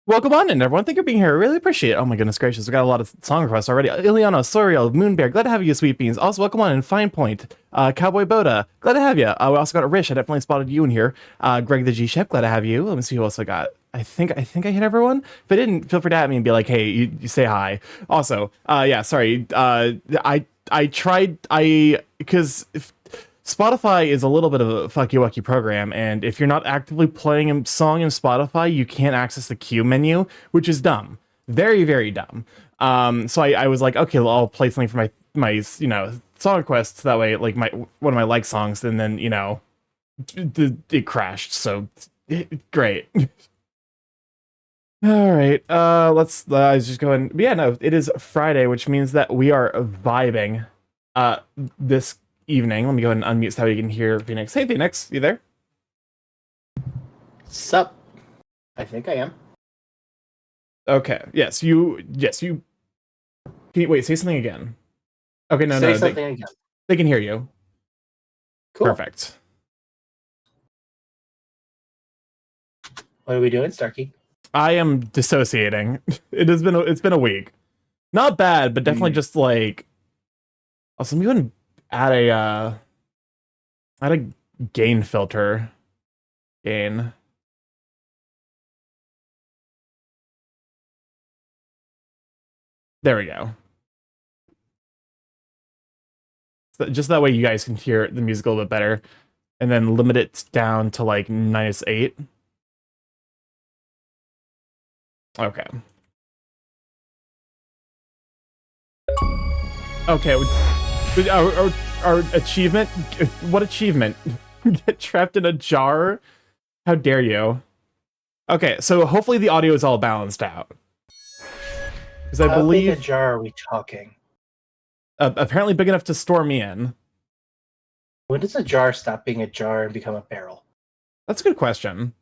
Welcome on in, everyone. Thank you for being here. I really appreciate it. Oh my goodness gracious, we got a lot of song requests already. Ileana, Soriel, Moonbear, glad to have you, Sweet Beans. Also, welcome on in, Fine Point, Cowboy Boda, glad to have you. We also got Rish. I definitely spotted you in here. Greg the G Chef, glad to have you. Let me see who else I got. I think I hit everyone. If I didn't, feel free to at me and be like, hey, you say hi. Also, yeah, sorry. I tried because Spotify is a little bit of a fucky wucky program, and if you're not actively playing a song in Spotify, you can't access the queue menu, which is dumb, very very dumb. So I was like, okay, well, I'll play something for my song requests. That way, like one of my like songs, and then it crashed. So great. All right, let's just go and yeah, no, it is Friday, which means that we are vibing this evening. Let me go ahead and unmute so that you can hear Phoenix. Hey, Phoenix, you there? Sup? I think I am. Okay. Yes, you. Can you wait? Say something again. Okay, no, Say no. something again. They can hear you. Cool. Perfect. What are we doing, Starky? I am dissociating. It's been a week. Not bad, but definitely just like. Also, let me go ahead and add a gain filter. Gain. There we go. So just that way you guys can hear the music a little bit better. And then limit it down to like -8. Okay. Okay. Our achievement? What achievement? Get trapped in a jar? How dare you? Okay, so hopefully the audio is all balanced out. Because I believe... How big a jar are we talking? Apparently big enough to store me in. When does a jar stop being a jar and become a barrel? That's a good question.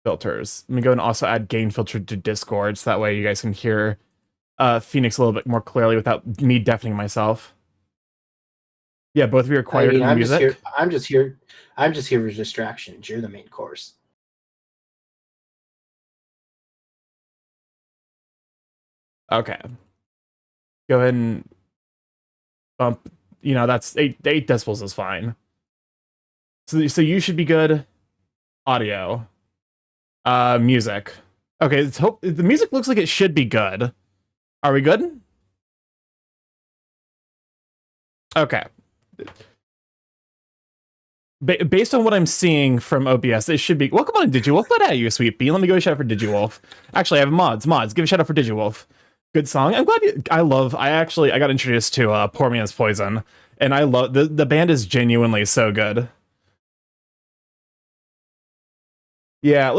Filters. Let me go and also add gain filter to Discord, so that way you guys can hear Phoenix a little bit more clearly without me deafening myself. Yeah, both of you are quiet in the music. I'm just here for distractions. You're the main course. Okay. Go ahead and bump. That's 8 decibels is fine. So you should be good. Audio. Music. Okay, the music looks like it should be good. Are we good? Okay. Based on what I'm seeing from OBS, it should be... Welcome on, Digewolf. Glad to have you, Sweet Bee. Let me go shout out for Digewolf. Actually, I have mods. Give a shout out for Digewolf. Good song. I'm glad I got introduced to Pour Me As Poison, and I love... The band is genuinely so good. Yeah, it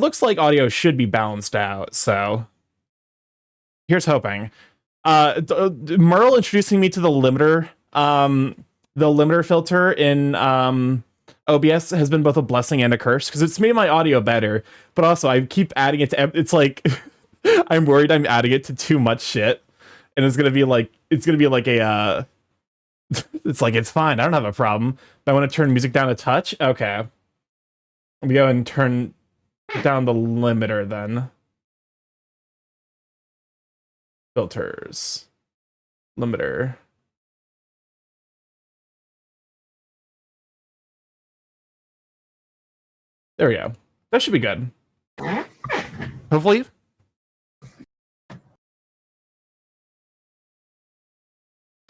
looks like audio should be balanced out, so... Here's hoping. Merle introducing me to the limiter filter in OBS has been both a blessing and a curse, because it's made my audio better, but also I keep adding it to... It's like... I'm worried I'm adding it to too much shit, and it's gonna be like a... It's like, it's fine, I don't have a problem. But I want to turn music down a touch? Okay. Let me go and turn down the limiter then. Filters. Limiter. There we go. That should be good. Hopefully.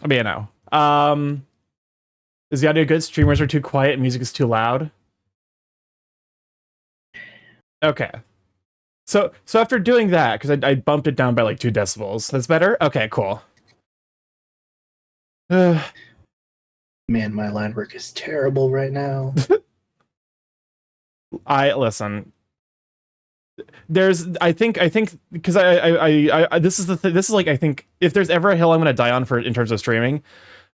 I mean, no. Is the audio good? Streamers are too quiet, music is too loud. Okay. So after doing that, because I bumped it down by like 2 decibels, that's better? Okay, cool. Man, my line work is terrible right now. Listen. I think because this is like, I think if there's ever a hill I'm gonna die on in terms of streaming,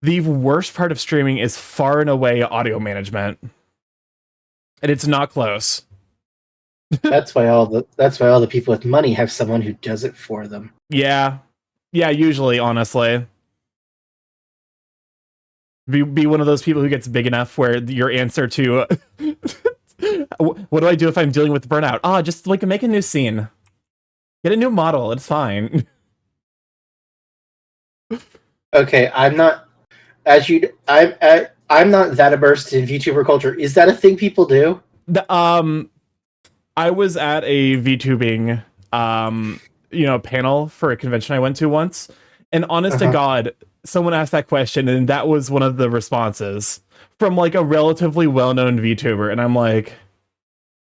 the worst part of streaming is far and away audio management. And it's not close. That's why all the people with money have someone who does it for them. Yeah. Yeah, usually, honestly. Be one of those people who gets big enough where your answer to What do I do if I'm dealing with burnout? Oh, just like make a new scene. Get a new model. It's fine. Okay, I'm not I'm not that immersed in VTuber culture. Is that a thing people do? I was at a VTubing panel for a convention I went to once, and honest to God, someone asked that question, and that was one of the responses from like a relatively well-known VTuber, and I'm like,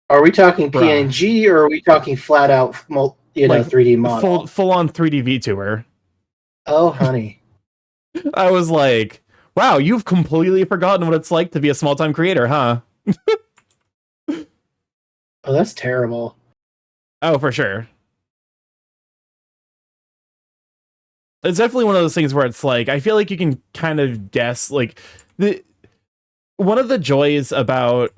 are we talking bruh. PNG or are we talking flat out, 3D model? Full on 3D VTuber. Oh, honey. I was like, wow, you've completely forgotten what it's like to be a small-time creator, huh? Oh, that's terrible. Oh, for sure. It's definitely one of those things where it's like, I feel like you can kind of guess, like, one of the joys about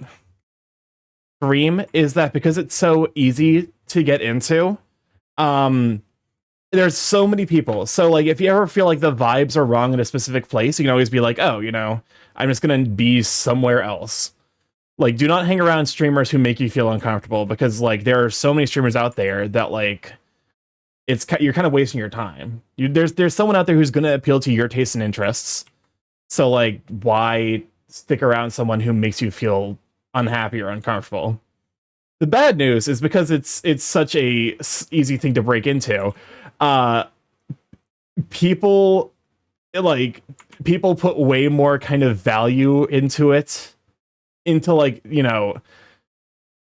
Stream is that because it's so easy to get into, there's so many people. So, like, if you ever feel like the vibes are wrong in a specific place, you can always be like, oh, I'm just gonna be somewhere else. Like, do not hang around streamers who make you feel uncomfortable, because, like, there are so many streamers out there that, like, you're kind of wasting your time. There's someone out there who's going to appeal to your tastes and interests. So, like, why stick around someone who makes you feel unhappy or uncomfortable? The bad news is because it's such a easy thing to break into. People put way more kind of value into it, into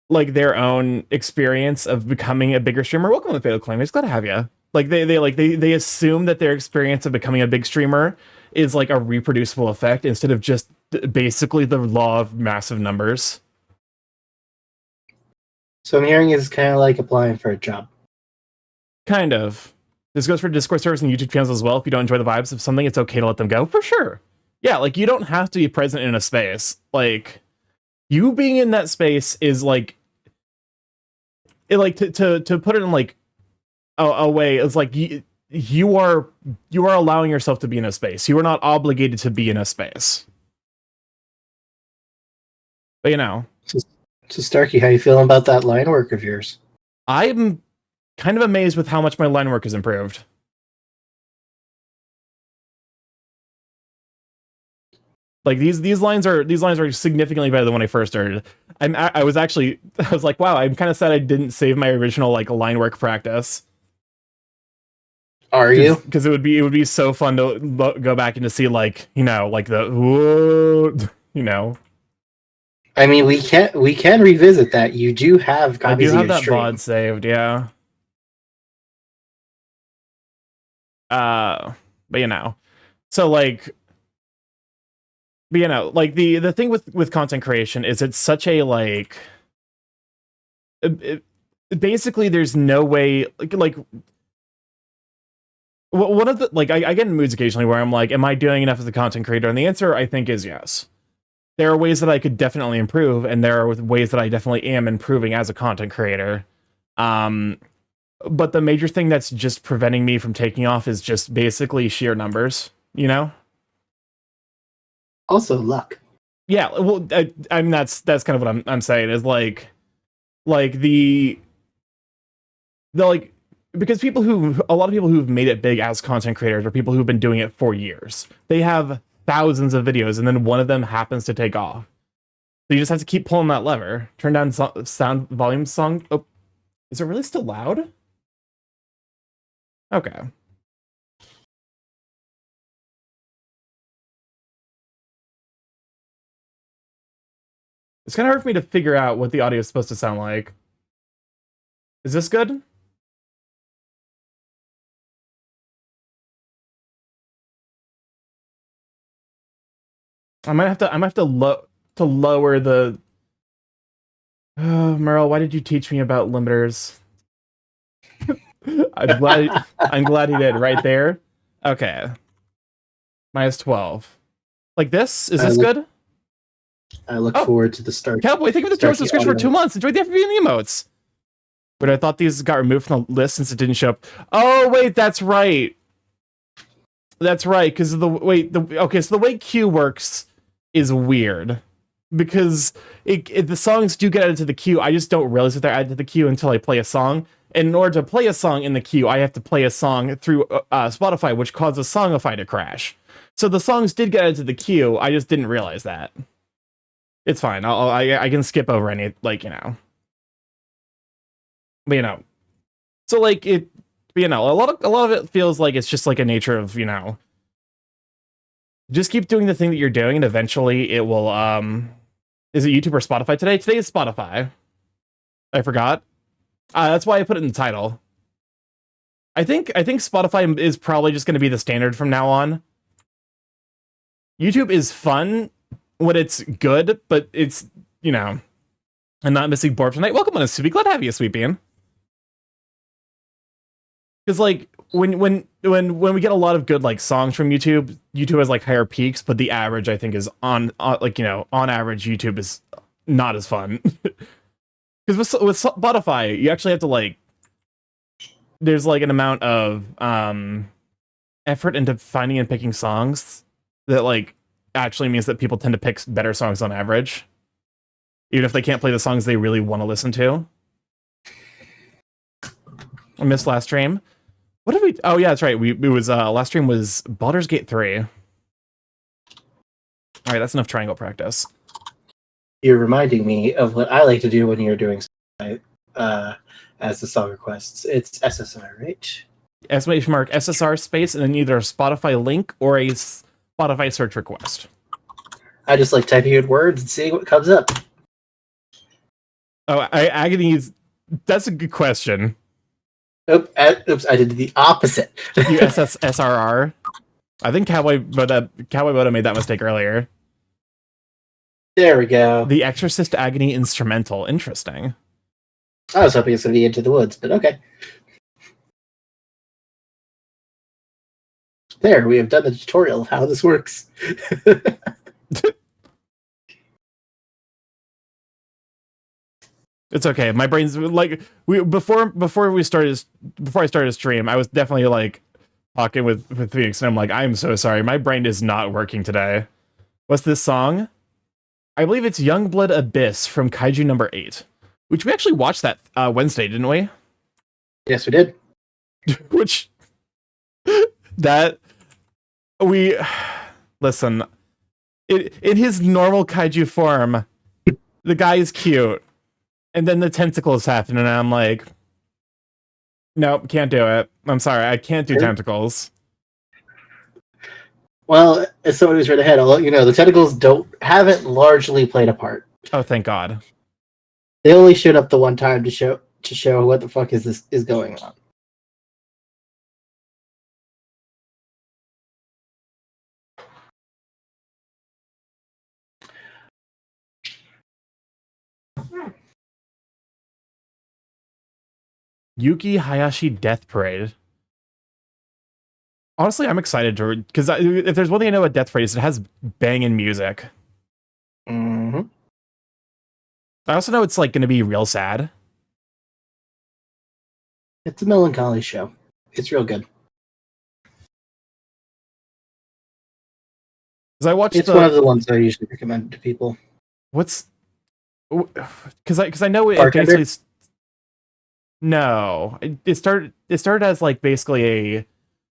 like their own experience of becoming a bigger streamer. Welcome to Fatal Claim. It's glad to have you. Like they assume that their experience of becoming a big streamer is like a reproducible effect instead of just basically the law of massive numbers. So I'm hearing it's kind of like applying for a job. Kind of. This goes for Discord servers and YouTube channels as well. If you don't enjoy the vibes of something, it's okay to let them go. For sure. Yeah, like, you don't have to be present in a space. Like, you being in that space is like, to put it in like a way, it's like you are allowing yourself to be in a space. You are not obligated to be in a space. But So Starky, how you feeling about that line work of yours? I'm kind of amazed with how much my line work has improved. Like, these lines are significantly better than when I first started. I was like, wow, I'm kind of sad I didn't save my original like line work practice. Are you? Because it would be so fun to go back and to see like the whoa. I mean, we can revisit that. You do have copies I do have of your that stream. VOD saved, yeah. But so like. But like the thing with content creation is it's such a like basically there's no way like one of the like I get in moods occasionally where I'm like, am I doing enough as a content creator? And the answer I think is yes. There are ways that I could definitely improve, and there are ways that I definitely am improving as a content creator. But the major thing that's just preventing me from taking off is just basically sheer numbers, Also, luck. Yeah, well, I mean that's kind of what I'm saying is like the like, because a lot of people who've made it big as content creators are people who've been doing it for years. They have thousands of videos, and then one of them happens to take off. So you just have to keep pulling that lever. Turn down sound volume song. Oh, is it really still loud? Okay. It's kind of hard for me to figure out what the audio is supposed to sound like. Is this good? I might have to lower the. Oh, Merle, why did you teach me about limiters? I'm glad he did right there. Okay. -12. Like this? Is this good? I look forward to the start. Cowboy, thank you for the 2 subscription for 2 months. Enjoy the FB and the emotes. But I thought these got removed from the list since it didn't show up. Oh wait, that's right. That's right, because so the way Q works is weird. because the songs do get added to the queue. I just don't realize that they're added to the queue until I play a song. And in order to play a song in the queue, I have to play a song through Spotify, which causes Songify to crash. So the songs did get added to the queue. I just didn't realize that. It's fine. I can skip over any, like, you know. But, you know. So, like, it, you know, a lot of it feels like it's just like a nature of, you know, just keep doing the thing that you're doing, and eventually it will, is it YouTube or Spotify today? Today is Spotify. I forgot. That's why I put it in the title. I think Spotify is probably just going to be the standard from now on. YouTube is fun when it's good, but it's, you know, I'm not missing Borb tonight. Welcome on, Sweepy. Glad to have you, Sweepy. Because, like, when we get a lot of good, like, songs from YouTube has, like, higher peaks, but the average, I think, is on like, you know, on average, YouTube is not as fun. Because with Spotify, you actually have to, like, there's, like, an amount of effort into finding and picking songs that, like, actually means that people tend to pick better songs on average, even if they can't play the songs they really want to listen to. I missed last stream. What did we? Oh yeah, that's right. It was last stream was Baldur's Gate 3. All right, that's enough triangle practice. You're reminding me of what I like to do when you're doing as the song requests. It's SSR, right? Exclamation mark SSR space and then either a Spotify link or a Spotify search request. I just like typing in words and seeing what comes up. Oh, Agony's. That's a good question. Oops, I did the opposite. You SRR. I think Cowboy Boda made that mistake earlier. There we go. The Exorcist Agony instrumental. Interesting. I was hoping it's going to be Into the Woods, but okay. There, we have done the tutorial of how this works. It's okay. My brain's like before I started a stream, I was definitely like talking with Phoenix, and I'm like, I'm so sorry. My brain is not working today. What's this song? I believe it's Youngblood Abyss from Kaiju number 8, which we actually watched that Wednesday, didn't we? Yes, we did. Which that we listen. In his normal kaiju form, the guy is cute. And then the tentacles happen, and I'm like, nope, can't do it. I'm sorry, I can't do tentacles. Well, as someone who's read ahead, I'll let you know the tentacles haven't largely played a part. Oh, thank God. They only showed up the one time to show what the fuck is going on. Yuki Hayashi Death Parade. Honestly, I'm excited to, because if there's one thing I know about Death Parade, is it has banging music. Mm-hmm. I also know it's like going to be real sad. It's a melancholy show. It's real good. Because I watched. It's one of the ones I usually recommend to people. What's? Because I know it basically. No, it started as like basically a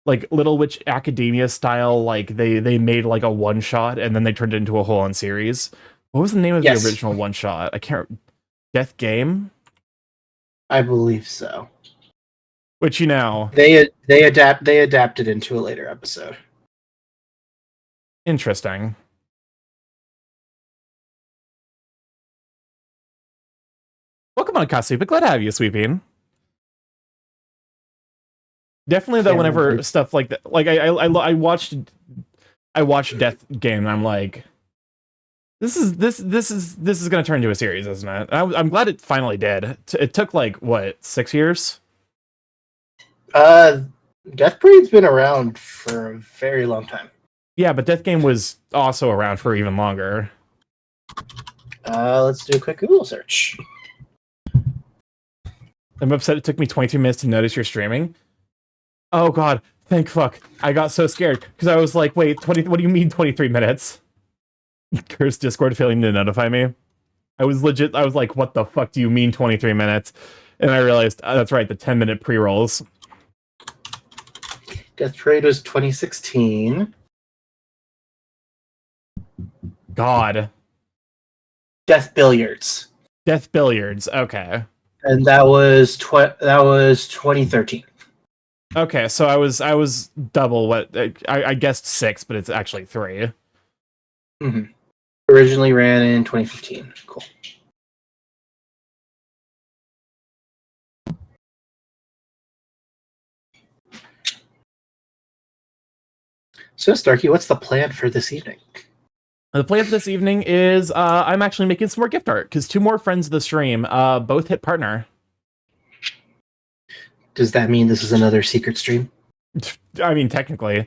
like Little Witch Academia style, like they made like a one shot and then they turned it into a whole on series. What was the name of the original one shot? I can't. Death Game? I believe so. Which, you know, they adapted into a later episode. Interesting. Welcome on, Kasu, but glad to have you, Sweeping. Definitely, though, whenever stuff like that, like I watched Death Game, and I'm like, this is going to turn into a series, isn't it? And I'm glad it finally did. It took like what, 6 years? Death Parade's been around for a very long time. Yeah, but Death Game was also around for even longer. Let's do a quick Google search. I'm upset it took me 23 minutes to notice you're streaming. Oh god, thank fuck. I got so scared because I was like, wait, 20, what do you mean 23 minutes? Curse Discord failing to notify me. I was like, what the fuck do you mean 23 minutes? And I realized, that's right, the 10-minute pre-rolls. Death Parade was 2016. God. Death Billiards. Death Billiards, okay. And that was 2013. Okay, so I was double what I guessed 6, but it's actually 3. Mm-hmm. Originally ran in 2015. Cool. So, Starky, what's the plan for this evening? The plan for this evening is I'm actually making some more gift art because 2 more friends of the stream both hit partner. Does that mean this is another secret stream? I mean, technically.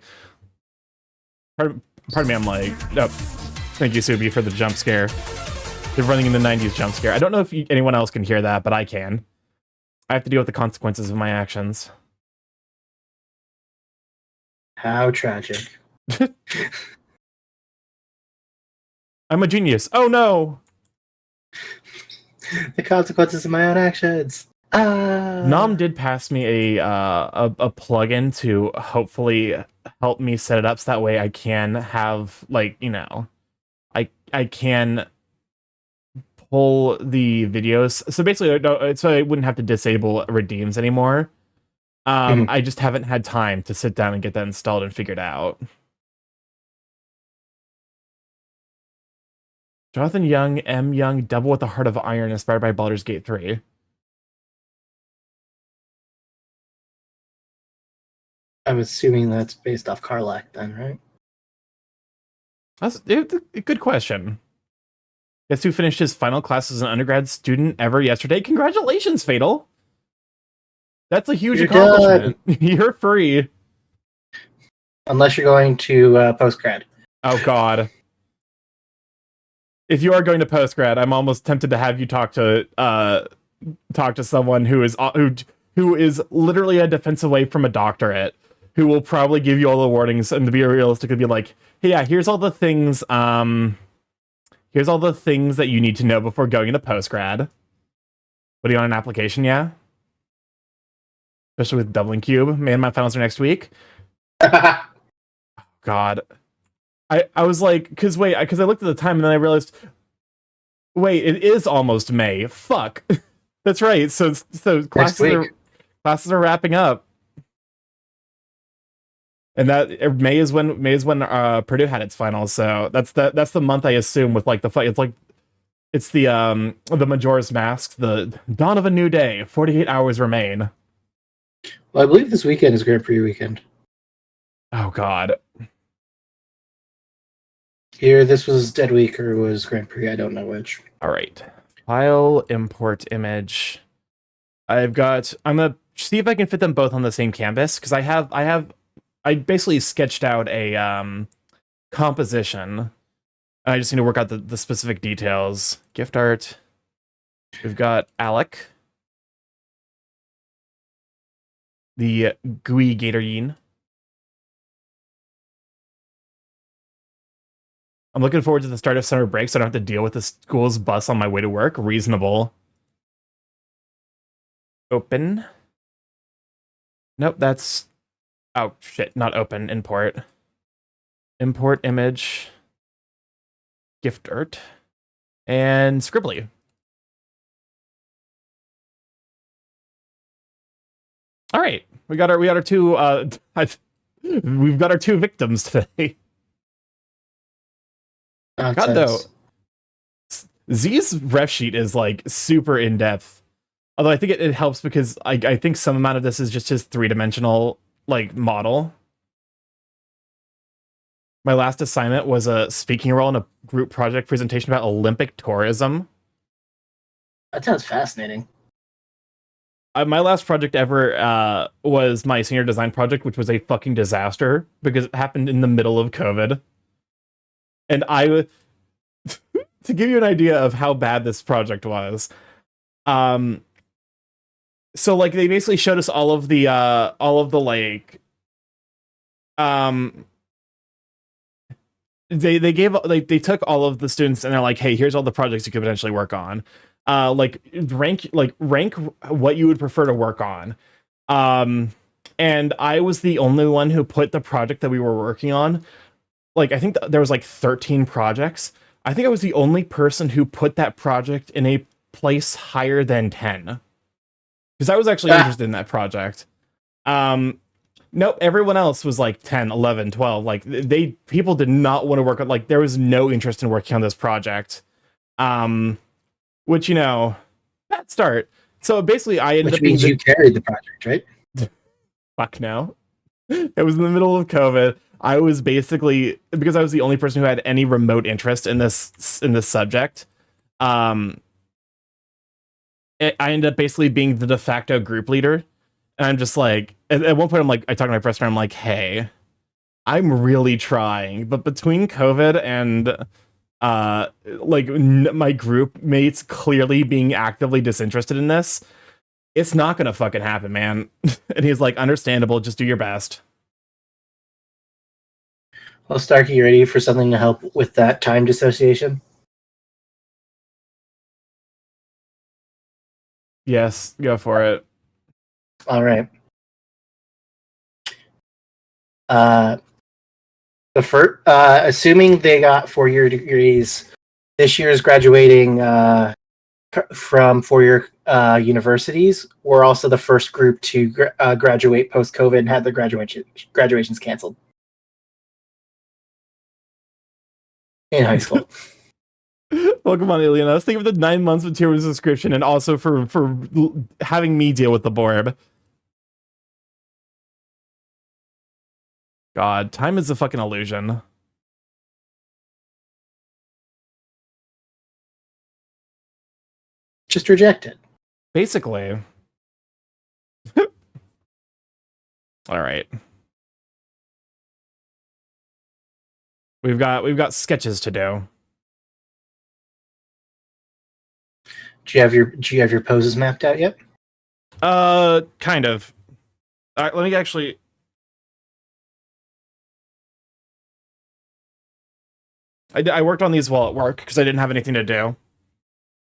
Pardon me, I'm like, nope. Thank you, Subi, for the jump scare. They're running in the 90s jump scare. I don't know if anyone else can hear that, but I can. I have to deal with the consequences of my actions. How tragic. I'm a genius. Oh no! The consequences of my own actions. Nom did pass me a plugin to hopefully help me set it up so that way I can have, like, you know, I can pull the videos. So basically, so I wouldn't have to disable redeems anymore. I just haven't had time to sit down and get that installed and figured out. Jonathan Young, M. Young, Devil with the Heart of Iron, inspired by Baldur's Gate 3. I'm assuming that's based off Karlach then, right? That's a good question. Guess who finished his final class as an undergrad student ever yesterday? Congratulations, Fatal! That's a huge accomplishment. You're free. Unless you're going to postgrad. Oh god. If you are going to postgrad, I'm almost tempted to have you talk to someone who is literally a defense away from a doctorate, who will probably give you all the warnings and to be realistic and be like, hey, yeah, here's all the things that you need to know before going into postgrad. What are you on an application? Yeah, especially with doubling cube. Man, my finals are next week. God, I was like, because I looked at the time and then I realized, wait, it is almost May. Fuck, that's right. So classes are wrapping up, and that May is when Purdue had its finals. So that's the month I assume with like the fight. It's the Majora's Mask, the dawn of a new day. 48 hours remain. Well, I believe this weekend is Grand Prix weekend. Oh god. Here, this was Dead Week or was Grand Prix. I don't know which. All right. File, import image. I'm gonna see if I can fit them both on the same canvas because I basically sketched out a composition. I just need to work out the specific details. Gift art. We've got Alec, the gooey Gatorine. I'm looking forward to the start of summer break so I don't have to deal with the school's bus on my way to work. Reasonable. Open. Nope, that's... Oh, shit, not open. Import. Import image. Gift art. And Scribbly. All right, we got our two... we've got our 2 victims today. God, though, Z's ref sheet is like super in depth. Although I think it helps because I think some amount of this is just his 3-dimensional like model. My last assignment was a speaking role in a group project presentation about Olympic tourism. That sounds fascinating. My last project ever was my senior design project, which was a fucking disaster because it happened in the middle of COVID. And to give you an idea of how bad this project was, so like they basically showed us all of the like they took all of the students and they're like, hey, here's all the projects you could potentially work on. Rank what you would prefer to work on. And I was the only one who put the project that we were working on. Like, I think there was like 13 projects. I think I was the only person who put that project in a place higher than 10. Because I was actually interested in that project. Nope, everyone else was like 10, 11, 12. Like, people did not want to work on, like, there was no interest in working on this project. Which, bad start. So basically I ended up being you carried the project, right? Fuck no. It was in the middle of COVID. I was basically, because I was the only person who had any remote interest in this subject. I ended up basically being the de facto group leader. And I'm just like, at one point, I talked to my professor, I'm like, hey, I'm really trying, but between COVID and my group mates clearly being actively disinterested in this, it's not gonna fucking happen, man. And he's like, understandable, just do your best. Well, Starky, you ready for something to help with that time dissociation? Yes, go for it. All right. Assuming they got 4-year degrees, this year is graduating from 4-year universities. We're also the first group to graduate post-COVID and had their graduations canceled in high school. Welcome on, Ileana. Thank you for the 9 months of tier subscription and also for having me deal with the Borb. God, time is a fucking illusion. Just reject it. Basically. All right. We've got sketches to do. Do you have your poses mapped out yet? Kind of. All right, let me actually. I worked on these while at work because I didn't have anything to do.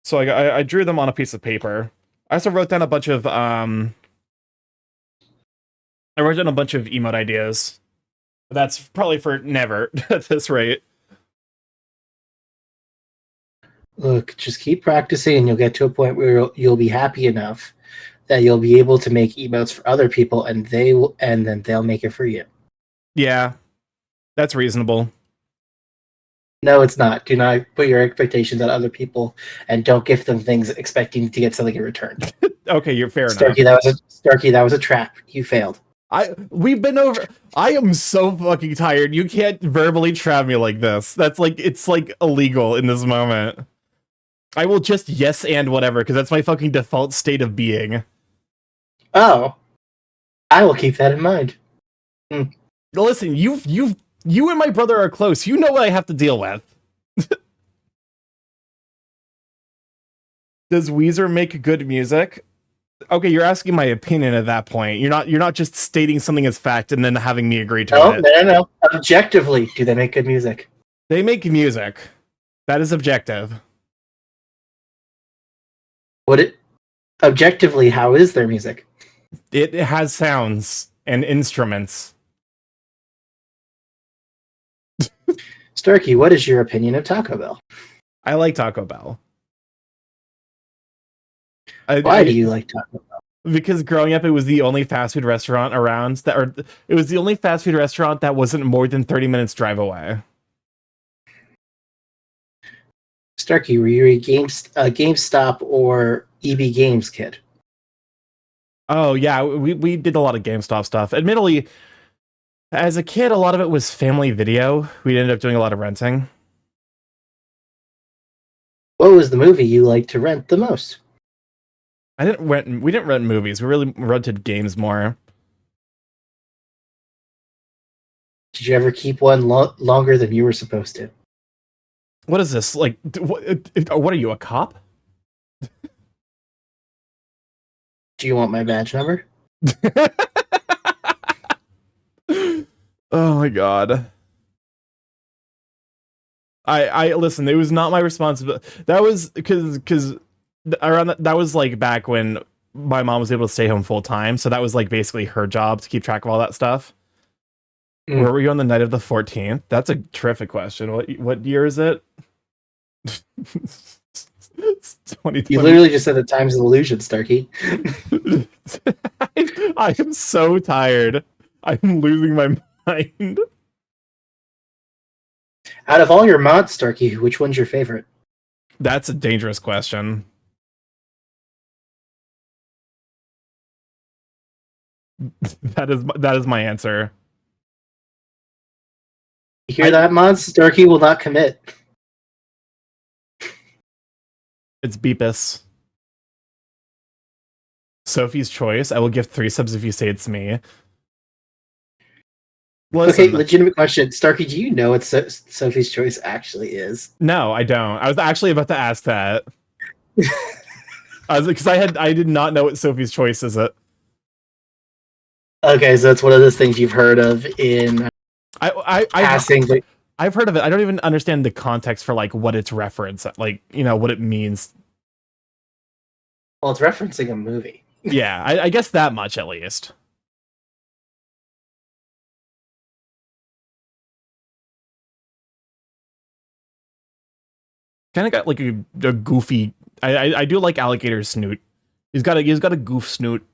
So I drew them on a piece of paper. I also wrote down a bunch of emote ideas. That's probably for never at this rate. Look, just keep practicing and you'll get to a point where you'll be happy enough that you'll be able to make emotes for other people and then they'll make it for you. Yeah. That's reasonable. No, it's not. Do not put your expectations on other people and don't gift them things expecting to get something in return. Okay, you're fair Starky, enough. Starky, that was a trap. You failed. We've been over. I am so fucking tired. You can't verbally trap me like this. That's like, it's like illegal in this moment. I will just yes and whatever, because that's my fucking default state of being. Oh. I will keep that in mind. Listen, you and my brother are close. You know what I have to deal with. Does Weezer make good music? Okay, you're asking my opinion at that point. You're not just stating something as fact and then having me agree to it. No. Objectively, do they make good music? They make music. That is objective. Objectively, how is their music? It has sounds and instruments. Starky, what is your opinion of Taco Bell? I like Taco Bell. Why do you like Taco Bell? Because growing up, it was the only fast food restaurant around it was the only fast food restaurant that wasn't more than 30 minutes drive away. Starky, were you a GameStop or EB Games kid? Oh yeah, we did a lot of GameStop stuff. Admittedly, as a kid, a lot of it was family video. We ended up doing a lot of renting. What was the movie you liked to rent the most? We didn't rent movies. We really rented games more. Did you ever keep one longer than you were supposed to? What is this? Like, what are you, a cop? Do you want my badge number? Oh my god. I listen. It was not my responsibility. That was because around that was like back when my mom was able to stay home full time. So that was like basically her job to keep track of all that stuff. Mm. Where were you on the night of the 14th? That's a terrific question. What year is it? It's You 2020. literally just said the time's an illusion, Starky. I am so tired. I'm losing my mind. Out of all your mods, Starky, which one's your favorite? That's a dangerous question. That is my answer. You hear that, mods? Starky will not commit. It's Beepus. Sophie's Choice. I will give 3 subs if you say it's me. Listen, Okay, legitimate question. Starky, do you know what Sophie's Choice actually is? no, I don't. I was actually about to ask that. Because I did not know what Sophie's Choice is. Okay, so that's one of those things you've heard of in passing. I've heard of it. I don't even understand the context for like what it's reference, like what it means. Well, it's referencing a movie. Yeah, I guess that much at least. Kind of got like a goofy. I do like Alligator's snoot. He's got a goof snoot.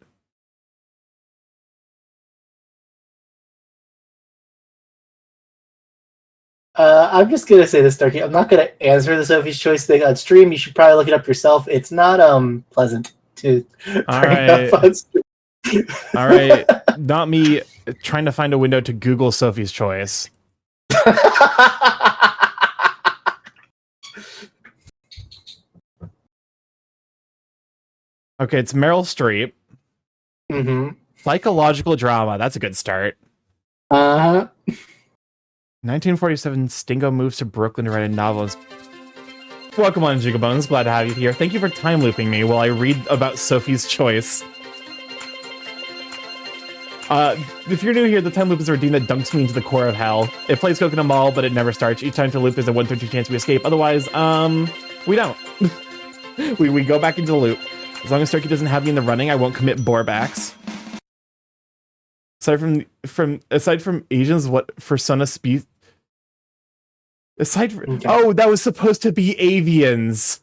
I'm just gonna say this, Starkey. I'm not gonna answer the Sophie's Choice thing on stream. You should probably look it up yourself. It's not pleasant to bring up on stream. All right, not me trying to find a window to Google Sophie's Choice. Okay, it's Meryl Streep. Mm-hmm. Psychological drama. That's a good start. 1947, Stingo moves to Brooklyn to write a novel. Welcome on, Jigabones. Glad to have you here. Thank you for time looping me while I read about Sophie's Choice. If you're new here, the time loop is a routine that dunks me into the core of hell. It plays Coconut Mall, but it never starts. Each time to loop, there's a 1/32 chance we escape. Otherwise, we don't. we go back into the loop. As long as Turkey doesn't have me in the running, I won't commit borebacks. Aside from Asians, what persona species? Oh, that was supposed to be avians.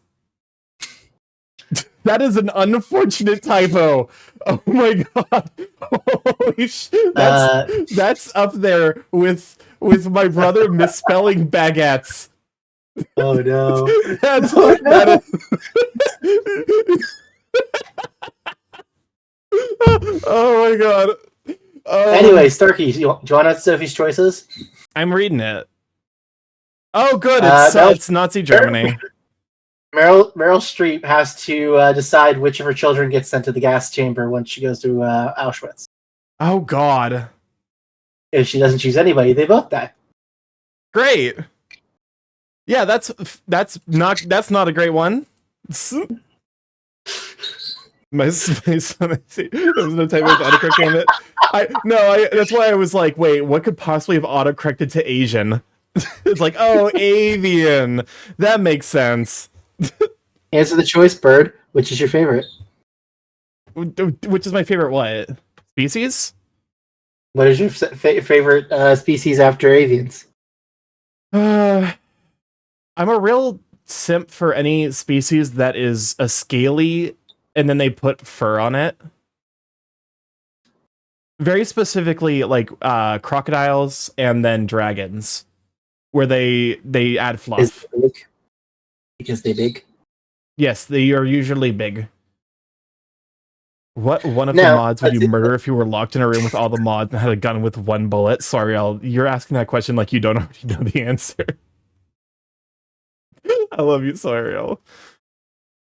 That is an unfortunate typo. Oh my god! Holy that's up there with my brother misspelling baguettes. Oh no! That is. Oh my god. Anyway, Starkey, do you want to know Sophie's Choices? I'm reading it. Oh, good. It's Nazi Germany. Meryl Streep has to decide which of her children gets sent to the gas chamber when she goes to Auschwitz. Oh god. If she doesn't choose anybody, they both die. Great. Yeah, that's not a great one. My son, there was no type of autocorrect on it. That's why I was like, wait, what could possibly have autocorrected to Asian? It's like, oh, avian. That makes sense. Answer the choice, Bird. Which is your favorite? Which is my favorite what? Species? What is your favorite species after avians? I'm a real simp for any species that is a scaly and then they put fur on it. Very specifically, like crocodiles and then dragons, where they add fluff. Because they're big? Yes, they are usually big. What one of the mods would you murder if you were locked in a room with all the mods and had a gun with 1 bullet? Sorry, you're asking that question like you don't already know the answer. I love you, Soriel.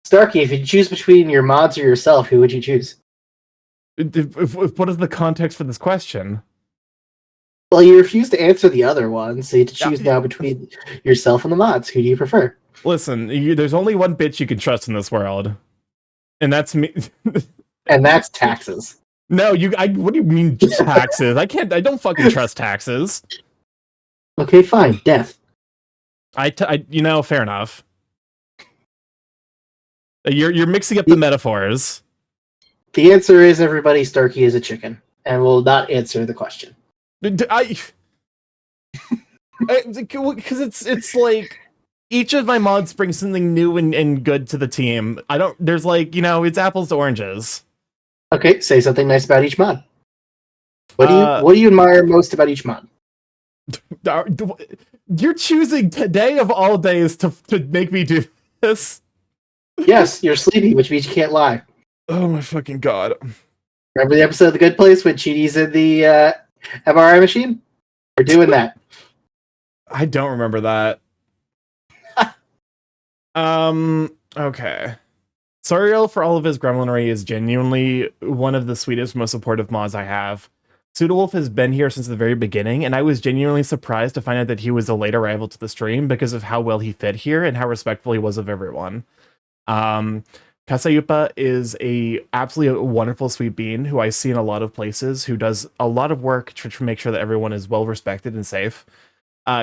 Starkey, if you choose between your mods or yourself, who would you choose? What is the context for this question? Well, you refused to answer the other one, so you have to choose now between yourself and the mods. Who do you prefer? Listen, there's only one bitch you can trust in this world, and that's me. And that's taxes. No, what do you mean taxes? I don't fucking trust taxes. Okay, fine. Death. Fair enough. You're mixing up the metaphors. The answer is everybody Starky is a chicken, and will not answer the question. Because it's like each of my mods brings something new and good to the team. There's it's apples to oranges. Okay, say something nice about each mod. What do you admire most about each mod? You're choosing today of all days to make me do this. Yes, you're sleepy, which means you can't lie. Oh my fucking god. Remember the episode of The Good Place with Cheaty's in the MRI machine? We're doing that. I don't remember that. Okay. Soriel, for all of his gremlinry, is genuinely one of the sweetest, most supportive mods I have. Pseudowolf has been here since the very beginning, and I was genuinely surprised to find out that he was a late arrival to the stream because of how well he fit here and how respectful he was of everyone. Kasayupa is a absolutely wonderful sweet bean who I see in a lot of places, who does a lot of work to make sure that everyone is well respected and safe.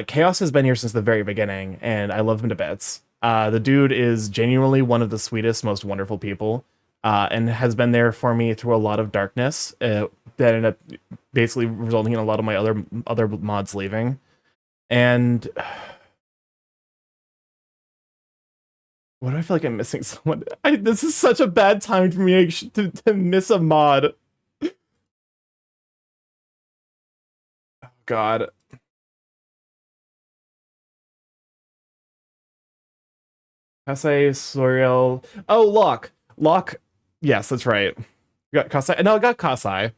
Chaos has been here since the very beginning, and I love him to bits. The dude is genuinely one of the sweetest, most wonderful people, and has been there for me through a lot of darkness that ended up basically resulting in a lot of my other mods leaving. And what do I feel like I'm missing someone? This is such a bad time for me to miss a mod. Oh, God. Kasei, Soriel. Oh, Locke. Locke. Yes, that's right. You got Kasei. No, I got Kasai.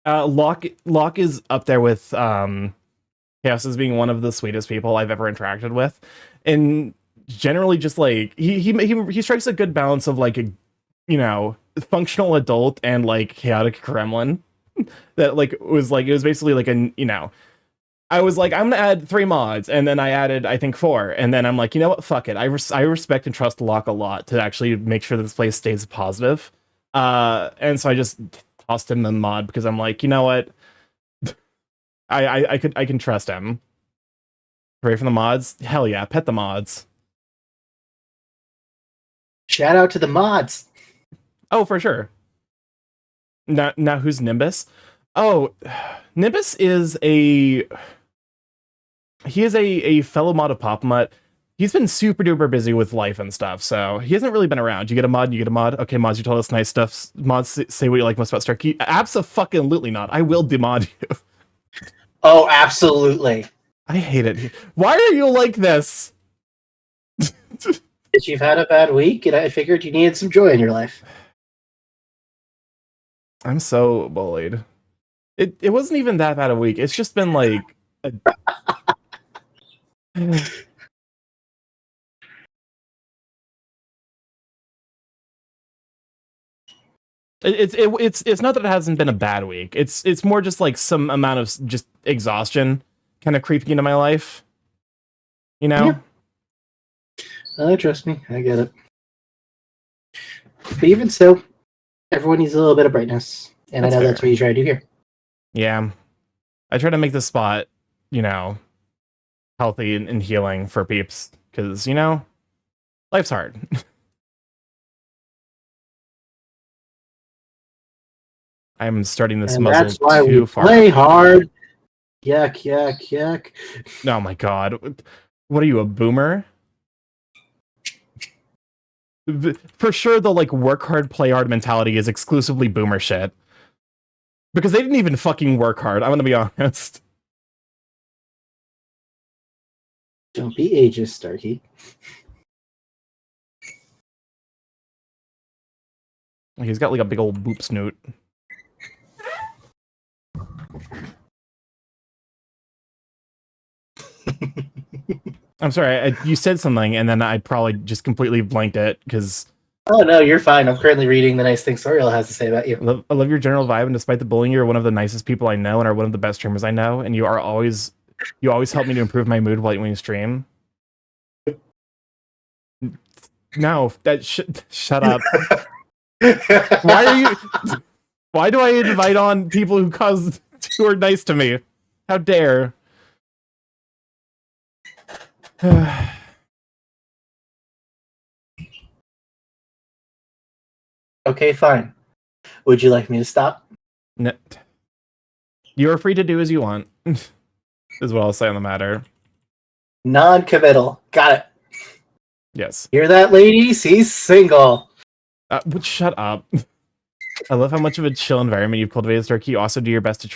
Locke is up there with Chaos as being one of the sweetest people I've ever interacted with. And generally just like he strikes a good balance of like a functional adult and like chaotic gremlin that it was basically like I was like, I'm gonna add 3 mods, and then I added I think 4, and then I'm like, you know what, fuck it, I respect and trust Locke a lot to actually make sure that this place stays positive, and so I just tossed him the mod because I'm like, you know what, I can trust him. Ready for the mods? Hell yeah, pet the mods. Shout out to the mods. Oh, for sure. Now who's Nimbus? Oh, Nimbus is a fellow mod of Pop Mutt. He's been super duper busy with life and stuff, so he hasn't really been around. You get a mod, you get a mod. Okay, mods, you told us nice stuff. Mods, say what you like most about Starky. Abso-fucking-lutely not. I will demod you. Oh, absolutely. I hate it. Why are you like this? You've had a bad week, and I figured you needed some joy in your life. I'm so bullied. It wasn't even that bad a week. It's just been like it's not that it hasn't been a bad week. It's more just like some amount of just exhaustion kind of creeping into my life. You know? Yeah. Trust me, I get it. But even so, everyone needs a little bit of brightness, and I know that's what you try to do here. Yeah, I try to make the spot, healthy and healing for peeps, because life's hard. I'm starting this muzzle that's why too we far. Play hard. Yuck, yuck, yuck. Oh my god. What are you, a boomer? For sure, the work hard, play hard mentality is exclusively boomer shit. Because they didn't even fucking work hard, I'm gonna be honest. Don't be ageist, Starky. He's got a big old boop snoot. I'm sorry, you said something and then I probably just completely blanked it because... Oh no, you're fine. I'm currently reading the nice things Soriel has to say about you. I love your general vibe, and despite the bullying, you're one of the nicest people I know and are one of the best streamers I know, and you always help me to improve my mood when you stream. No, shut up. Why do I invite on people who are nice to me? How dare? Okay, fine. Would you like me to stop? You are free to do as you want, is what I'll say on the matter. Non-committal. Got it. Yes. Hear that, ladies? He's single. Shut up. I love how much of a chill environment you've cultivated, Starky. You also do your best to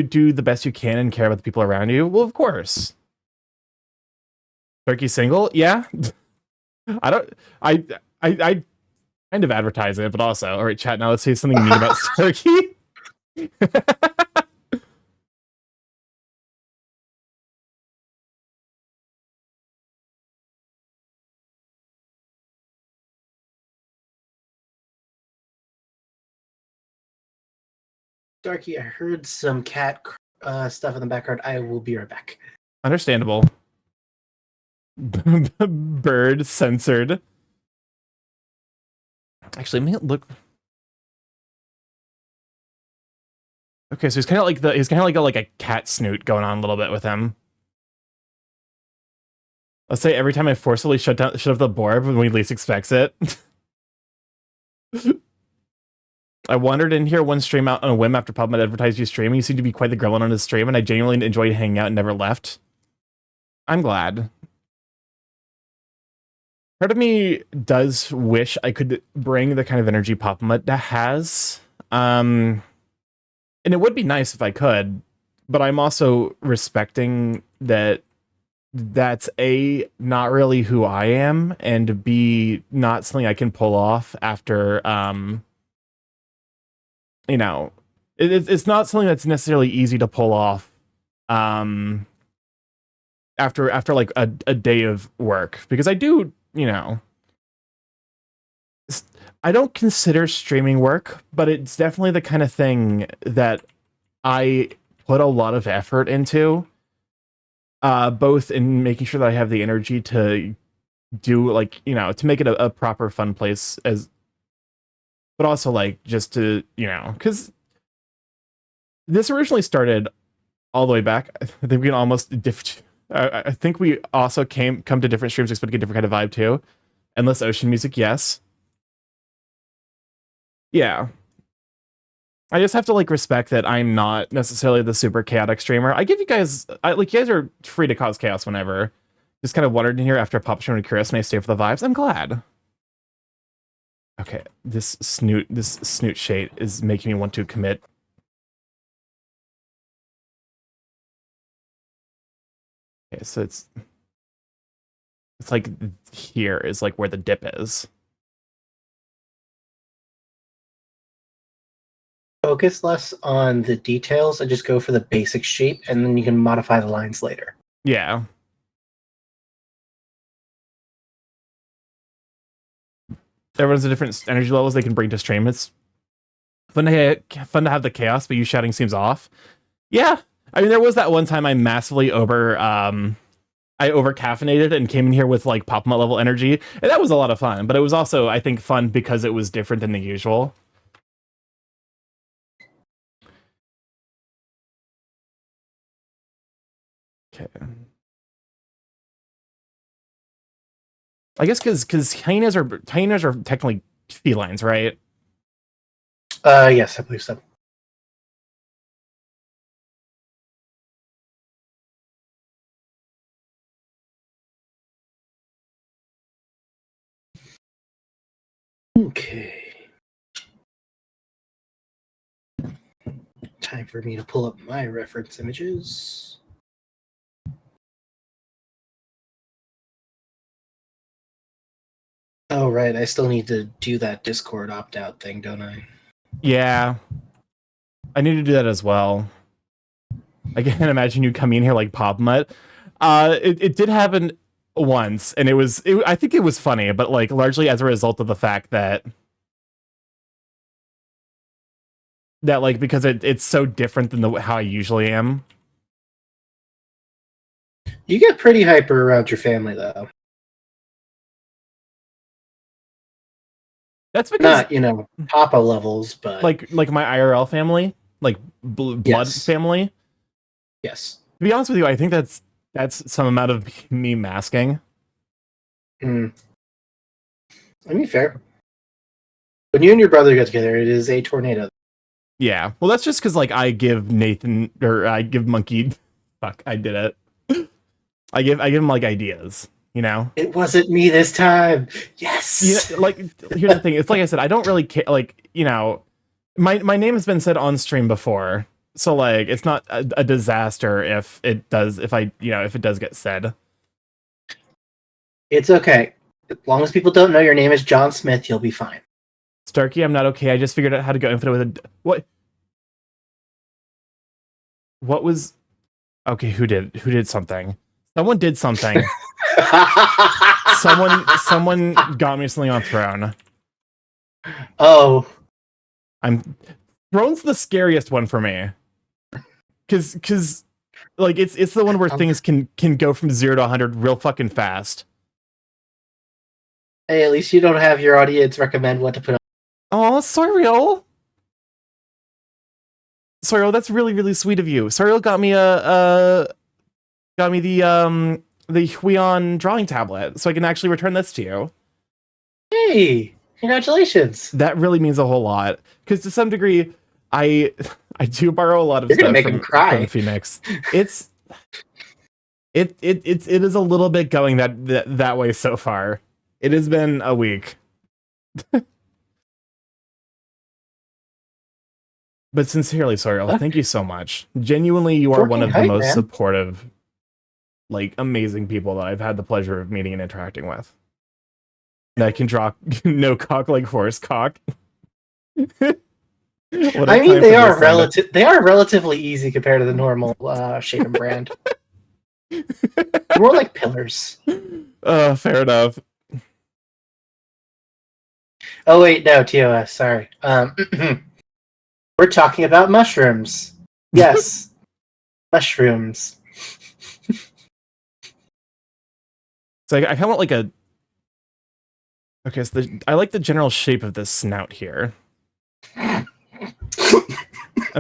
do the best you can and care about the people around you. Well, of course. Starky single? Yeah. I kind of advertise it, but also, all right, chat. Now let's say something mean about Starky. Darky, I heard some cat stuff in the background. I will be right back. Understandable. Bird censored. Actually, let me look. Okay, so he's kind of like got like a cat snoot going on a little bit with him. Let's say every time I forcibly shut off the board when he least expects it. I wandered in here one stream out on a whim after Pub had advertised you streaming. You seem to be quite the gremlin on his stream, and I genuinely enjoyed hanging out and never left. I'm glad. Part of me does wish I could bring the kind of energy Pop has. And it would be nice if I could, but I'm also respecting that that's A, not really who I am, and B, not something I can pull off after, you know, it's not something that's necessarily easy to pull off after like a day of work, because I do, you know, I don't consider streaming work, but it's definitely the kind of thing that I put a lot of effort into, both in making sure that I have the energy to do, like, you know, to make it a proper fun place, but also like just to, you know, because this originally started all the way back. I think we can almost I think we also come to different streams expecting a different kind of vibe too. Endless ocean music, yes. Yeah. I just have to like respect that I'm not necessarily the super chaotic streamer. I give you guys, like, you guys are free to cause chaos whenever. Just kind of wandered in here after a pop stream and curious, and I stay for the vibes. I'm glad. Okay, this snoot shade is making me want to commit. Okay, so it's like here is like where the dip is. Focus less on the details and just go for the basic shape, and then you can modify the lines later. Yeah. Everyone's at different energy levels they can bring to stream. It's fun to have the chaos, but you shouting seems off. Yeah. I mean, there was that one time I massively over caffeinated and came in here with like pop level energy, and that was a lot of fun. But it was also, I think, fun because it was different than the usual. Okay. I guess because hyenas are technically felines, right? Yes, I believe so. Okay. Time for me to pull up my reference images. Oh, right. I still need to do that Discord opt-out thing, don't I? Yeah. I need to do that as well. I can't imagine you coming in here like Pop Mutt. It did happen once, and I think it was funny, but like largely as a result of the fact that like, because it's so different than how I usually am. You get pretty hyper around your family, though. That's because not, you know, Papa levels, but like my IRL family, like blood Yes. family. Yes. To be honest with you, I think that's That's some amount of me masking. I mean, fair. When you and your brother get together, it is a tornado. Yeah. Well, that's just because like I give Monkey. Fuck, I did it. I give him like ideas. You know. It wasn't me this time. Yes. Like here's the thing. It's like I said. I don't really care. Like my name has been said on stream before, so like it's not a disaster if it does if it does get said. It's okay. As long as people don't know your name is John Smith, you'll be fine. Starky, I'm not okay. I just figured out how to go infinite with a what? What was? Okay, who did something? Someone did something. someone got me something on Throne. Oh, Throne's the scariest one for me. Cause like it's the one where things can go from 0 to 100 real fucking fast. hey, at least you don't have your audience recommend what to put on. Oh, Soriel. Soriel, that's really, really sweet of you. Soriel got me the Huion drawing tablet, so I can actually return this to you. Hey, congratulations! That really means a whole lot, because to some degree, I do borrow a lot of You're stuff gonna make him cry. from Phoenix. It is a little bit going that way so far. It has been a week. But sincerely, Soriel, thank you so much. Genuinely, you are one of the most supportive, like, amazing people that I've had the pleasure of meeting and interacting with. That can draw no cock like horse cock. I mean, they are relatively easy compared to the normal Shaken brand. More like pillars. Fair enough. Oh wait, no, TOS. Sorry. We're talking about mushrooms. Yes, mushrooms. So I kind of want like a. Okay, so I like the general shape of this snout here. I'm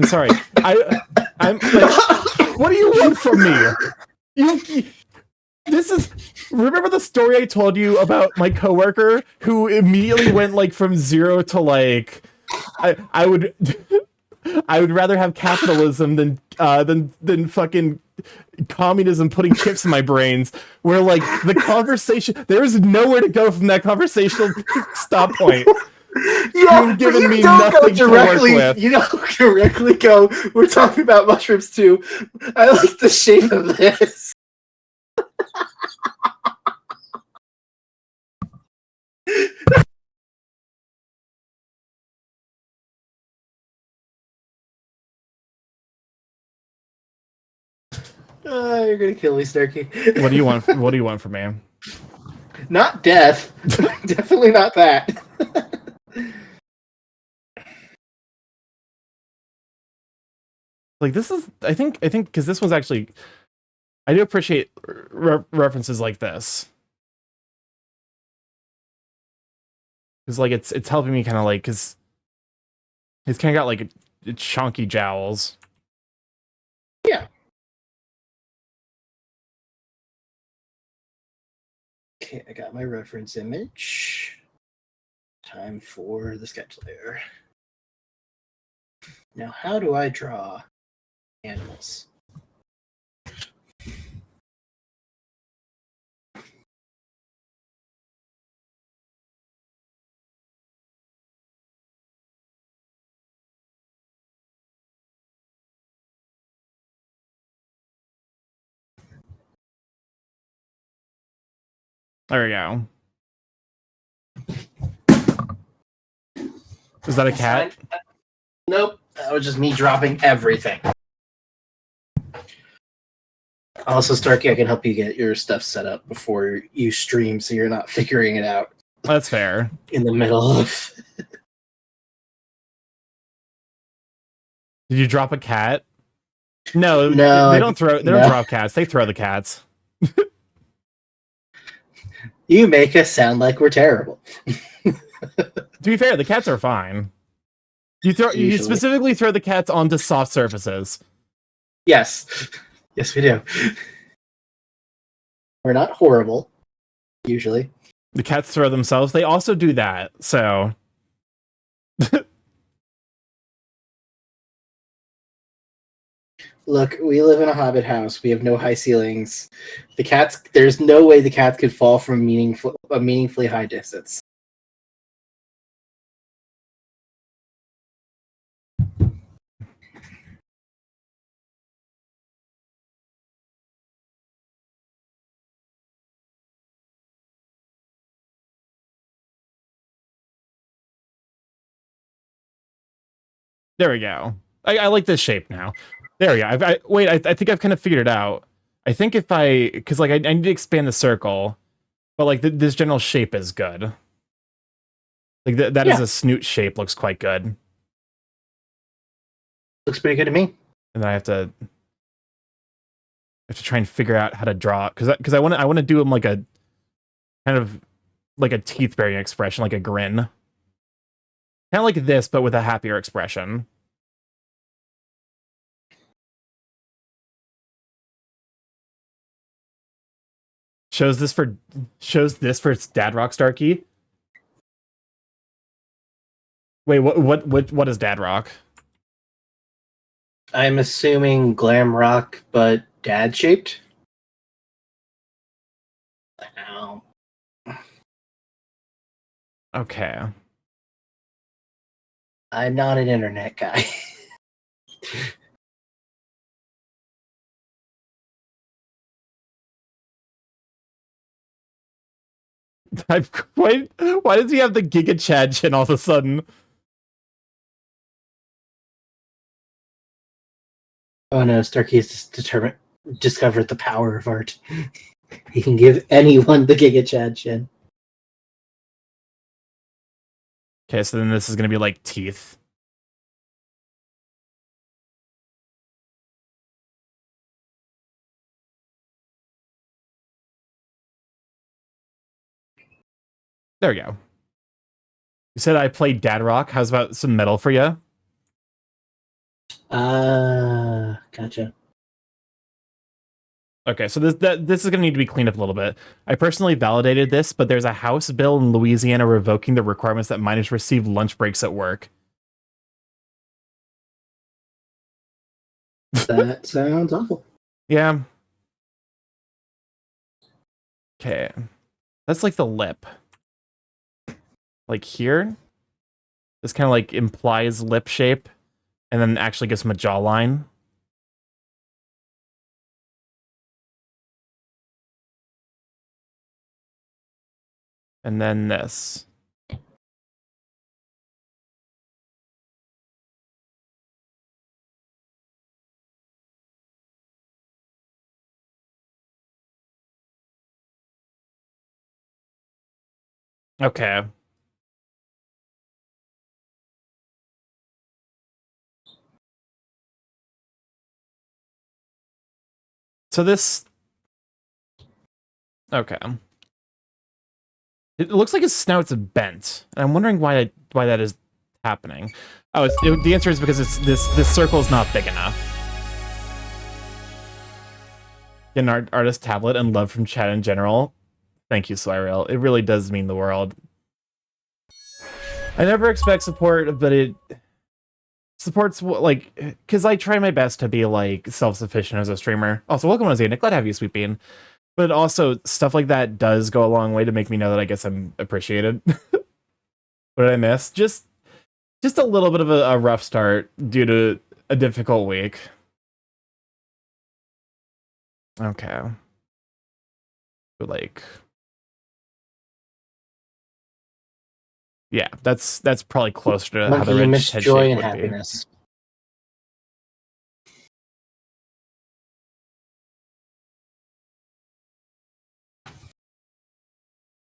sorry. I'm like, what do you want from me? This is. Remember the story I told you about my coworker who immediately went like from 0 to like. I would rather have capitalism than fucking communism putting chips in my brains. Where like the conversation, there is nowhere to go from that conversational stop point. Yeah, You've given me don't nothing go directly. To work with. You don't directly go. We're talking about mushrooms too. I like the shape of this. You're gonna kill me, Starky. What do you want? What do you want from me? Not death. Definitely not that. Like this is, I think, because this one's actually, I do appreciate references like this, because like it's helping me kind of like, because it's kind of got like a chunky jowls. Yeah. Okay, I got my reference image. Time for the sketch layer. Now, how do I draw animals? There we go. Is that a cat? Nope. That was just me dropping everything. Also, Starky, I can help you get your stuff set up before you stream so you're not figuring it out. That's fair. In the middle of... Did you drop a cat? No, no, they don't throw. They don't drop cats. They throw the cats. You make us sound like we're terrible. To be fair, the cats are fine. You specifically throw the cats onto soft surfaces. Yes. Yes, we do. We're not horrible, usually. The cats throw themselves. They also do that. So Look, we live in a hobbit house. We have no high ceilings. The cats. There's no way the cats could fall from a meaningfully high distance. there we go. I like this shape now. There we go. Wait, I think I've kind of figured it out. I think if because like I need to expand the circle, but like this general shape is good. Like that is a snoot shape, looks quite good. Looks pretty good to me. And then I have to try and figure out how to draw because I want to do him like a kind of like a teeth bearing expression, like a grin, kind of like this, but with a happier expression. Shows this for its Dad Rock Starky. Wait, what is Dad Rock? I'm assuming glam rock, but dad shaped. Wow. Okay. I'm not an internet guy. Why does he have the Giga Chad chin all of a sudden? Oh no, Starkey has discovered the power of art. He can give anyone the Giga Chad chin. Okay, so then this is gonna be like teeth. There we go. You said I played Dad Rock. How's about some metal for you? Gotcha. Okay, so this is going to need to be cleaned up a little bit. I personally validated this, but there's a House bill in Louisiana revoking the requirements that minors receive lunch breaks at work. That sounds awful. Yeah. Okay. That's like the lip. Like here. This kind of like implies lip shape, and then actually gives him a jawline. And then this. Okay. So this... Okay. It looks like his snout's bent. And I'm wondering why that is happening. Oh, the answer is because this circle is not big enough. Get an artist tablet and love from chat in general. Thank you, Slyrel. It really does mean the world. I never expect support, but it supports, like, because I try my best to be, like, self-sufficient as a streamer. Also, welcome on Zanik. Glad to have you, Sweet Bean. But also, stuff like that does go a long way to make me know that I guess I'm appreciated. What did I miss? Just a little bit of a rough start due to a difficult week. Okay. But, like... Yeah, that's probably closer to how the red head joy shape and would happiness.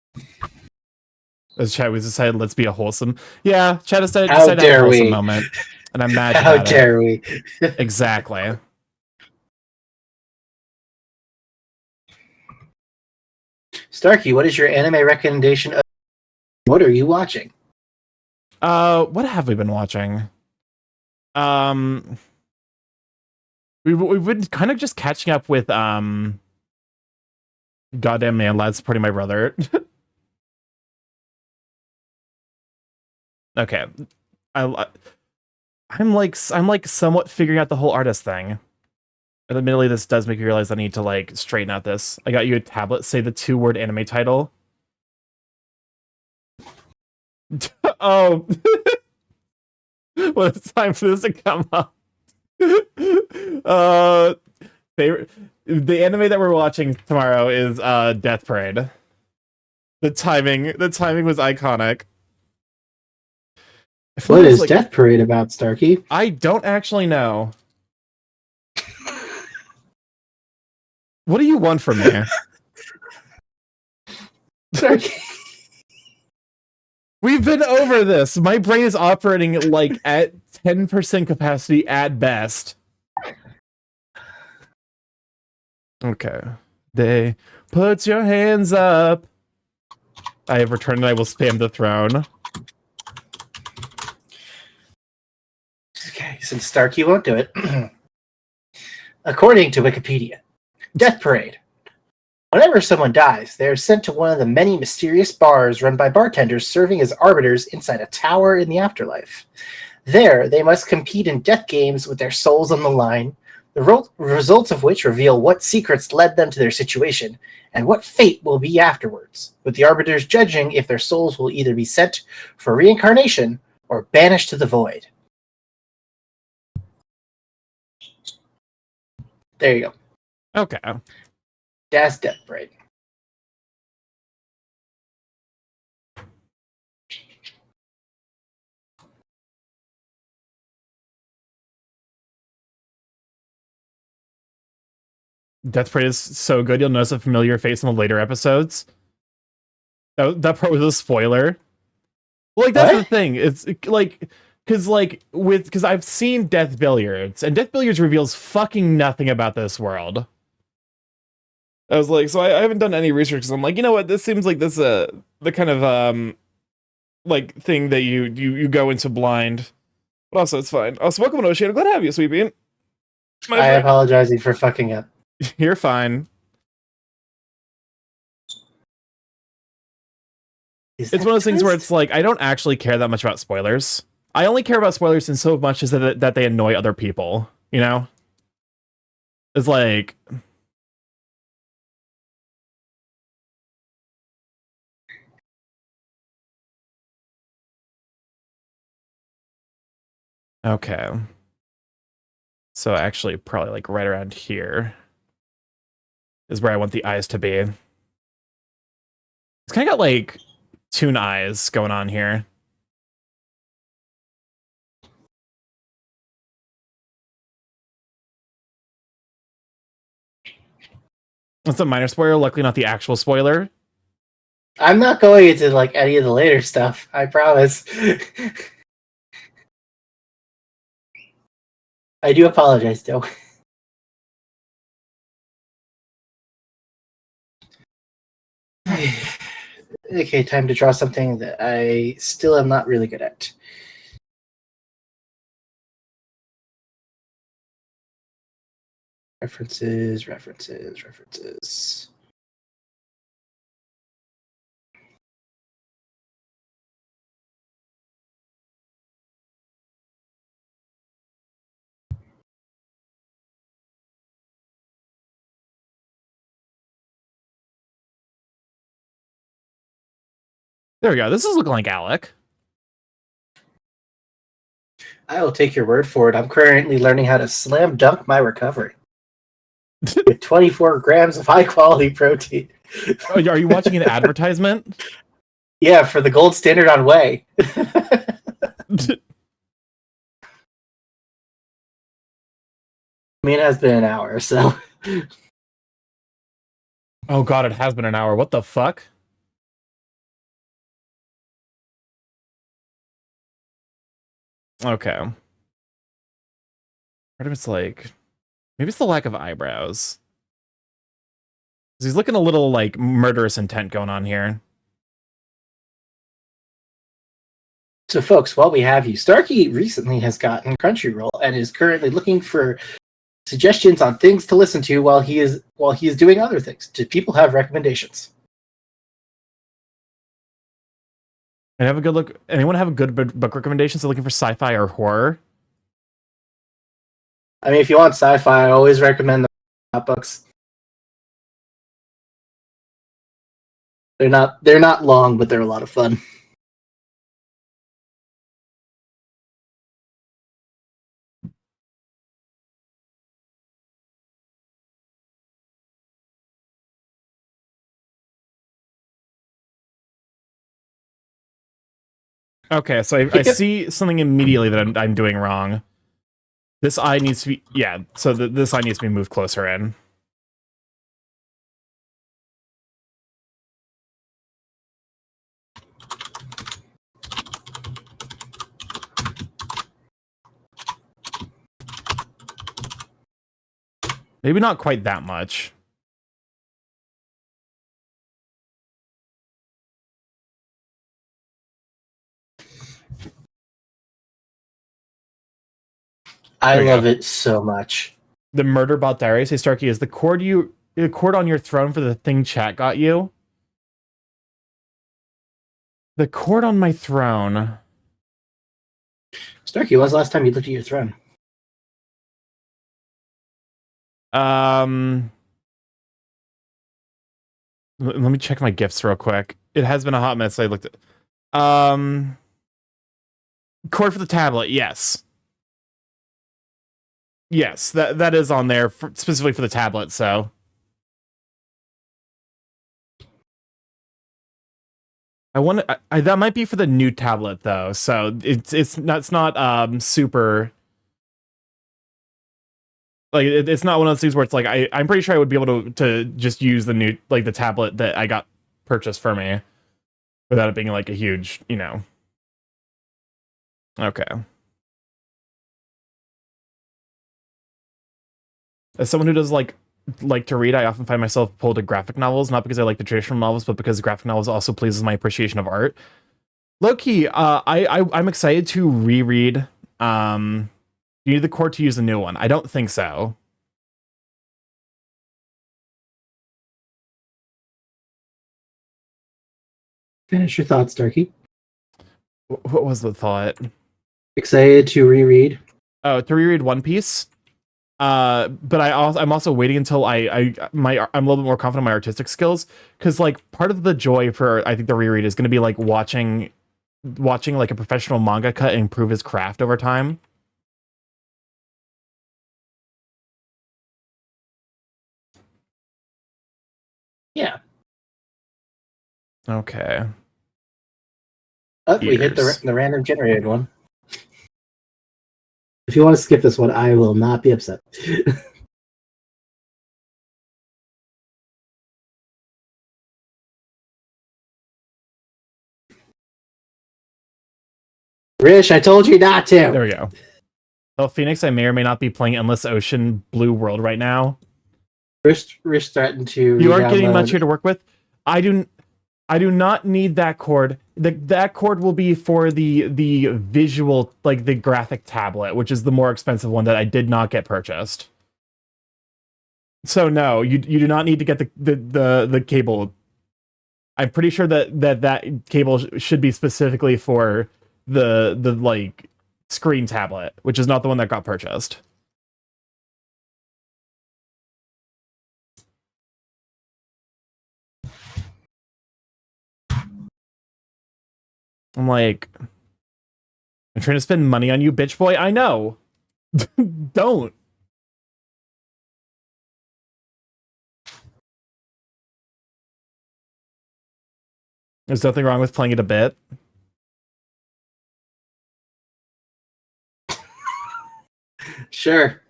Be. As chat was decided, let's be a wholesome. Yeah, chat decided How to have a dare wholesome we? moment, and I'm mad How about dare we? it. Exactly. Starkey, what is your anime recommendation? What are you watching? What have we been watching? We've been kind of just catching up with Goddamn man, lad supporting my brother. Okay. I I'm like somewhat figuring out the whole artist thing. And admittedly, this does make me realize I need to like straighten out this. I got you a tablet. Say the 2-word anime title. Oh, well, it's time for this to come up. uh, the anime that we're watching tomorrow is Death Parade. The timing was iconic. What is Death Parade about, Starky? I don't actually know. What do you want from me? Starky. We've been over this. My brain is operating like at 10% capacity at best. Okay. They put your hands up. I have returned and I will spam the throne. Okay, since Starky won't do it. According to Wikipedia, Death Parade. Whenever someone dies, they are sent to one of the many mysterious bars run by bartenders serving as arbiters inside a tower in the afterlife. There, they must compete in death games with their souls on the line, the results of which reveal what secrets led them to their situation and what fate will be afterwards, with the arbiters judging if their souls will either be sent for reincarnation or banished to the void. There you go. Okay. That's Death Parade. Death Parade is so good, you'll notice a familiar face in the later episodes. That part was a spoiler. Well, like, that's What? the thing. It's like, because I've seen Death Billiards, and Death Billiards reveals fucking nothing about this world. I was like, so I haven't done any research, because I'm like, you know what, this seems like this the kind of like thing that you go into blind. But also, it's fine. Also, welcome to Ocean. Glad to have you, Sweet Bean. I apologizing for fucking up. You're fine. It's one of those things where it's like, I don't actually care that much about spoilers. I only care about spoilers in so much as that they annoy other people, you know? It's like... Okay. So actually, probably like right around here is where I want the eyes to be. It's kind of got like toon eyes going on here. That's a minor spoiler, luckily not the actual spoiler. I'm not going into like any of the later stuff, I promise. I do apologize, though. Okay, time to draw something that I still am not really good at. References, references, references. There we go. This is looking like Alec. I will take your word for it. I'm currently learning how to slam dunk my recovery with 24 grams of high quality protein. Oh, are you watching an advertisement? Yeah, for the gold standard on whey. I mean, it has been an hour, so. Oh god, it has been an hour. What the fuck? Okay. Part of it's like, maybe it's the lack of eyebrows. He's looking a little like murderous intent going on here. So, folks, while we have you, Starky recently has gotten Crunchyroll and is currently looking for suggestions on things to listen to while he is doing other things. Do people have recommendations? And have a good look. Anyone have a good book recommendations? So looking for sci-fi or horror? I mean, if you want sci-fi, I always recommend the books. They're not long, but they're a lot of fun. Okay, so I see something immediately that I'm doing wrong. This eye needs to be, yeah, so this eye needs to be moved closer in. Maybe not quite that much. I love it so much. The Murderbot Diaries. Hey, Starky, is the cord on your throne for the thing chat got you? The cord on my throne. Starky, when was the last time you looked at your throne? Let me check my gifts real quick. It has been a hot mess. I looked at. Cord for the tablet. Yes. Yes, that is on there specifically for the tablet. So. I want to. That might be for the new tablet though. So it's not super. Like it's not one of those things where it's like I'm pretty sure I would be able to just use the new the tablet that I got purchased for me without it being like a huge, Okay. As someone who does like to read, I often find myself pulled to graphic novels, not because I like the traditional novels, but because graphic novels also pleases my appreciation of art. Low-key, I'm excited to reread. You need the cord to use the new one. I don't think so. Finish your thoughts, Starky. What was the thought? Excited to reread. Oh, to reread One Piece. But I'm also waiting until I'm a little bit more confident in my artistic skills, because like part of the joy for I think the reread is going to be like watching like a professional mangaka improve his craft over time. Yeah. Okay. Oh, we hit the random generated one. If you want to skip this one, I will not be upset. Rish, I told you not to. There we go. Oh, Phoenix, I may or may not be playing Endless Ocean Blue World right now. Rish threatened to. You aren't getting much here to work with. I do not need that cord. That cord will be for the visual, like the graphic tablet, which is the more expensive one that I did not get purchased. So no, you do not need to get the cable. I'm pretty sure that cable should be specifically for the like screen tablet, which is not the one that got purchased. I'm like, I'm trying to spend money on you, bitch boy. I know. Don't. There's nothing wrong with playing it a bit. Sure.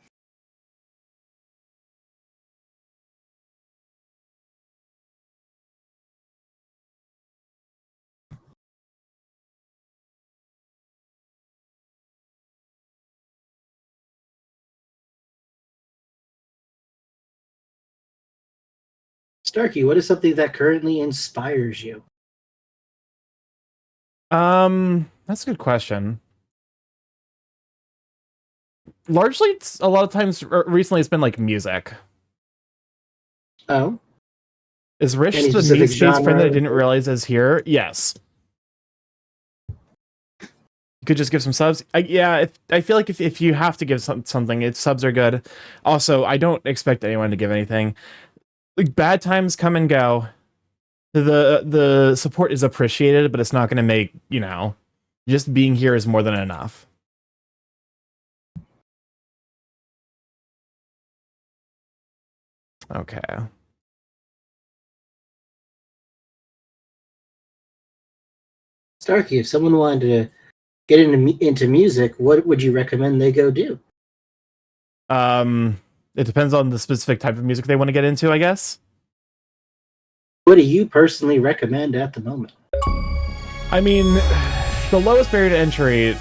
Starky, what is something that currently inspires you? That's a good question. Largely, it's a lot of times recently it's been like music. Oh, Is Rich any the meat specific space friend that I genre? didn't realize is here? Yes. You could just give some subs. Yeah, I feel like if you have to give something, if subs are good. Also, I don't expect anyone to give anything. Like bad times come and go. The support is appreciated, but it's not going to make, just being here is more than enough. Okay. Starkey, if someone wanted to get into music, what would you recommend they go do? It depends on the specific type of music they want to get into, I guess. What do you personally recommend at the moment? I mean, the lowest barrier to entry,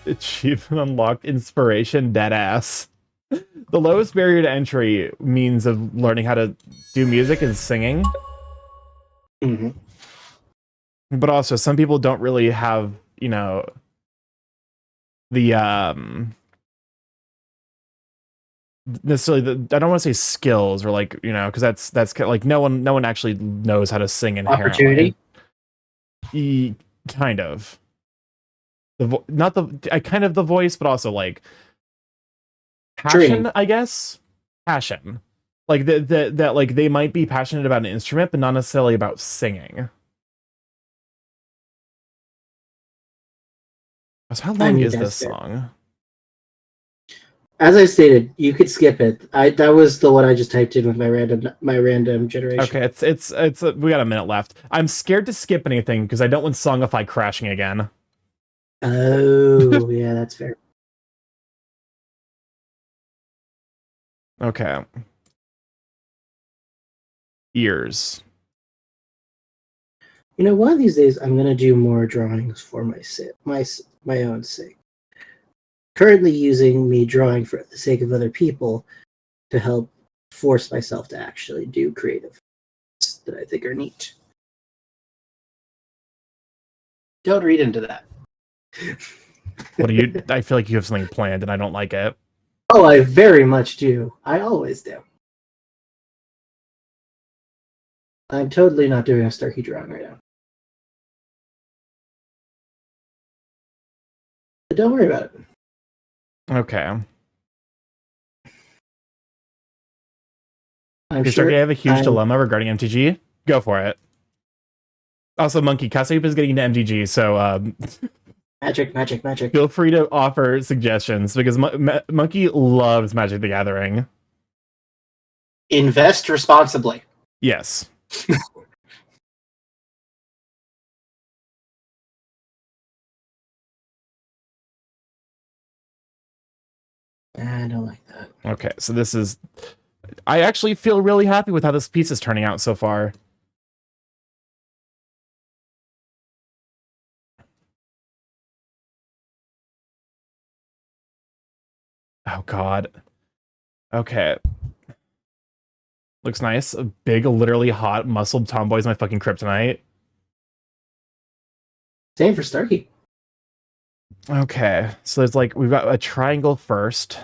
achievement unlocked, inspiration, dead ass. The lowest barrier to entry means of learning how to do music is singing. Mm-hmm. But also, some people don't really have, the necessarily the, I don't want to say skills or like, because that's kind of like no one actually knows how to sing inherently. Opportunity. Kind of not the I kind of the voice, but also like passion, Training. I guess. Passion. Like that like they might be passionate about an instrument, but not necessarily about singing. So how I long mean, is that's this fair. song? As I stated, you could skip it. That was the one I just typed in with my random generation. Okay, it's we got a minute left. I'm scared to skip anything because I don't want Songify crashing again. Oh, yeah, that's fair. Okay. Ears. One of these days I'm gonna do more drawings for my own sake. Currently using me drawing for the sake of other people to help force myself to actually do creative that I think are neat. Don't read into that. What do you I feel like you have something planned and I don't like it. Oh, I very much do. I always do. I'm totally not doing a Starkey drawing right now. But don't worry about it. Okay. I'm Okay, Starkey, I sure have a huge I'm dilemma regarding MTG. Go for it. Also, Monkey, Kasayup is getting into MTG, so magic. feel free to offer suggestions because Monkey loves Magic the Gathering. Invest responsibly. Yes. I don't like that. Okay, so this is... I actually feel really happy with how this piece is turning out so far. Oh, God. Okay. Looks nice. A big, literally hot, muscled tomboy is my fucking kryptonite. Same for Starkey. Okay, so there's like, we've got a triangle first.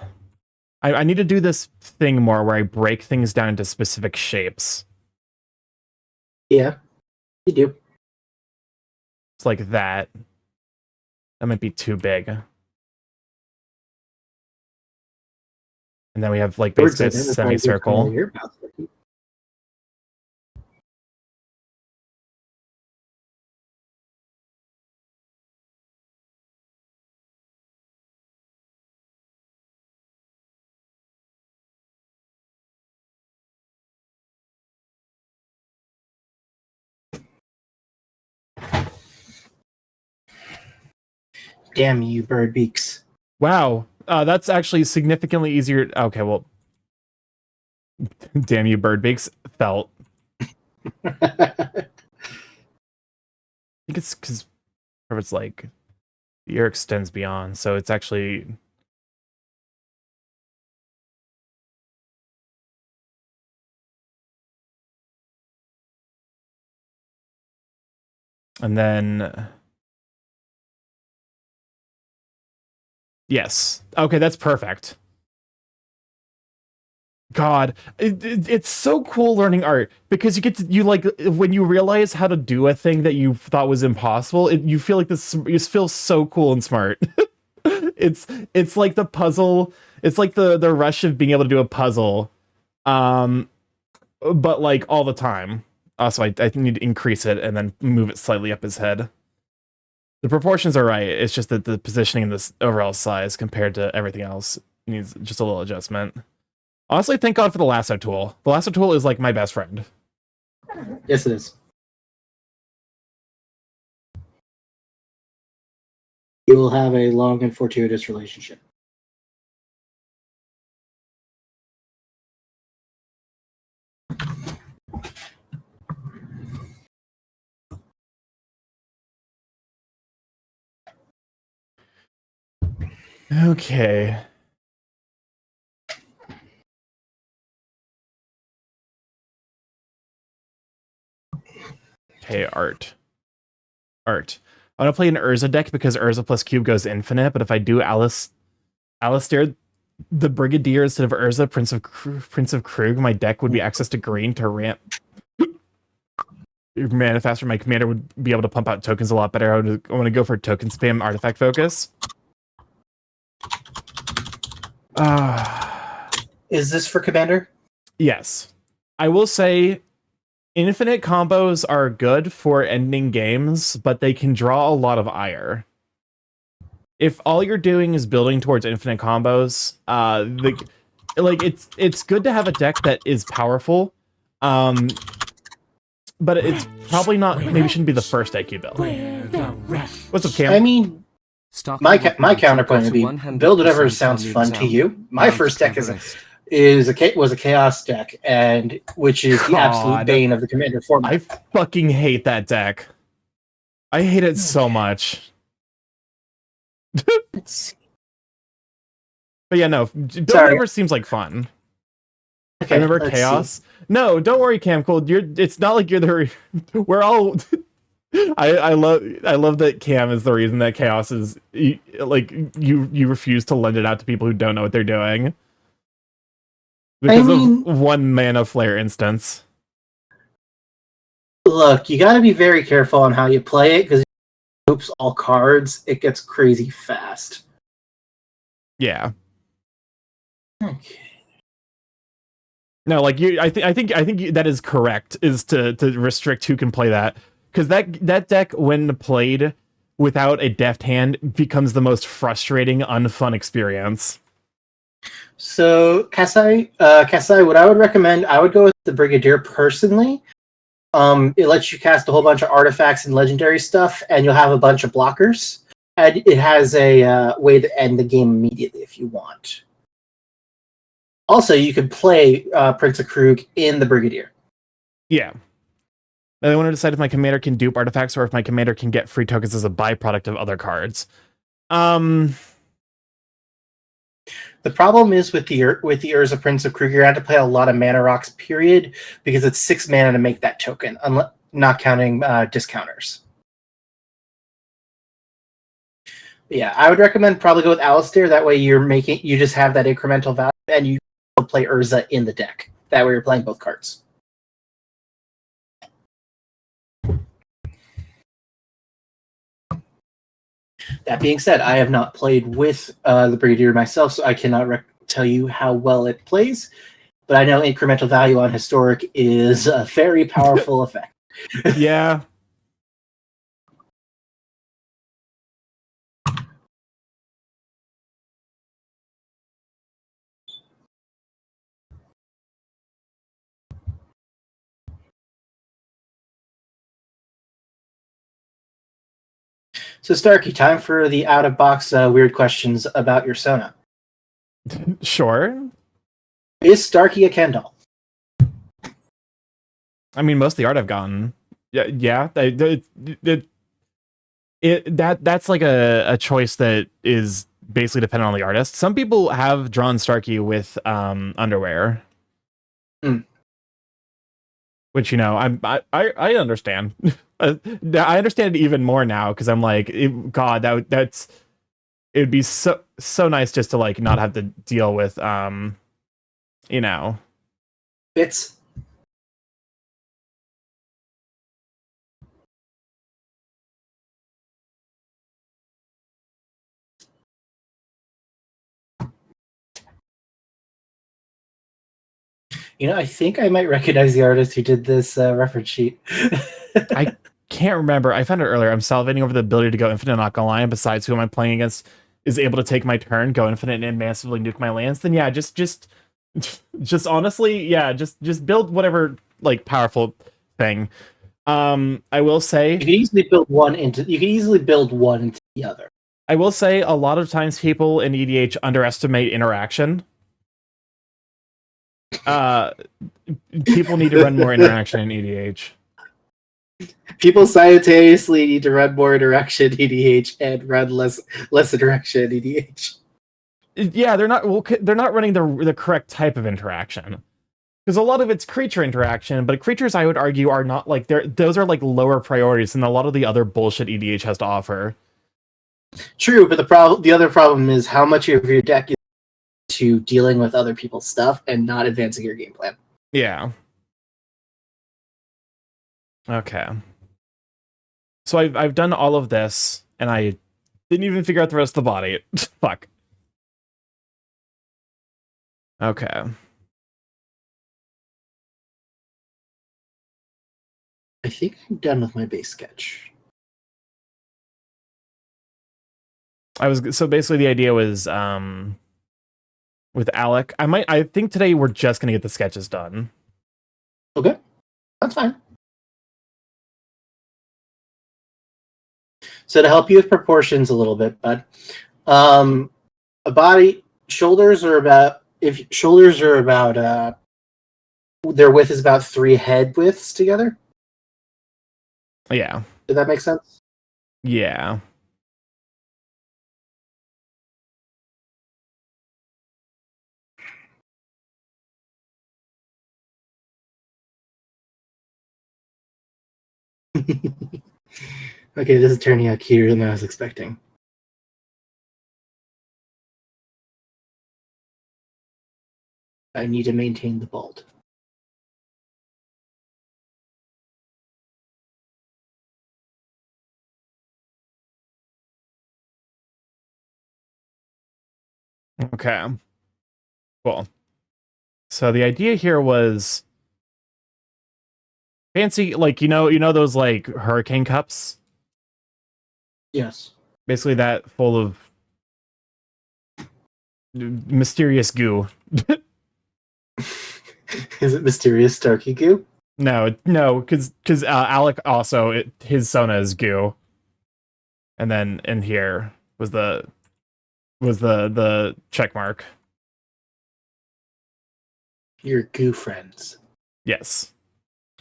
I need to do this thing more where I break things down into specific shapes. Yeah, you do. It's like that. That might be too big. And then we have like Words basically a identify good color semicircle. your mouth. Starkey. Damn you, bird beaks. Wow, that's actually significantly easier. Okay, well, damn you, bird beaks. Felt. I think it's because it's like the ear extends beyond, so it's actually. And then Yes. Okay, that's perfect. God, it's so cool learning art because you get to you like when you realize how to do a thing that you thought was impossible. You feel like this. You feel so cool and smart. it's like the puzzle. It's like the rush of being able to do a puzzle, but like all the time. Also, I need to increase it and then move it slightly up his head. The proportions are right. It's just that the positioning and this overall size compared to everything else needs just a little adjustment. Honestly, thank God for the lasso tool. The lasso tool is like my best friend. Yes, it is. You will have a long and fortuitous relationship. Okay. Okay, art. Art. I'm gonna play an Urza deck because Urza plus Cube goes infinite, but if I do Alistair the Brigadier instead of Urza, Prince of Krug, my deck would be access to green to ramp mana faster. My commander would be able to pump out tokens a lot better. I want to go for token spam artifact focus. Is this for commander? Yes. I will say infinite combos are good for ending games, but they can draw a lot of ire. If all you're doing is building towards infinite combos, it's good to have a deck that is powerful, but it's probably not. Maybe shouldn't be the first deck you build. What's up, Cam? I mean, my counterpoint would be build whatever sounds fun to you. My first deck was a chaos deck, and which is the absolute bane of the commander format. I fucking hate that deck. I hate it so much. But yeah, no, build whatever seems like fun. Okay, I remember chaos. See. No, don't worry, Cam Cold. It's not like you're the. We're all. I love that Cam is the reason that chaos is like you refuse to lend it out to people who don't know what they're doing because of one mana flare instance. Look, you got to be very careful on how you play it because oops, all cards, it gets crazy fast. Yeah. Okay. No, like I think that is correct. Is to restrict who can play that because that deck when played without a deft hand becomes the most frustrating, unfun experience. So Kasai, what I would recommend, I would go with the Brigadier personally. It lets you cast a whole bunch of artifacts and legendary stuff, and you'll have a bunch of blockers. And it has a way to end the game immediately if you want. Also, you could play Prince of Krug in the Brigadier. Yeah. I want to decide if my commander can dupe artifacts or if my commander can get free tokens as a byproduct of other cards. The problem is with the Urza Prince of Krug, you're going to have to play a lot of mana rocks, period, because it's 6 mana to make that token, not counting discounters. But yeah, I would recommend probably go with Alistair. That way you just have that incremental value, and you play Urza in the deck. That way you're playing both cards. That being said, I have not played with the Brigadier myself, so I cannot tell you how well it plays. But I know incremental value on Historic is a very powerful effect. Yeah. So, Starky, time for the out-of-box weird questions about your Sona. Sure. Is Starky a Ken doll? I mean, most of the art I've gotten. Yeah. That's like a choice that is basically dependent on the artist. Some people have drawn Starky with underwear. Which, you know, I understand. I understand it even more now because I'm like, God, it would be so. so nice just to like not have to deal with you know. Bits. I think I might recognize the artist who did this reference sheet. I can't remember. I found it earlier. I'm salivating over the ability to go infinite, not gonna lie. And besides, who am I playing against is able to take my turn, go infinite, and massively nuke my lands. Then yeah, just honestly, yeah, just build whatever like powerful thing. I will say You could easily build one into the other. I will say a lot of times people in EDH underestimate interaction. People need to run more interaction in EDH. People simultaneously need to run more interaction EDH and run less interaction EDH. Yeah, they're not running the correct type of interaction. Because a lot of it's creature interaction, but creatures I would argue are not like those are like lower priorities than a lot of the other bullshit EDH has to offer. True, but the other problem is how much of your deck is to dealing with other people's stuff and not advancing your game plan. Yeah. Okay. So I've done all of this, and I didn't even figure out the rest of the body. Fuck. Okay. I think I'm done with my base sketch. So basically the idea was with Alec. I think today we're just gonna get the sketches done. Okay. That's fine. So to help you with proportions a little bit, bud, a body shoulders are about their width is about 3 head widths together. Yeah. Did that make sense? Yeah. Okay, this is turning out cuter than I was expecting. I need to maintain the bald. Okay. Cool. So the idea here was fancy, like you know those like hurricane cups? Yes. Basically that full of mysterious goo. Is it mysterious Starky goo? No, because Alec also his Sona is goo, and then in here was the check mark. Your goo friends. Yes,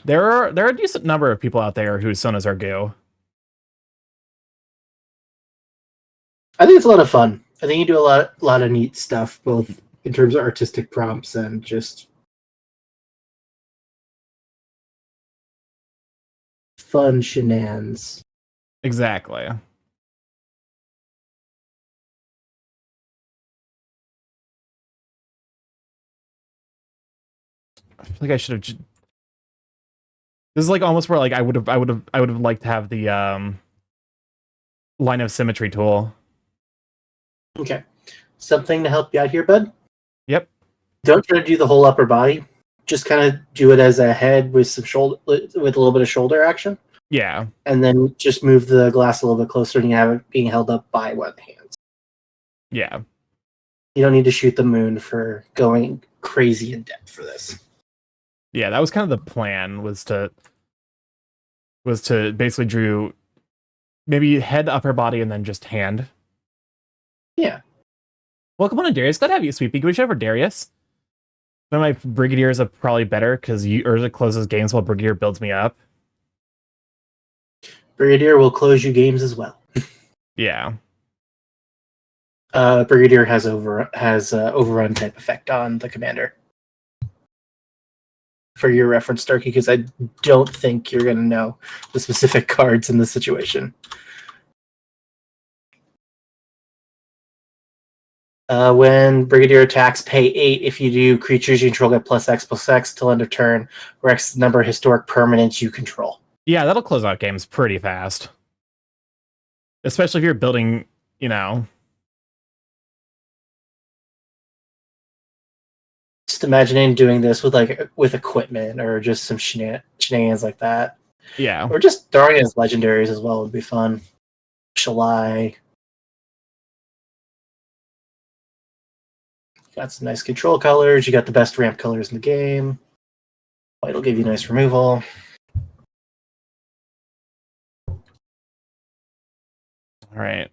there are a decent number of people out there whose Sonas are goo. I think it's a lot of fun. I think you do a lot of neat stuff, both in terms of artistic prompts and just fun shenanigans. Exactly. I feel like I should have. This is like almost where like I would have liked to have the line of symmetry tool. Okay. Something to help you out here, bud? Yep. Don't try to do the whole upper body. Just kind of do it as a head with some shoulder, with a little bit of shoulder action. Yeah. And then just move the glass a little bit closer and you have it being held up by one of the hands. Yeah. You don't need to shoot the moon for going crazy in depth for this. Yeah, that was kind of the plan, was to basically drew maybe head, upper body, and then just hand. Yeah. Welcome on, Darius. Glad to have you, Sweet Pea. Wish over Darius. One of my Brigadiers are probably better because Urza closes games while Brigadier builds me up. Brigadier will close you games as well. Yeah. Brigadier has overrun type effect on the commander. For your reference, Starky, because I don't think you're going to know the specific cards in this situation. When Brigadier attacks, pay 8. If you do, creatures you control get +X/+X till end of turn, or X number of historic permanents you control. Yeah, that'll close out games pretty fast. Especially if you're building, you know. Just imagining doing this with equipment or just some shenanigans like that. Yeah. Or just throwing it as legendaries as well would be fun. Shalai. Got some nice control colors. You got the best ramp colors in the game. It'll give you nice removal. All right.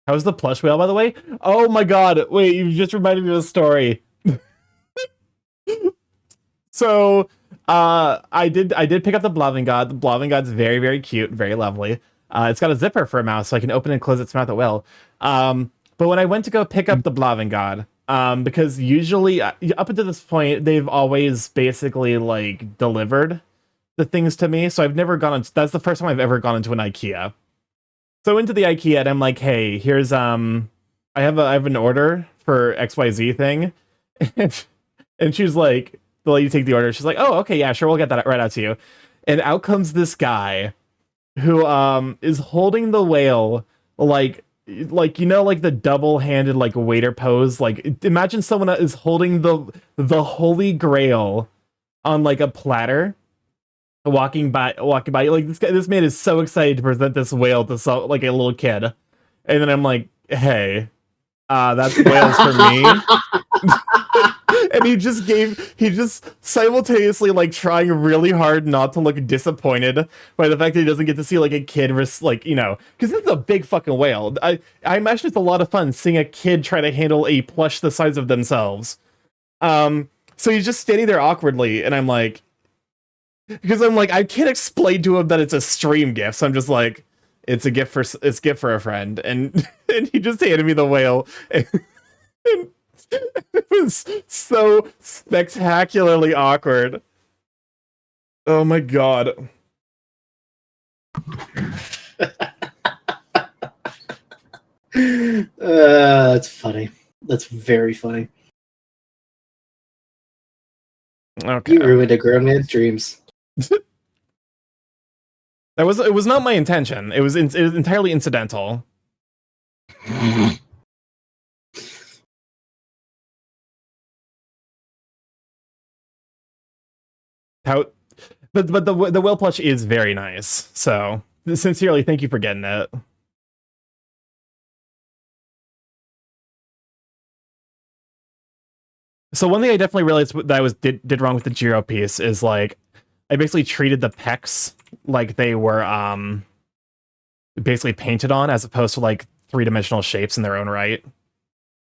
How's the plush whale, by the way? Oh my god, wait, you just reminded me of a story. So, I did pick up the Blaving God. The Blaving God's very, very cute, very lovely. It's got a zipper for a mouth, so I can open and close its mouth at will. But when I went to go pick up the Blaving God, because usually, up until this point, they've always basically, like, delivered the things to me, so I've never gone on... That's the first time I've ever gone into an IKEA. So into the IKEA, and I'm like, hey, here's, I have an order for XYZ thing. And she's like, the lady take the order. She's like, oh, okay, yeah, sure, we'll get that right out to you. And out comes this guy who is holding the whale like you know, like the double-handed like waiter pose. Like imagine someone is holding the Holy Grail on like a platter, walking by. Like this man is so excited to present this whale to like a little kid. And then I'm like, hey, that's whales for me. And he just simultaneously like trying really hard not to look disappointed by the fact that he doesn't get to see like a kid like, you know, because this is a big fucking whale. I imagine it's a lot of fun seeing a kid try to handle a plush the size of themselves. So he's just standing there awkwardly, and I'm like, because I'm like, I can't explain to him that it's a stream gift, so I'm just like, it's a gift for a friend, and he just handed me the whale, and it was so spectacularly awkward. Oh my god. That's funny. That's very funny. Okay. You ruined a grown man's dreams. It was not my intention. It was entirely incidental. But the whale plush is very nice. So sincerely, thank you for getting it. So one thing I definitely realized that I did wrong with the Jiro piece is like I basically treated the pecs like they were basically painted on, as opposed to like three-dimensional shapes in their own right.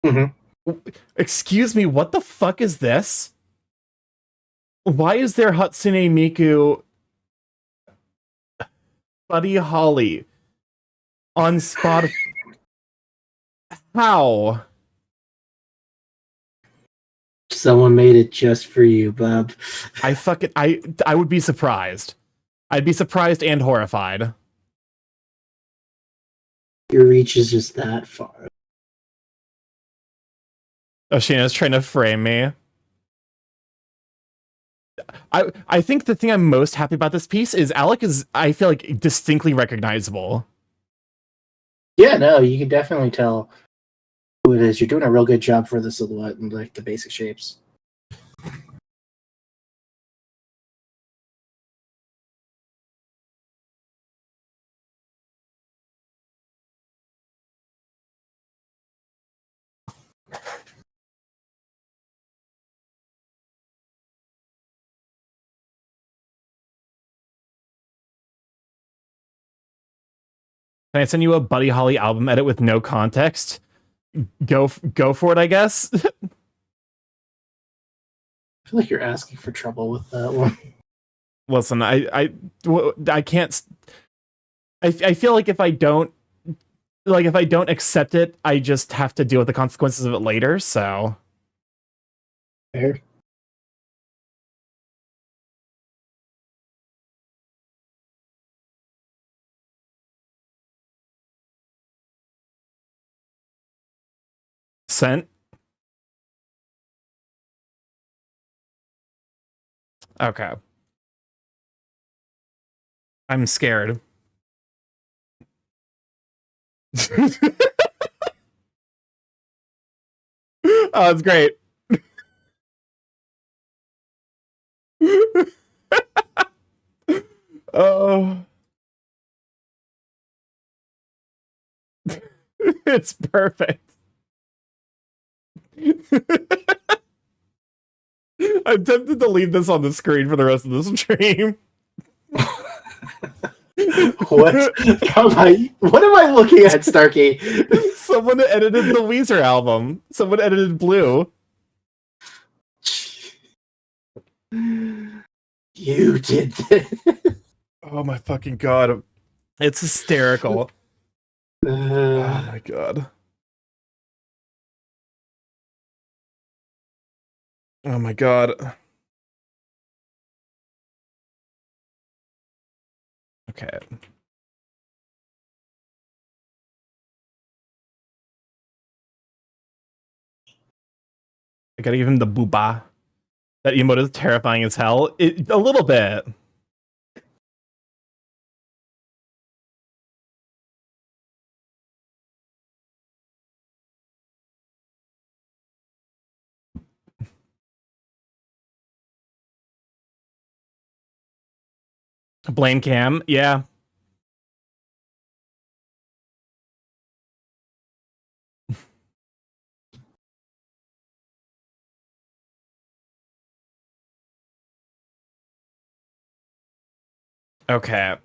Mm-hmm. Excuse me, what the fuck is this? Why is there Hatsune Miku Buddy Holly on Spotify? How? Someone made it just for you, Bob. I would be surprised. I'd be surprised and horrified. Your reach is just that far. Oshina's trying to frame me. I think the thing I'm most happy about this piece is Alec is, I feel like, distinctly recognizable. Yeah, no, you can definitely tell who it is. You're doing a real good job for the silhouette and like the basic shapes. Can I send you a Buddy Holly album edit with no context? Go for it, I guess. I feel like you're asking for trouble with that one. Listen, I can't. I feel like if I don't accept it, I just have to deal with the consequences of it later. So Fair. sent. Okay, I'm scared. Oh, it's great. Oh, it's perfect. I'm tempted to leave this on the screen for the rest of the stream. What? What am I looking at, Starky? Someone edited the Weezer album. Someone edited Blue. You did this. Oh my fucking god. It's hysterical. Oh my god. Oh my god. Okay. I gotta give him the booba. That emote is terrifying as hell. A little bit. Blame cam, yeah. Okay.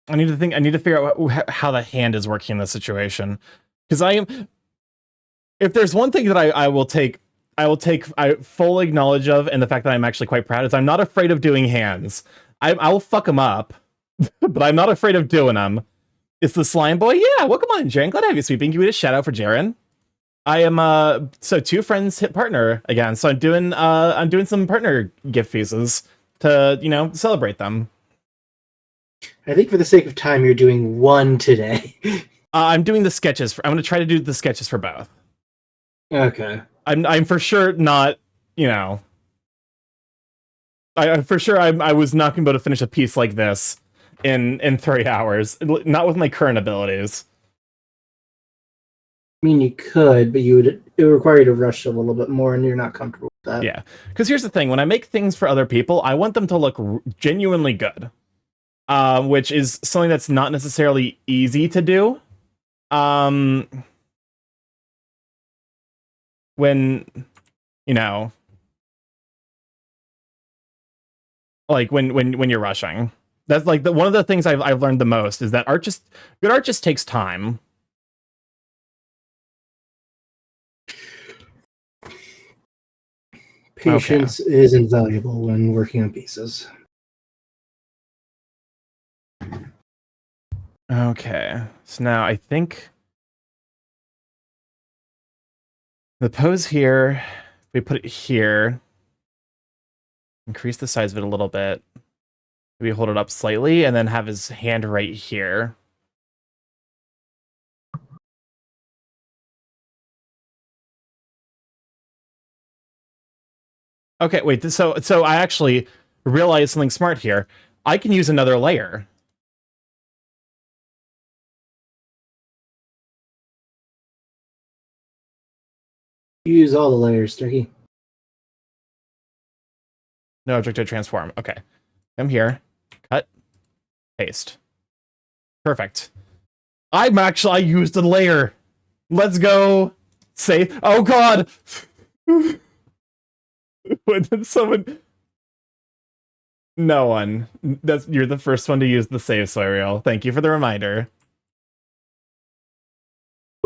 I need to figure out how the hand is working in this situation. Because if there's one thing that I will take full acknowledge of, and the fact that I'm actually quite proud, is I'm not afraid of doing hands. I'll fuck them up, but I'm not afraid of doing them. It's the slime boy. Yeah, welcome on, Jaren. Glad to have you, sweeping. Give me a shout out for Jaren. I am so two friends hit partner again. So I'm doing some partner gift pieces to celebrate them. I think for the sake of time, you're doing one today. I'm doing the sketches. I'm going to try to do the sketches for both. Okay. I'm for sure not, I for sure I was not going to be able to finish a piece like this in 3 hours, not with my current abilities. I mean, you could, but it would require you to rush a little bit more, and you're not comfortable with that. Yeah, because here's the thing: when I make things for other people, I want them to look genuinely good, which is something that's not necessarily easy to do. When like when you're rushing, that's like one of the things I've learned the most is that good art just takes time. Patience is invaluable when working on pieces. Okay, so now I think the pose here, we put it here, increase the size of it a little bit, maybe hold it up slightly, and then have his hand right here. Okay, wait, so I actually realized something smart here. I can use another layer. You use all the layers, Turkey. No object to transform. Okay. Come here. Cut. Paste. Perfect. I used a layer. Let's go. Save. Oh god. When did someone? No one. You're the first one to use the save, Soiriel. Thank you for the reminder.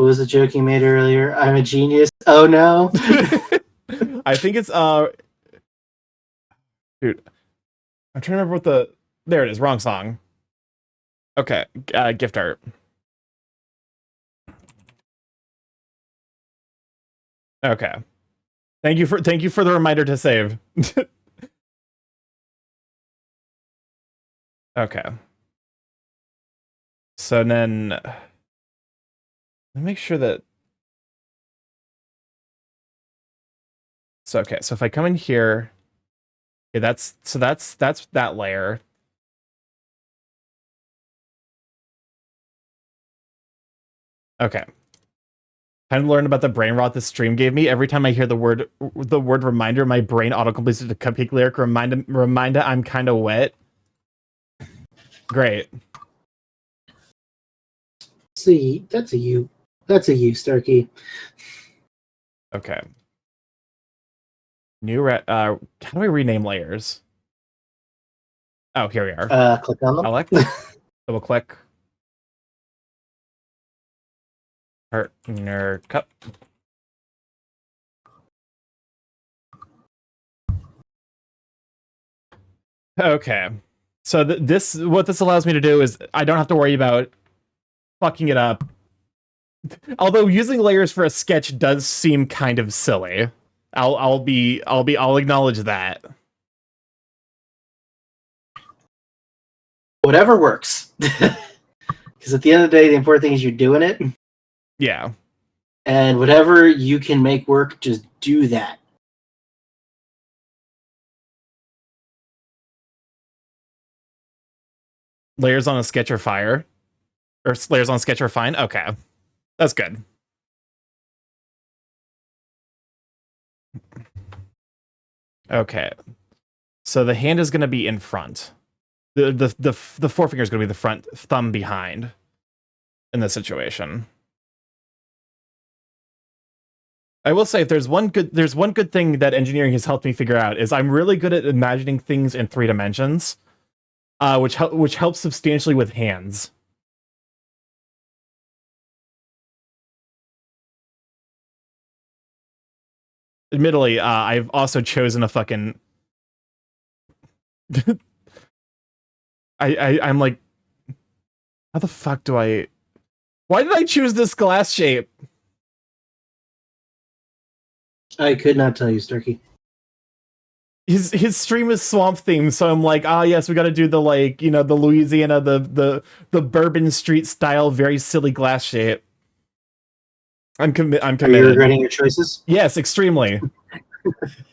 What was the joke you made earlier? I'm a genius. Oh no. I think it's dude. I'm trying to remember what there it is, wrong song. Okay, gift art. Okay. Thank you for the reminder to save. Okay. So then let me make sure that okay, so if I come in here, okay, that's that layer. Okay. Time to learn about the brain rot this stream gave me. Every time I hear the word reminder, my brain autocompletes to cupcake lyric reminder I'm kind of wet. Great. See, that's a you. That's a you, Starky. Okay. How do I rename layers? Oh, here we are. Click on them. Elect. Double click. Partner cup. Okay. So what this allows me to do is I don't have to worry about fucking it up. Although using layers for a sketch does seem kind of silly. I'll acknowledge that. Whatever works. Because at the end of the day, the important thing is you're doing it. Yeah. And whatever you can make work, just do that. Layers on a sketch are fire. Or layers on a sketch are fine. Okay. That's good. Okay. So the hand is going to be in front. The forefinger is going to be the front, thumb behind in this situation. I will say if there's one good thing that engineering has helped me figure out is I'm really good at imagining things in 3 dimensions, which helps substantially with hands. Admittedly, I've also chosen a fucking I'm like, how the fuck do I... Why did I choose this glass shape? I could not tell you, Starky. His stream is swamp themed, so I'm like, yes, we got to do the, like, you know, the Louisiana, the Bourbon Street style, very silly glass shape. I'm committed. Are you regretting your choices? Yes, extremely.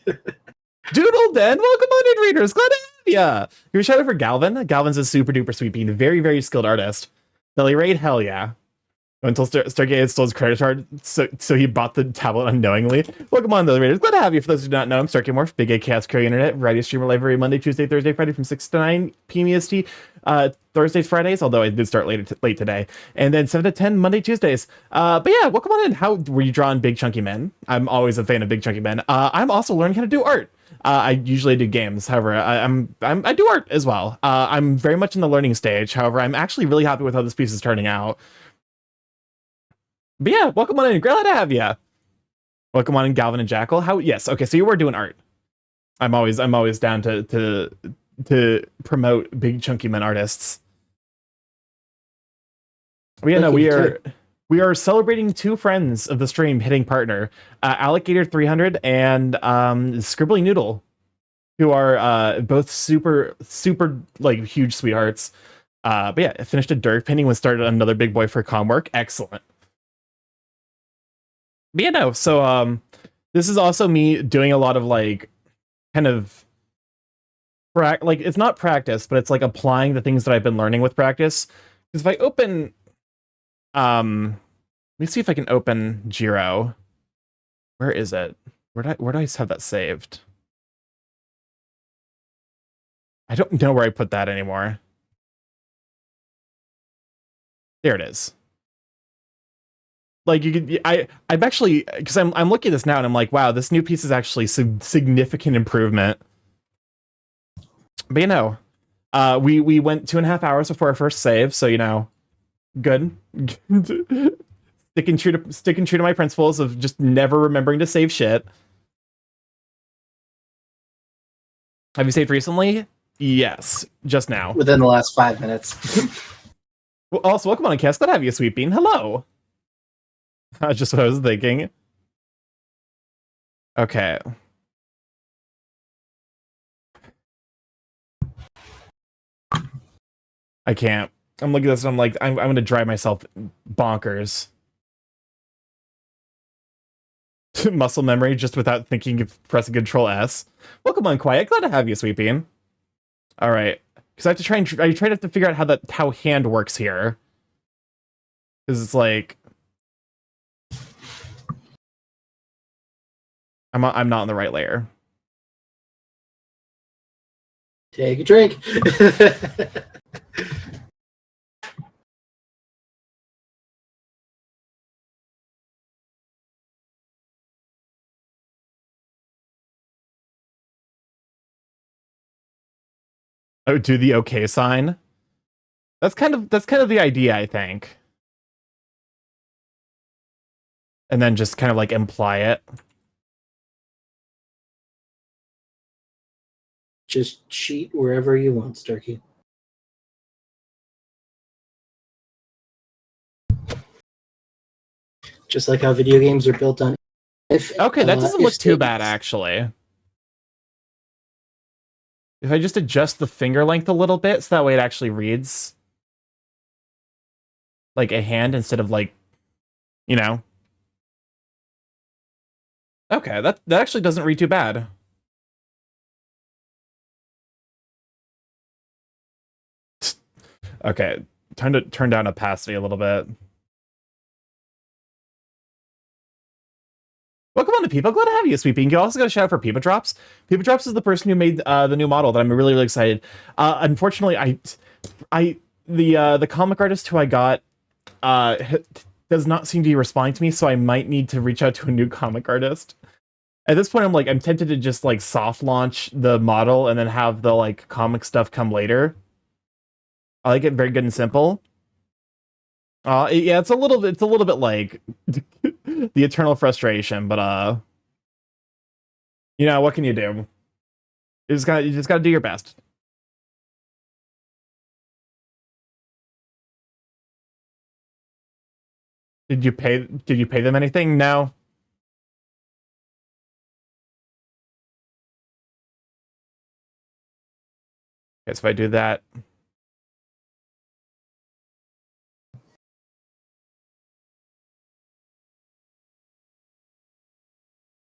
Doodle Den, welcome on in, readers. Glad to have ya. Here's a shout out for Galvin. Galvin's a super duper sweet bean, very very skilled artist. Billy Raid, hell yeah. Until Stargate stole his credit card, so he bought the tablet unknowingly. Welcome on, Billy Raiders. Glad to have you. For those who do not know, I'm StarkyMorph, Big A Chaos Carry Internet, variety streamer live every Monday, Tuesday, Thursday, Friday from 6 to 9 p.m. EST. Thursdays, Fridays, although I did start late today, and then 7 to 10 Monday, Tuesdays. But yeah, welcome on in. How were you drawing big chunky men? I'm always a fan of big chunky men. I'm also learning how to do art. I usually do games. However, I do art as well. I'm very much in the learning stage. However, I'm actually really happy with how this piece is turning out. But yeah, welcome on in. Glad to have you. Welcome on in, Galvin and Jackal. How? Yes. Okay. So you were doing art. I'm always down to promote big chunky men artists. But yeah, no, we are celebrating 2 friends of the stream hitting partner, Alligator 300 and Scribbly Noodle, who are both super like huge sweethearts. But yeah, I finished a dirt painting when started another big boy for com work. Excellent. But yeah, no, so this is also me doing a lot of like kind of like it's not practice, but it's like applying the things that I've been learning with practice. Because if I open let me see if I can open Jiro. Where is it? Where do I have that saved? I don't know where I put that anymore. There it is. Like you could, I'm actually, because I'm looking at this now and I'm like, wow, this new piece is actually significant improvement. But you know, we went 2.5 hours before our first save, so you know, good. sticking true to my principles of just never remembering to save shit. Have you saved recently? Yes, just now. Within the last 5 minutes. Well, also, welcome on, Cass. Glad to have you, Sweet Bean. Hello. That's just what I was thinking. Okay. I can't. I'm looking at this and I'm like, I'm gonna drive myself bonkers. Muscle memory just without thinking of pressing Control S. Welcome on, Quiet. Glad to have you, Sweet Bean. All right, because I have to try and I try to have to figure out how hand works here. Because it's like I'm not on the right layer. Take a drink. Oh, do the okay sign. That's kind of the idea, I think. And then just kind of like imply it. Just cheat wherever you want, Starky. Just like how video games are built on Okay, that doesn't look too bad, statements. actually. If I just adjust the finger length a little bit, so that way it actually reads like a hand instead of like, you know. Okay, that actually doesn't read too bad. Okay, time to turn down opacity a little bit. Welcome on to Peepa. Glad to have you, Sweet Bean. You also got a shout out for Peepa Drops. Peepa Drops is the person who made the new model that I'm really, really excited. Unfortunately, the comic artist who I got does not seem to be responding to me, so I might need to reach out to a new comic artist. At this point, I'm tempted to just like soft launch the model and then have the like comic stuff come later. I like it very good and simple. Yeah, it's a little bit like the eternal frustration, but you know, what can you do? You just gotta do your best. Did you pay them anything? No. Okay, so if I do that.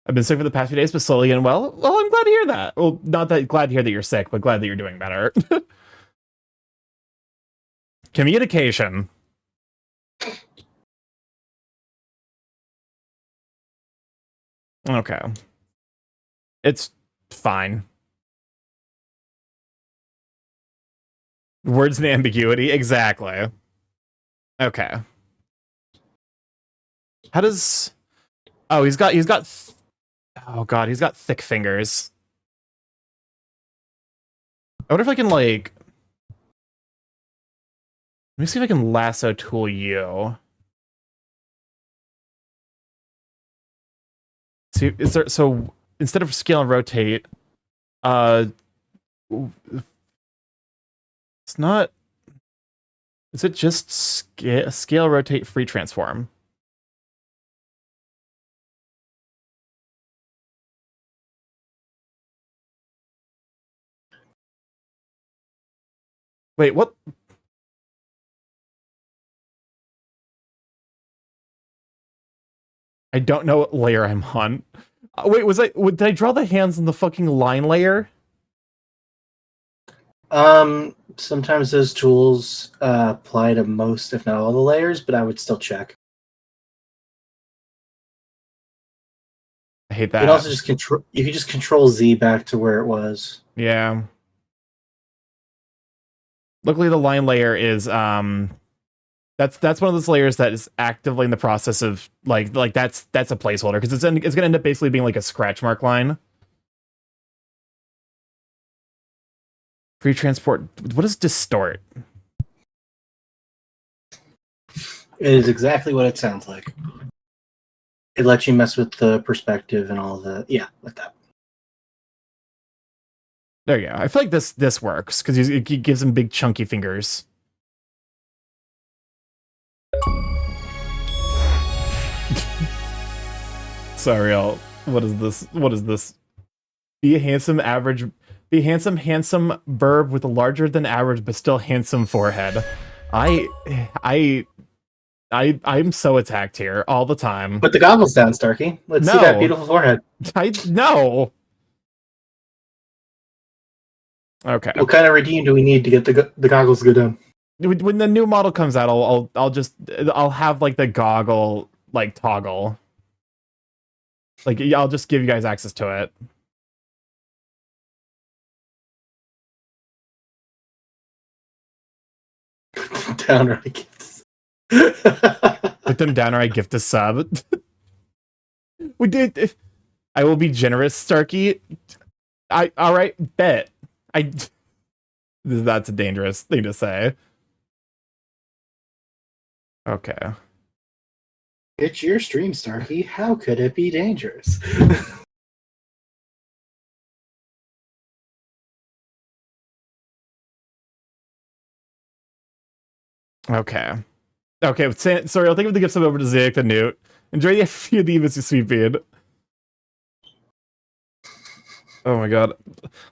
I've been sick for the past few days, but slowly getting well. Well, I'm glad to hear that. Well, not that glad to hear that you're sick, but glad that you're doing better. Communication. Okay. It's fine. Words and ambiguity. Exactly. Okay. How does... Oh, he's got... Oh, God. He's got thick fingers. I wonder if I can, like... Let me see if I can lasso tool you. See, is there... So, instead of scale and rotate... It's not... Is it just scale, rotate, free transform? Wait, what? I don't know what layer I'm on. Wait, did I draw the hands in the fucking line layer? Sometimes those tools apply to most, if not all, the layers, but I would still check. I hate that. You can also just control. You can just Control Z back to where it was. Yeah. Luckily, the line layer is that's one of those layers that is actively in the process of like that's a placeholder because it's gonna end up basically being like a scratch mark line. Free transport. What is distort? It is exactly what it sounds like. It lets you mess with the perspective and all the like that. There you go. I feel like this works because he gives him big chunky fingers. Sorry, what is this? What is this? Be a handsome handsome burb with a larger than average but still handsome forehead. I'm so attacked here all the time. Put the goggles down, Starky. Let's see that beautiful forehead. No. Okay. What kind of redeem do we need to get the goggles to go down? When the new model comes out, I'll have like the goggle like toggle. Like I'll just give you guys access to it. Downright gift. Put them down or I gift a sub. We did. I will be generous, Starky. All right, bet. That's a dangerous thing to say. Okay. It's your stream, Starky. How could it be dangerous? Okay. Okay, sorry, I'll think of the gift sub over to Zayak the Newt. Enjoy the few of the Evis, you sweet bean. Oh my god.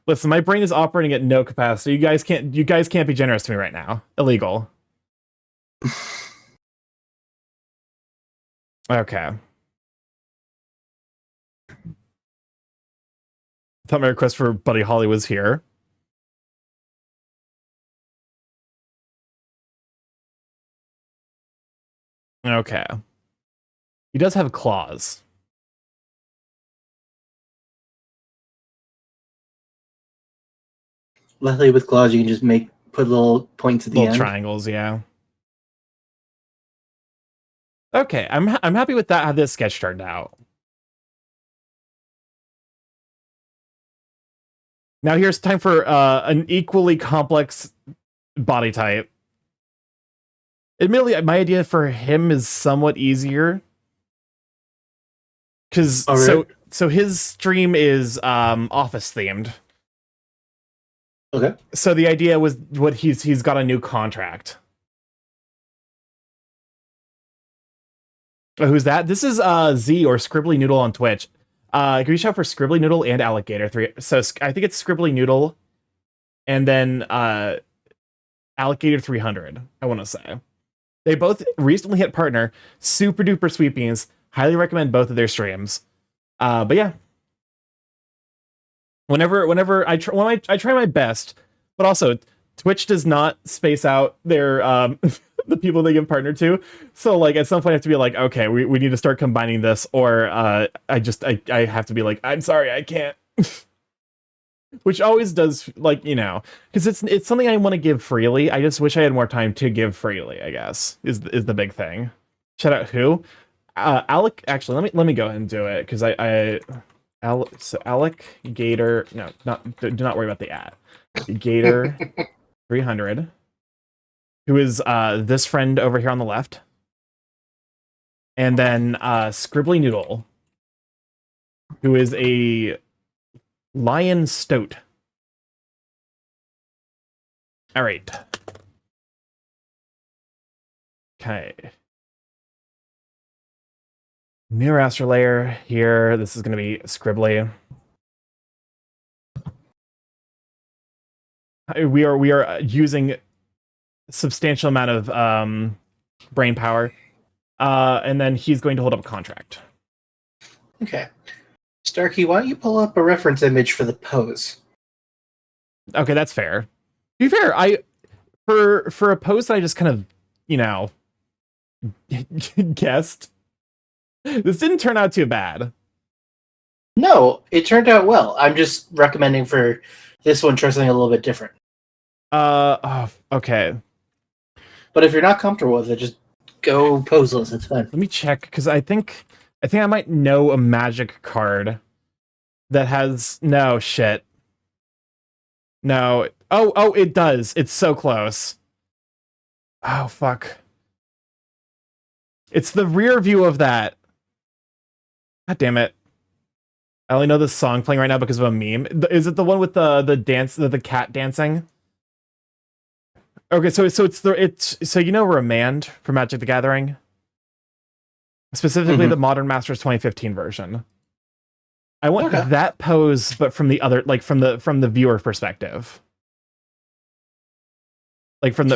Listen, my brain is operating at no capacity. You guys can't be generous to me right now. Illegal. Okay. I thought my request for Buddy Holly was here. Okay. He does have claws. Luckily, with claws, you can just put little points at the little end. Triangles, yeah. Okay, I'm happy with that. How this sketch turned out. Now here's time for an equally complex body type. Admittedly, my idea for him is somewhat easier. Because so his stream is office themed. Okay. So the idea was he's got a new contract. Who's that? This is Z or Scribbly Noodle on Twitch. Can you shout for Scribbly Noodle and Alligator 3? So I think it's Scribbly Noodle and then Alligator 300, I want to say. They both recently hit partner. Super duper sweet beans. Highly recommend both of their streams. But yeah. Whenever I try my best, but also Twitch does not space out their the people they give partner to. So like at some point I have to be like, okay, we need to start combining this, or I have to be like, I'm sorry, I can't. Which always does, like, you know, because it's something I want to give freely. I just wish I had more time to give freely, I guess, is the big thing. Shout out who? Alec, actually, let me go ahead and do it, because Alec Gator, no, do not worry about the at. Gator 300, who is this friend over here on the left. And then Scribbly Noodle, who is a Lion Stoat. All right. Okay. New raster layer here. This is going to be Scribbly. We are using substantial amount of brain power, and then he's going to hold up a contract. Okay, Starky, why don't you pull up a reference image for the pose? Okay, that's fair. To be fair, for a pose that I just kind of, you know, guessed. This didn't turn out too bad. No, it turned out well. I'm just recommending for this one try something a little bit different. Okay. But if you're not comfortable with it, just go poseless. It's fine. Let me check, because I think I might know a magic card that has no shit. No. Oh, it does. It's so close. Oh fuck. It's the rear view of that. God damn it. I only know this song playing right now because of a meme. Is it the one with the dance, the cat dancing? Okay, so so you know Remand from Magic the Gathering? Specifically the Modern Masters 2015 version. I want that pose, but from the other, like from the viewer perspective. Like from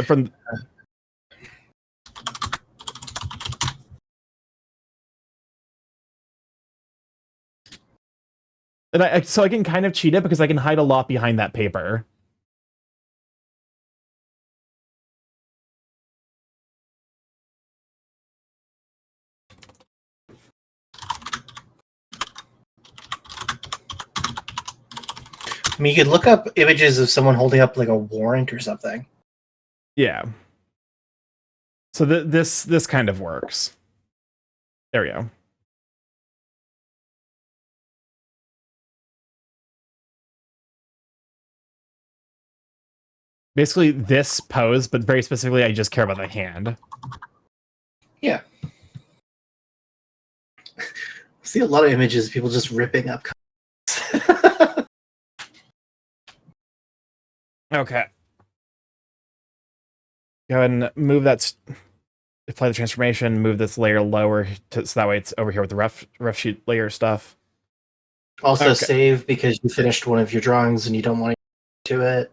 and so I can kind of cheat it because I can hide a lot behind that paper. I mean, you could look up images of someone holding up like a warrant or something. Yeah. So this kind of works. There we go. Basically this pose, but very specifically, I just care about the hand. Yeah. I see a lot of images of people just ripping up. Okay. Go ahead and move that. Apply the transformation. Move this layer lower so that way it's over here with the rough sheet layer stuff. Also save because you finished one of your drawings and you don't want to do it.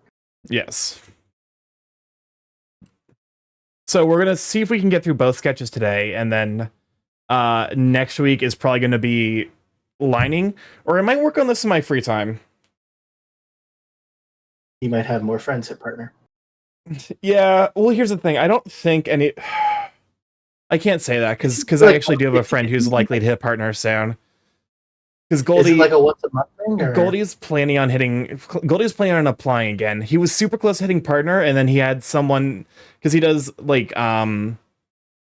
Yes. So we're gonna see if we can get through both sketches today, and then next week is probably gonna be lining, or I might work on this in my free time. You might have more friends hit partner. Yeah, well, here's the thing. I don't think any... I can't say that, because I actually do have a friend who's likely to hit partner soon. Because Goldie... Is it like a once a month thing? Or? Goldie's planning on applying again. He was super close to hitting partner, and then he had someone... Because he does, like,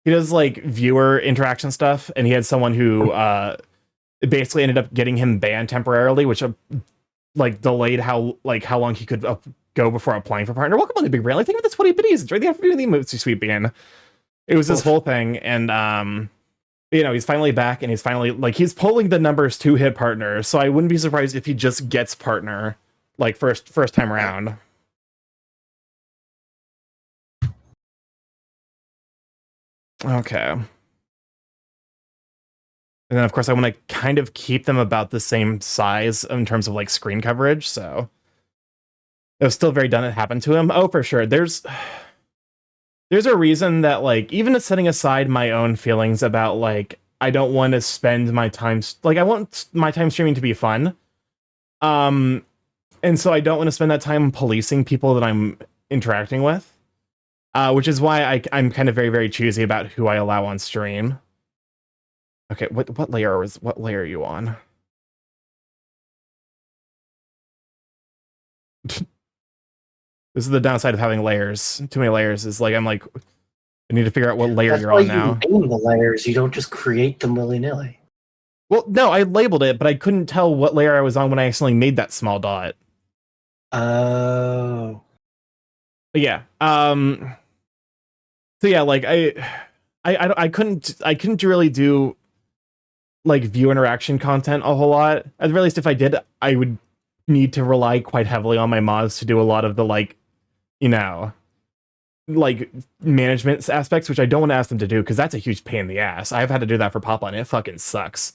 viewer interaction stuff, and he had someone who, basically ended up getting him banned temporarily, which, delayed how long he could go before applying for partner. Welcome on the big brand. Like, think of the 20 biddies. Enjoy the afternoon, the moves, sweet bean. It was this whole thing, and he's finally back, and he's finally he's pulling the numbers to hit partner. So I wouldn't be surprised if he just gets partner first time around. Okay. And then, of course, I want to kind of keep them about the same size in terms of screen coverage. So it was still very done. It happened to him. Oh, for sure. There's a reason that even setting aside my own feelings about I don't want to spend my time I want my time streaming to be fun. And so I don't want to spend that time policing people that I'm interacting with. Which is why I'm kind of very, very choosy about who I allow on stream. Okay, what layer are you on? This is the downside of having layers. Too many layers is I need to figure out what layer you're on now. You name the layers. You don't just create them willy-nilly. Well, no, I labeled it, but I couldn't tell what layer I was on when I accidentally made that small dot. Oh. But yeah. So yeah, I couldn't really do view interaction content a whole lot. At the very least, if I did, I would need to rely quite heavily on my mods to do a lot of the management aspects, which I don't want to ask them to do because that's a huge pain in the ass. I've had to do that for Pop-On, and it fucking sucks.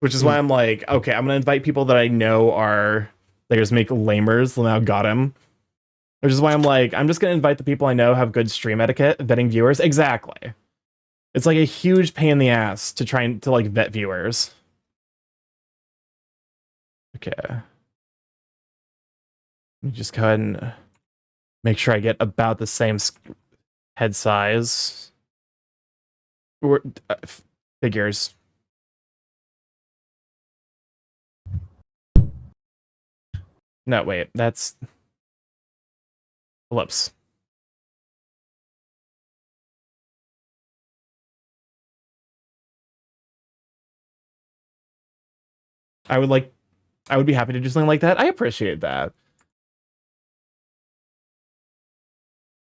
Which is why I'm okay, I'm gonna invite people that I know are just make lamers. Now got him. Which is why I'm just gonna invite the people I know have good stream etiquette, vetting viewers. Exactly. It's a huge pain in the ass to try and to vet viewers. Okay. Let me just go ahead and make sure I get about the same head size. Figures. No, wait, that's ellipse. I would be happy to do something like that. I appreciate that.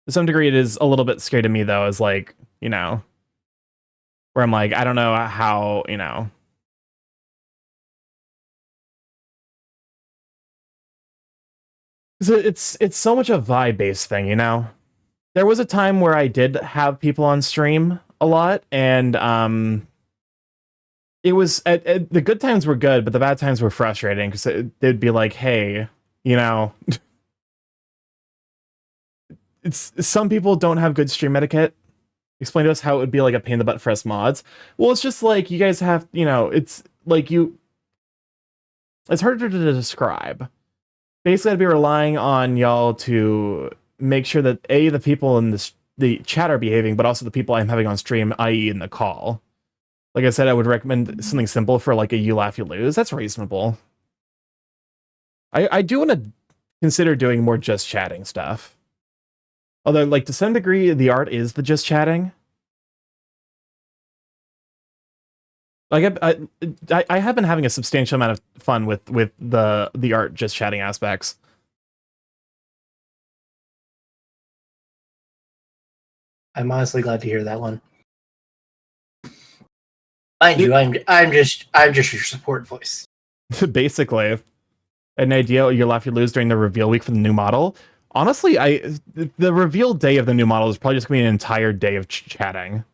To some degree, it is a little bit scary to me, though, as we're where I'm like, I don't know how, you know. It's so much a vibe based thing, you know. There was a time where I did have people on stream a lot, and it was the good times were good, but the bad times were frustrating because they'd be like, "Hey, you know, it's some people don't have good stream etiquette. Explain to us how it would be like a pain in the butt for us mods." Well, it's just like you guys have, you know, it's like it's harder to describe. Basically, I'd be relying on y'all to make sure that the people in the chat are behaving, but also the people I'm having on stream, i.e., in the call. Like I said, I would recommend something simple for like a you laugh, you lose. That's reasonable. I do want to consider doing more just chatting stuff. Although, like, to some degree, the art is the just chatting. Like, I have been having a substantial amount of fun with the art just chatting aspects. I'm honestly glad to hear that one. Mind you, I'm just your support voice. Basically, an idea you laugh, you lose during the reveal week for the new model. Honestly, the reveal day of the new model is probably just gonna be an entire day of chatting.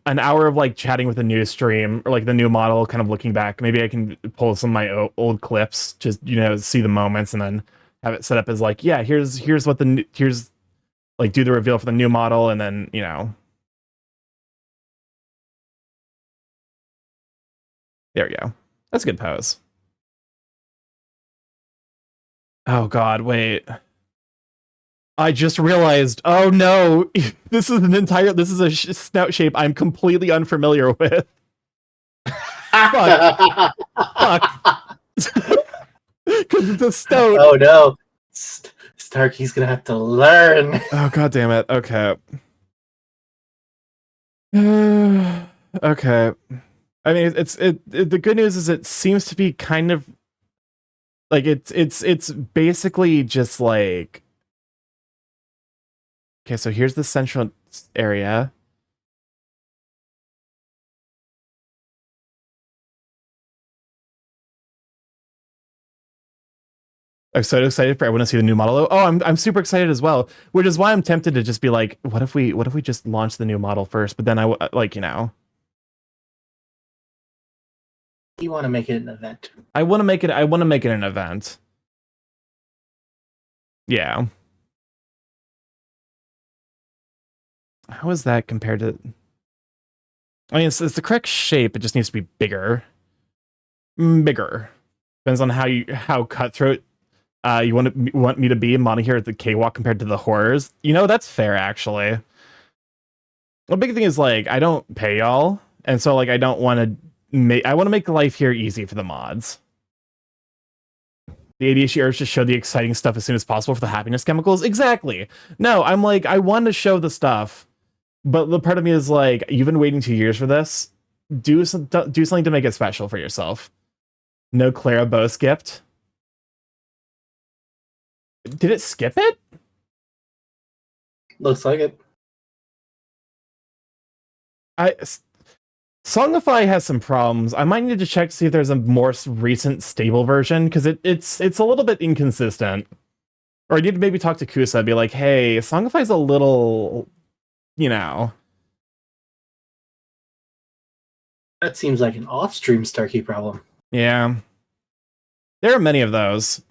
An hour of like chatting with the new stream or like the new model, kind of looking back. Maybe I can pull some of my old clips, just, you know, see the moments, and then have it set up as like, yeah, here's what here's like, do the reveal for the new model, and then, you know, there we go. That's a good pose. Oh God, wait. I just realized, oh no, this is a snout shape I'm completely unfamiliar with. Fuck. Fuck. Because it's a stoat. Oh no. Starky's gonna have to learn. Oh God damn it. Okay. Okay. I mean, the good news is it seems to be kind of like it's basically just like, okay, so here's the central area. I'm so excited for everyone to see the new model. Oh, I'm super excited as well, which is why I'm tempted to just be like, what if we just launch the new model first? But then I like, you know, You want to make it an event. I want to make it an event. Yeah. How is that compared to? I mean, it's the correct shape. It just needs to be bigger. Bigger. Depends on how cutthroat you want me to be modding here at the K-Walk compared to the horrors. You know, that's fair, actually. The big thing is, like, I don't pay y'all, and so, like, I don't want to I want to make life here easy for the mods. The ADHD urge to show the exciting stuff as soon as possible for the happiness chemicals. Exactly. No, I'm like, I want to show the stuff, but the part of me is like, you've been waiting 2 years for this. Do something to make it special for yourself. No Clara Bow skipped. Did it skip it? Looks like it. Songify has some problems. I might need to check to see if there's a more recent stable version, because it's a little bit inconsistent. Or I need to maybe talk to Kusa and be like, hey, Songify's a little, you know. That seems like an off-stream Starky problem. Yeah. There are many of those.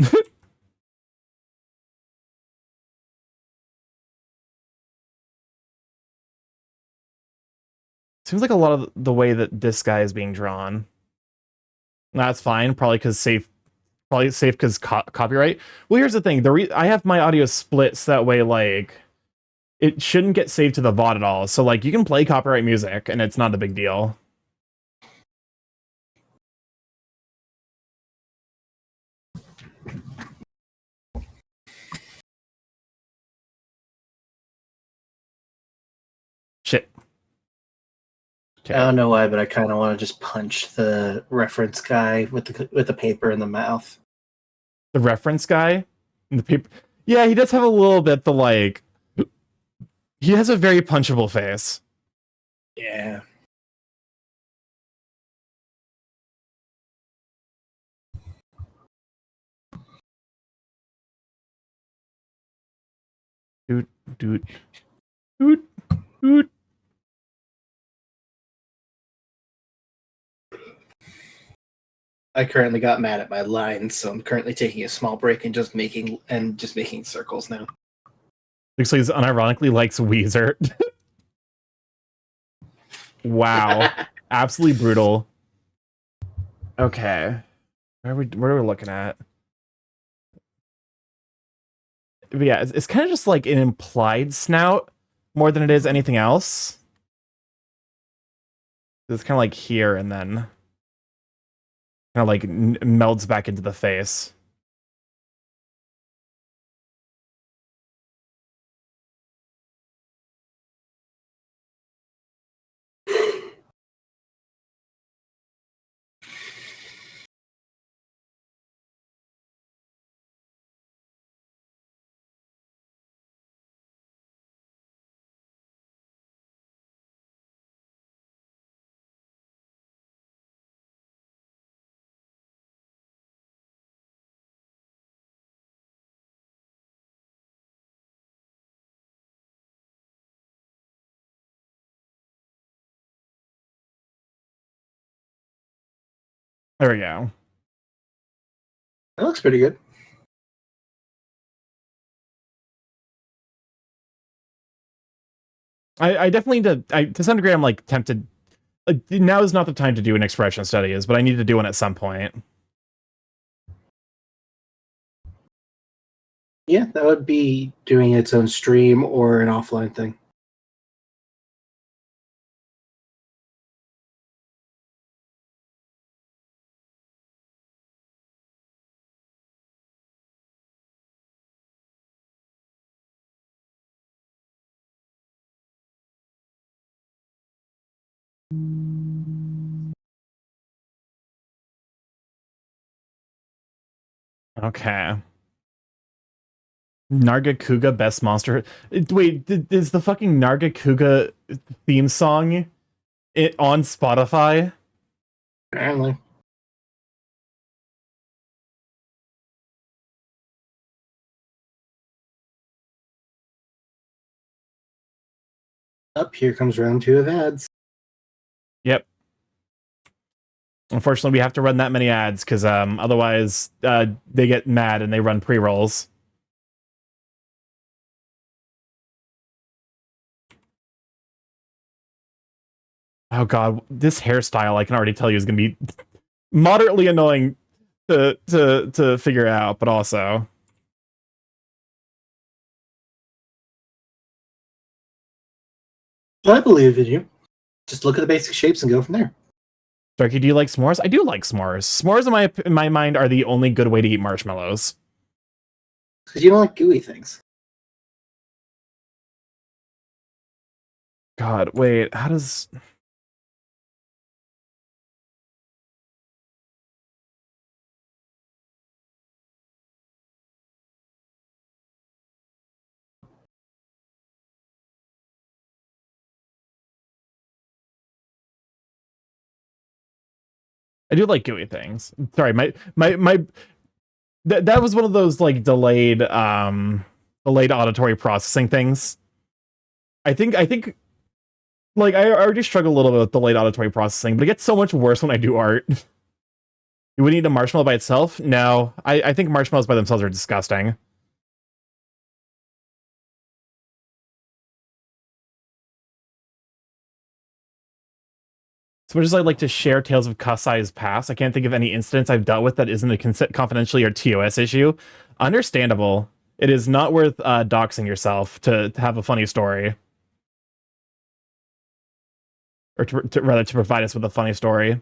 Seems like a lot of the way that this guy is being drawn. That's fine, probably safe because copyright. Well, here's the thing: I have my audio split so that way, like, it shouldn't get saved to the VOD at all. So, like, you can play copyright music, and it's not a big deal. Shit. I don't know why, but I kind of want to just punch the reference guy with the paper in the mouth. The reference guy, the paper. Yeah, he does have a little bit the like. He has a very punchable face. Yeah. Doot, doot, doot, doot. I currently got mad at my lines, so I'm currently taking a small break and just making circles now. Looks like he unironically likes Weezer. Wow. Absolutely brutal. Okay. What are we looking at? But yeah, it's kind of just like an implied snout more than it is anything else. It's kind of like here and then kind of like melts back into the face. There we go. That looks pretty good. I definitely to some degree I'm like tempted. Now is not the time to do an expression studies, but I need to do one at some point. Yeah, that would be doing its own stream or an offline thing. Okay. Nargacuga best monster. Wait, is the fucking Nargacuga theme song on Spotify? Apparently. Up here comes round 2 of ads. Yep. Unfortunately, we have to run that many ads because otherwise they get mad and they run pre-rolls. Oh god, this hairstyle I can already tell you is going to be moderately annoying to figure out, but also Well, I believe in you. Just look at the basic shapes and go from there. Starky, do you like s'mores? I do like s'mores. S'mores in my mind are the only good way to eat marshmallows. Because you don't like gooey things. God, wait, how does... I do like gooey things. Sorry, my that was one of those like delayed auditory processing things. I think like I already struggle a little bit with delayed auditory processing, but it gets so much worse when I do art. You would eat a marshmallow by itself? No. I think marshmallows by themselves are disgusting. So much as I'd like to share tales of Kasai's past, I can't think of any incidents I've dealt with that isn't a confidentially or TOS issue. Understandable. It is not worth doxing yourself to have a funny story. Or rather, to provide us with a funny story.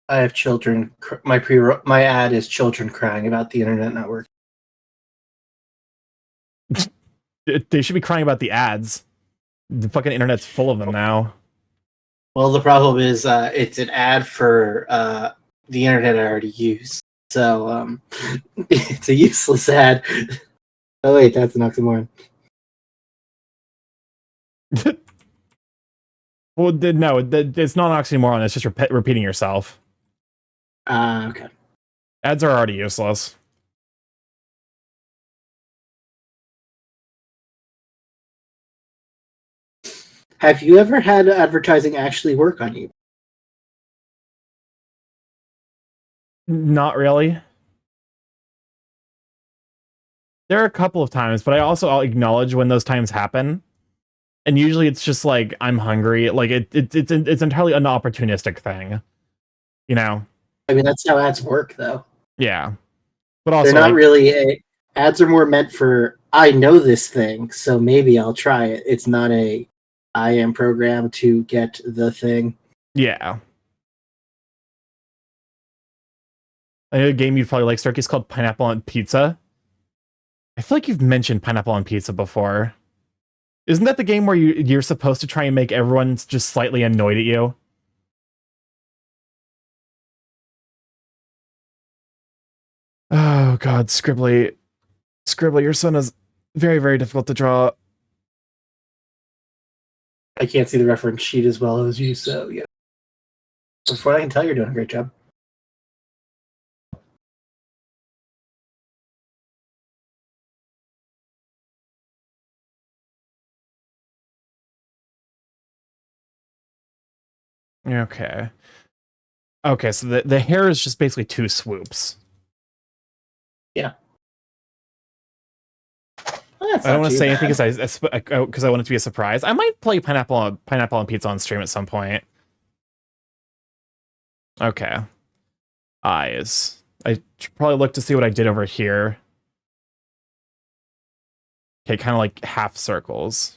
I have children. My ad is children crying about the internet network. They should be crying about the ads. The fucking internet's full of them now. Well, the problem is it's an ad for the internet I already use. So it's a useless ad. Oh, wait, that's an oxymoron. Well, no, it's not an oxymoron. It's just repeating yourself. Okay. Ads are already useless. Have you ever had advertising actually work on you? Not really. There are a couple of times, but I'll acknowledge when those times happen. And usually it's just like I'm hungry. Like it's entirely an opportunistic thing, you know. I mean, that's how ads work, though. Yeah, but They're also not like really ads are more meant for I know this thing, so maybe I'll try it. It's not a I am programmed to get the thing. yeah. I know a game you'd probably like, Starkey, is called Pineapple on Pizza. I feel like you've mentioned Pineapple on Pizza before. Isn't that the game where you're supposed to try and make everyone just slightly annoyed at you? Oh god, Scribbly. Scribbly, your son is very, very difficult to draw. I can't see the reference sheet as well as you, so yeah. Before I can tell, you're doing a great job. Okay. Okay, so the hair is just basically two swoops. Yeah. Well, that's I don't not want to too say anything bad. because I want it to be a surprise. I might play Pineapple on Pizza on stream at some point. Okay. Eyes. I should probably look to see what I did over here. Okay, kind of like half circles.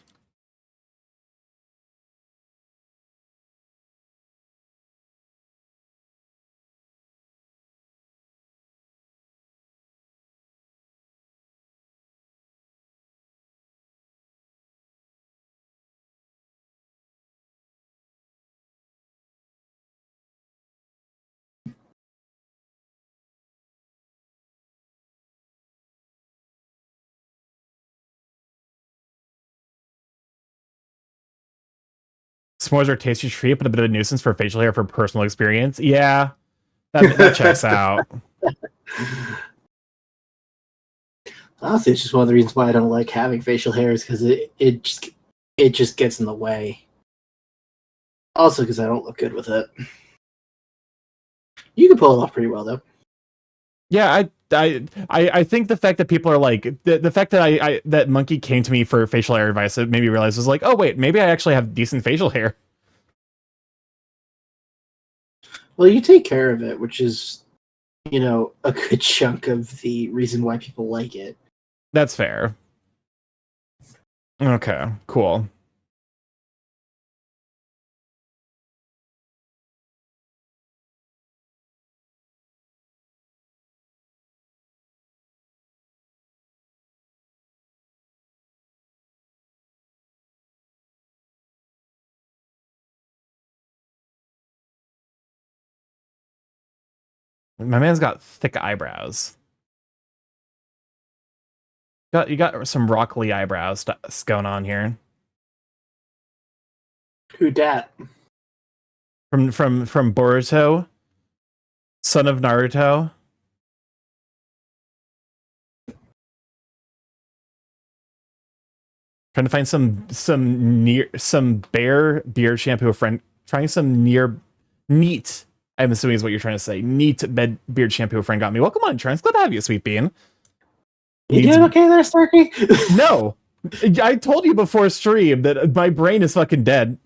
S'mores are a tasty treat, but a bit of a nuisance for facial hair for personal experience. Yeah, that checks out. Honestly, it's just one of the reasons why I don't like having facial hair is because it just gets in the way. Also, because I don't look good with it. You can pull it off pretty well, though. Yeah, I think the fact that people are like the fact that that Monkey came to me for facial hair advice, it made me realize was like, oh wait, maybe I actually have decent facial hair. Well, you take care of it, which is, a good chunk of the reason why people like it. That's fair. Okay, cool. My man's got thick eyebrows. You got some Rock Lee eyebrows going on here. Who dat? From Boruto, son of Naruto. Trying to find some bear beard shampoo friend. Trying some neat. I'm assuming is what you're trying to say. Neat beard shampoo friend got me. Welcome on, Trent. Glad to have you, Sweet Bean. You doing okay there, Starky? No, I told you before stream that my brain is fucking dead.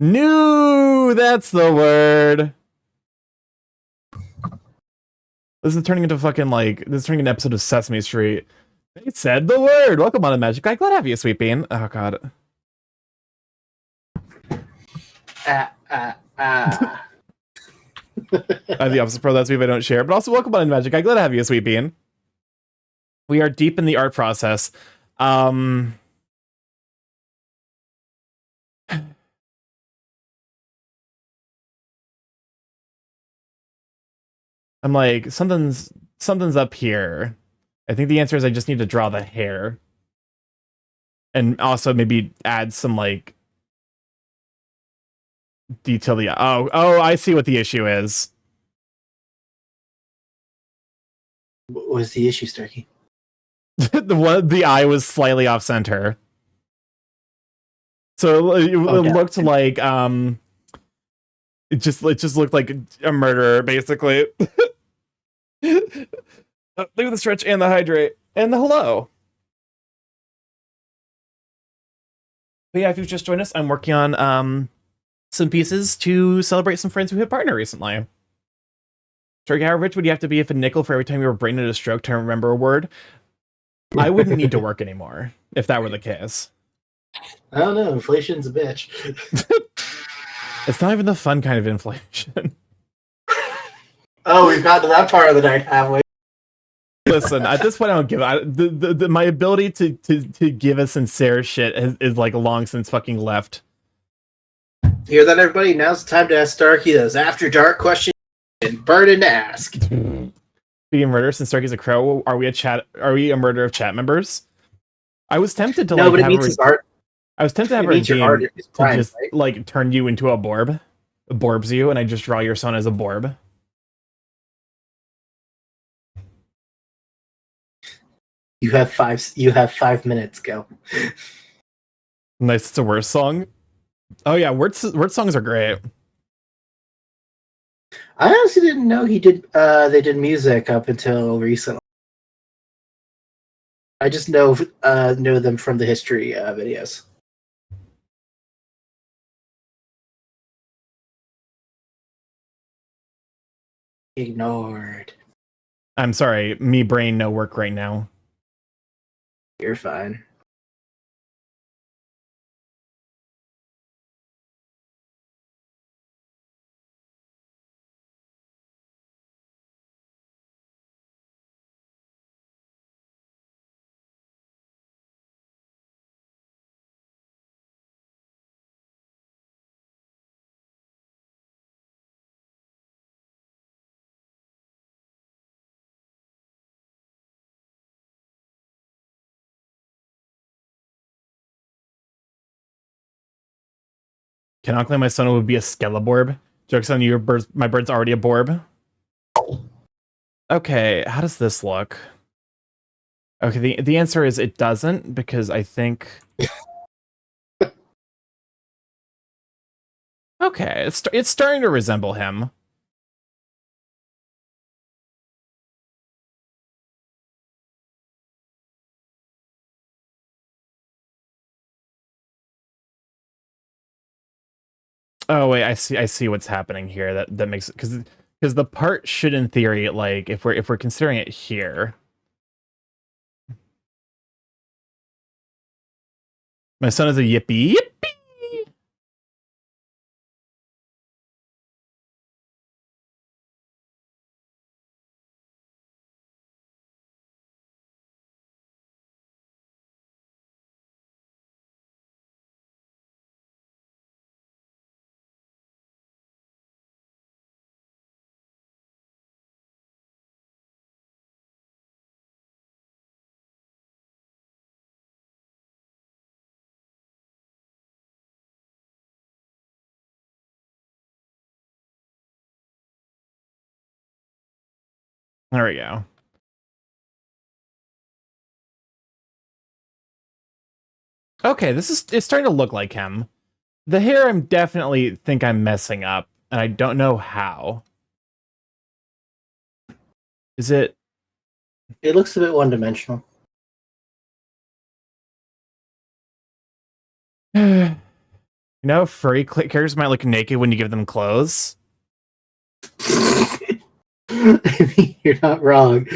No, that's the word. This is turning into an episode of Sesame Street. It said the word. Welcome on, Magic Guy. Glad to have you, Sweet Bean. Oh god. I have the opposite pro. That's me if I don't share. But also, welcome on, Magic Guy. Glad to have you, Sweet Bean. We are deep in the art process. I'm like, something's up here. I think the answer is I just need to draw the hair. And also maybe add some like detail the oh, I see what the issue is. What was the issue, Starky? The eye was slightly off center. So it looked like it just looked like a murderer, basically. Look at the stretch and the hydrate and the hello. But yeah, if you've just joined us, I'm working on some pieces to celebrate some friends who hit partner recently. Turkey, how rich would you have to be if a nickel for every time your brain had a stroke to remember a word? I wouldn't need to work anymore if that were the case. I don't know. Inflation's a bitch. It's not even the fun kind of inflation. Oh, we've got to that part of the night, have we? Listen, at this point, I don't give my ability to give a sincere shit is like long since fucking left. Hear that, everybody? Now's the time to ask Starky those after dark questions and burden to ask. Being murder since Starky's a crow, are we a murder of chat members? I was tempted to no, but it means his art. I was tempted to have a game to just like turn you into a borbs you, and I just draw your son as a borb. You have 5 minutes. Go. Nice. It's a word song. Oh yeah, word songs are great. I honestly didn't know he did. They did music up until recently. I just know them from the history videos. Ignored. I'm sorry, me brain no work right now. You're fine. Cannot claim my son would be a Skeleborb. Joke's on you, my bird's already a Borb. Okay, how does this look? Okay, the answer is it doesn't, because I think... Okay, it's starting to resemble him. Oh wait, I see what's happening here. That makes it because the part should, in theory, like if we're considering it here. My son is a yippee. There we go. Okay, it's starting to look like him. The hair, I'm definitely think I'm messing up, and I don't know how. Is it? It looks a bit one-dimensional. You know, furry characters might look naked when you give them clothes. I mean, you're not wrong.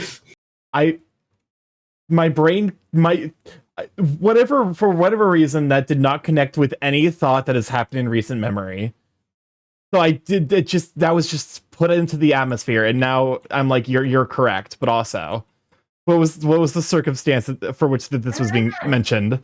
My brain, for whatever reason, that did not connect with any thought that has happened in recent memory. So that was just put into the atmosphere, and now I'm like, you're correct, but also, what was the circumstance for which this was being mentioned?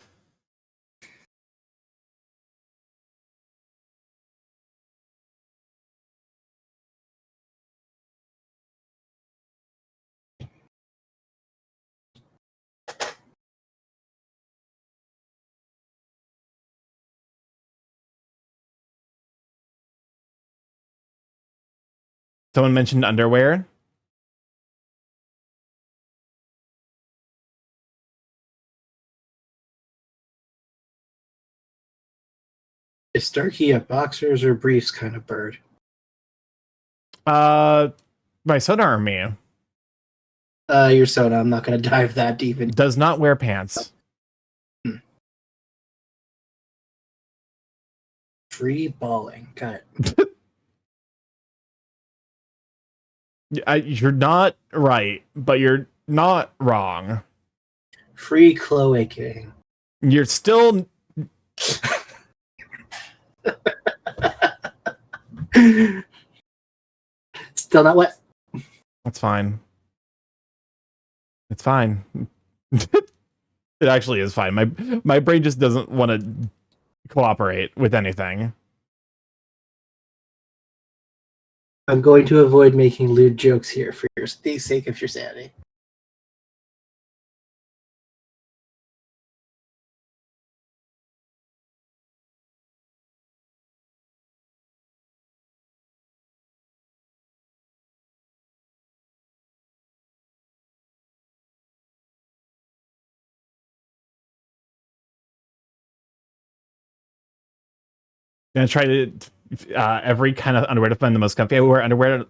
Someone mentioned underwear. Is Starkey a boxers or briefs kind of bird? My soda army Your soda. I'm not going to dive that deep into. does not wear pants. Free balling. Got it. You're not right, but you're not wrong. free cloaking. You're still. Still not wet. That's fine. It's fine. It actually is fine. My brain just doesn't want to cooperate with anything. I'm going to avoid making lewd jokes here for the sake of your sanity. I'm gonna try to every kind of underwear to find the most comfy. I wear underwear.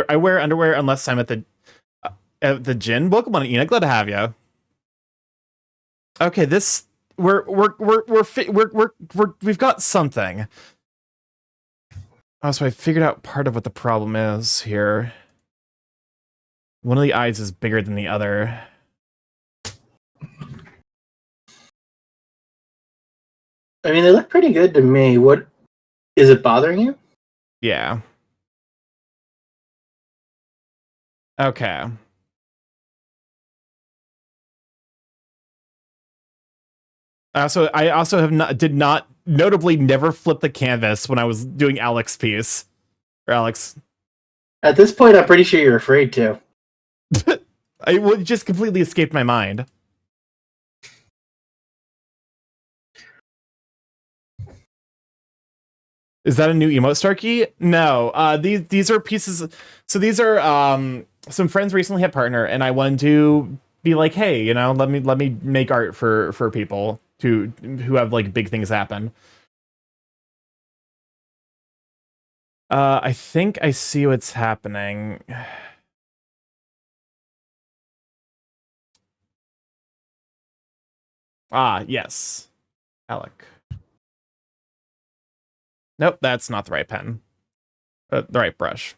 I wear underwear unless I'm at the gym. Welcome on, Ina. Glad to have you. Okay, this we've got something. Oh, so I figured out part of what the problem is here. One of the eyes is bigger than the other. I mean, they look pretty good to me. What is it bothering you? Yeah. Okay. I also did not notably never flip the canvas when I was doing Alex piece. Or Alex. At this point, I'm pretty sure you're afraid to. It just completely escaped my mind. Is that a new emote, Starkey? No. These are pieces. So these are some friends recently had partner, and I wanted to be like, hey, you know, let me make art for people who have like big things happen. I think I see what's happening. Ah, yes. Alec. Nope, that's not the right pen. The right brush.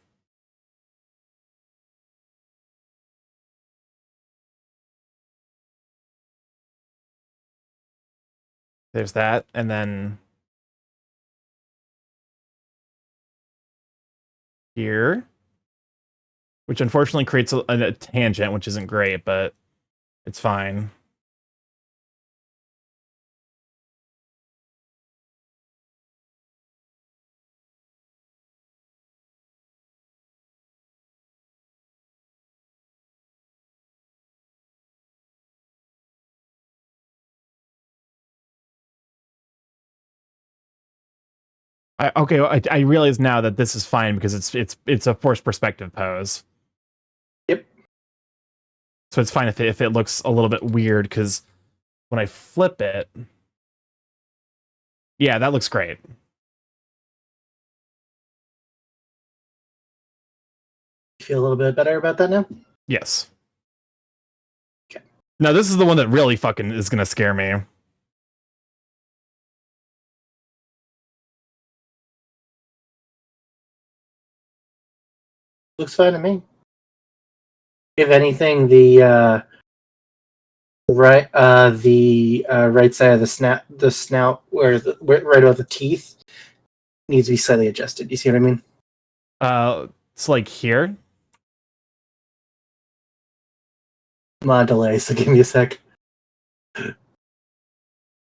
There's that, and then here, which unfortunately creates a tangent, which isn't great, but it's fine. I realize now that this is fine because it's a forced perspective pose. Yep. So it's fine if it looks a little bit weird because when I flip it, yeah, that looks great. Feel a little bit better about that now? Yes. Okay. Now this is the one that really fucking is gonna scare me. Looks fine to me. If anything, the right side of the snout right above the teeth needs to be slightly adjusted. You see what I mean? It's like here. I'm on delay, so give me a sec.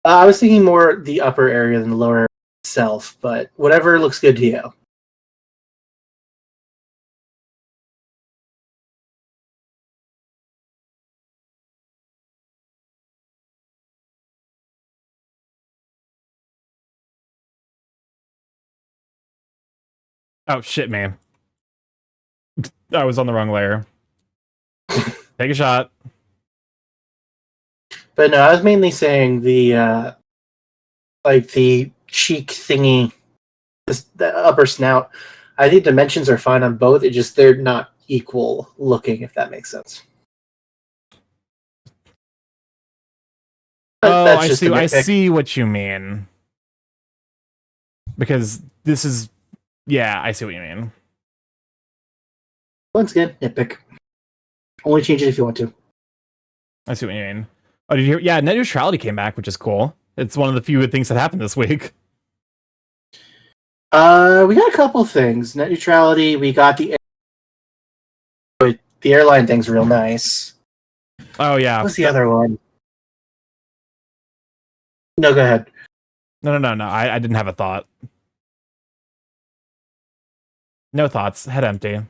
I was thinking more the upper area than the lower itself, but whatever looks good to you. Oh shit, man. I was on the wrong layer. Take a shot. But no, I was mainly saying the like the cheek thingy, the upper snout. I think dimensions are fine on both. It just they're not equal looking, if that makes sense. But Oh, that's I just a see. I nitpick. see what you mean. Because this is, yeah, I see what you mean. Once again, nitpick. Only change it if you want to. I see what you mean. Oh, did you hear? Yeah, net neutrality came back, which is cool. It's one of the few good things that happened this week. We got a couple things. Net neutrality. We got the airline thing's real nice. Oh yeah. What's the other one? No, go ahead. No. I didn't have a thought. No thoughts. Head empty.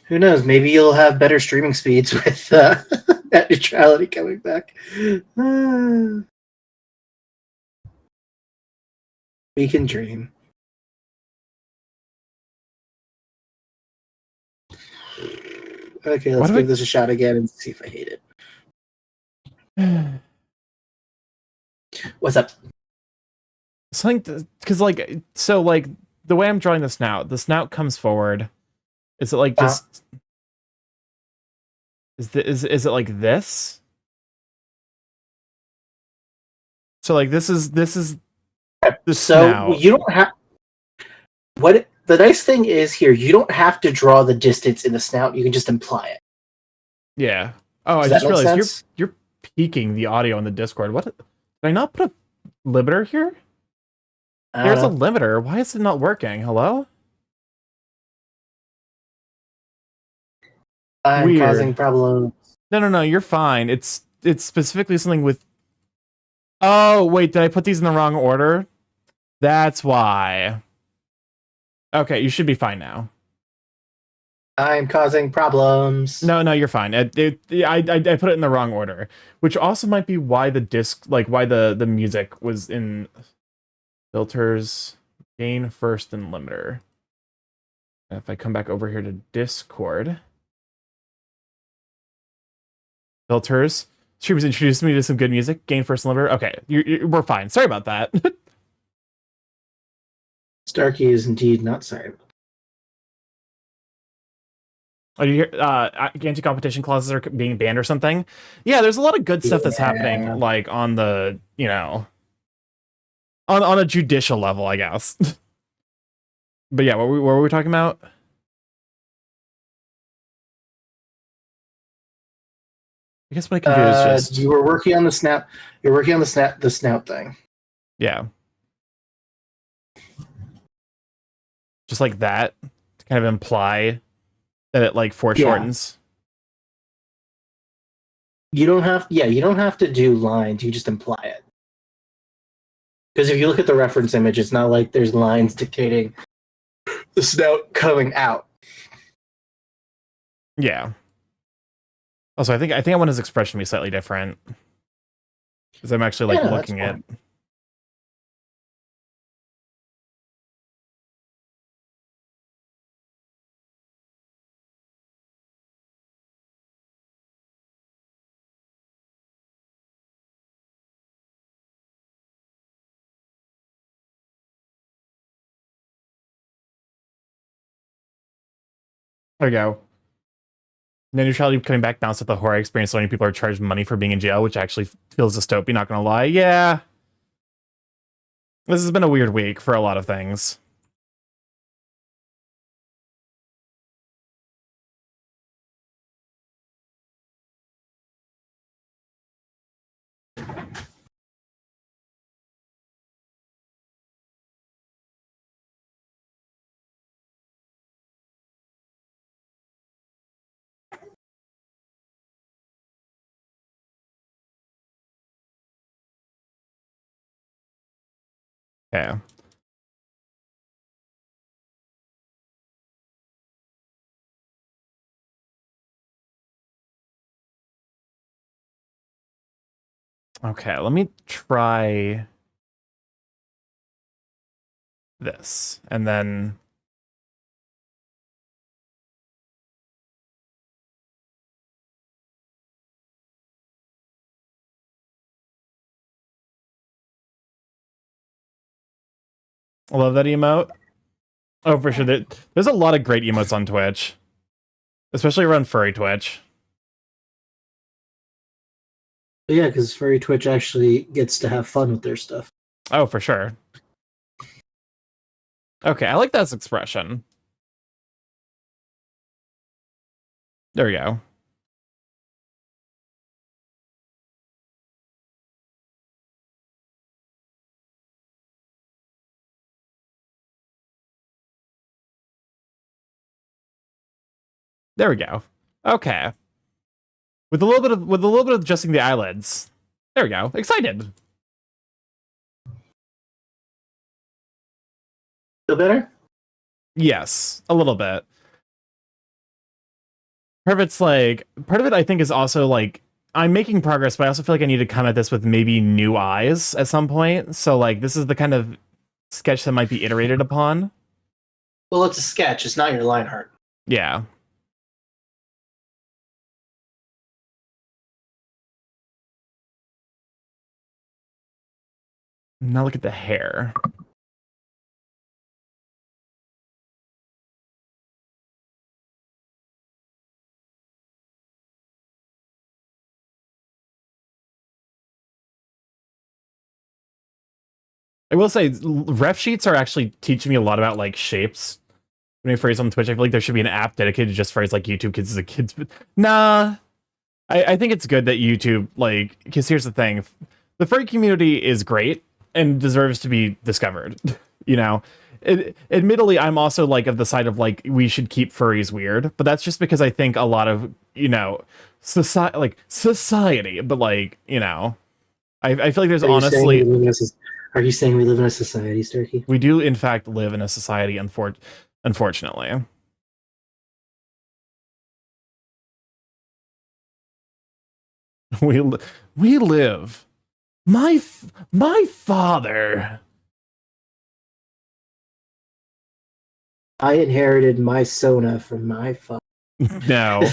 Who knows? Maybe you'll have better streaming speeds with net neutrality coming back. We can dream. Okay, let's give this a shot again and see if I hate it. What's up? Something because like so like the way I'm drawing the snout comes forward. Is it like just is it like this? So like this is the snout. You don't have what the nice thing is here. You don't have to draw the distance in the snout. You can just imply it. Yeah. Oh, Does I just that make realized sense? you're peaking the audio in the Discord. What did I not put a limiter here? There's a limiter. Why is it not working? Hello? I'm Weird. causing problems. No. You're fine. It's specifically something with. Oh wait, did I put these in the wrong order? That's why. Okay, you should be fine now. I'm causing problems. No, you're fine. I put it in the wrong order, which also might be why the disc, like why the music was in filters, gain first, and limiter. And if I come back over here to Discord, filters, streamers introduced me to some good music. Gain first, and limiter. Okay, we're fine. Sorry about that. Starky is indeed not sorry. Oh, you hear anti-competition clauses are being banned or something? Yeah, there's a lot of good stuff that's happening, like on the on a judicial level, I guess. But yeah, what were we talking about? I guess my computer is just. You were working on the snout. You're working on the snout thing. Yeah. Just like that to kind of imply that it like foreshortens. You don't have to do lines, you just imply it. Because if you look at the reference image, it's not like there's lines dictating the snout coming out. Yeah. Also, I think I want his expression to be slightly different. Because I'm actually like looking at. There we go. Net neutrality coming back bounced at the horror experience. So many people are charged money for being in jail, which actually feels dystopian, not gonna lie. Yeah. This has been a weird week for a lot of things. Yeah. Okay, let me try this. And then I love that emote. Oh, for sure. There's a lot of great emotes on Twitch, especially around furry Twitch. Yeah, because furry Twitch actually gets to have fun with their stuff. Oh, for sure. Okay, I like that expression. There we go. There we go. Okay. With a little bit of adjusting the eyelids. There we go. Excited. Feel better? Yes, a little bit. Part of it's like part of it I think is also like I'm making progress, but I also feel like I need to come at this with maybe new eyes at some point. So like this is the kind of sketch that might be iterated upon. Well, it's a sketch. It's not your line art. Yeah. Now look at the hair. I will say ref sheets are actually teaching me a lot about like shapes. When I phrase on Twitch, I feel like there should be an app dedicated to just phrase like YouTube kids as a kids. Nah, I think it's good that YouTube like because here's the thing, the furry community is great and deserves to be discovered. You know, admittedly, I'm also like of the side of like we should keep furries weird, but that's just because I think a lot of society, but like I feel like there's Are you saying honestly are you saying we live in a society, Starky? we do in fact live in a society, unfortunately. We we live. My father. I inherited my Sona from my father. No.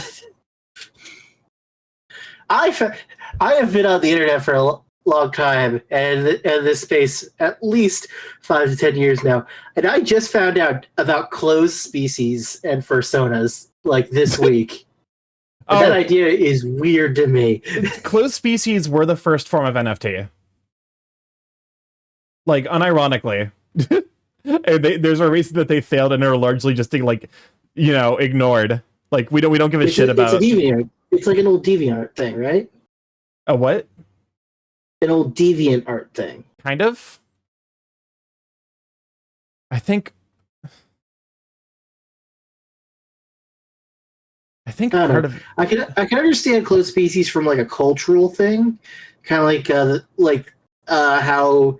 I have been on the internet for a long time, and this space at least 5 to 10 years now, and I just found out about closed species and fursonas like this week. And that Oh, idea is weird to me. closed species were the first form of NFT. Like, unironically. There's a reason that they failed and are largely just like, ignored. Like, we don't give a shit It's a about deviant. It's like an old deviant thing, right? a what? An old deviant art thing. Kind of. I think. I think I don't part know. of. I can understand closed species from like a cultural thing, kind of like how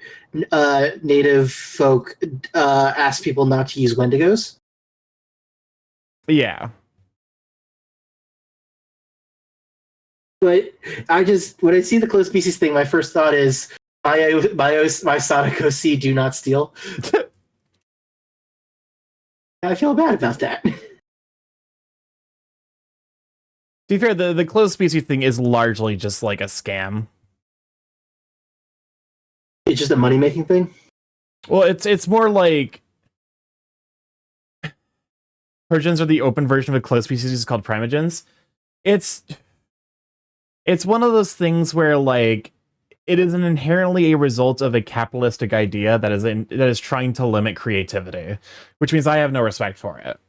native folk ask people not to use wendigos. Yeah. But when I see the closed species thing, my first thought is my Sonic OC do not steal. I feel bad about that. To be fair, the closed species thing is largely just like a scam. It's just a money making thing. Well, it's more like Persians are the open version of a closed species called primogens. It's it's one of those things where like it is an inherently a result of a capitalistic idea that is trying to limit creativity, which means I have no respect for it.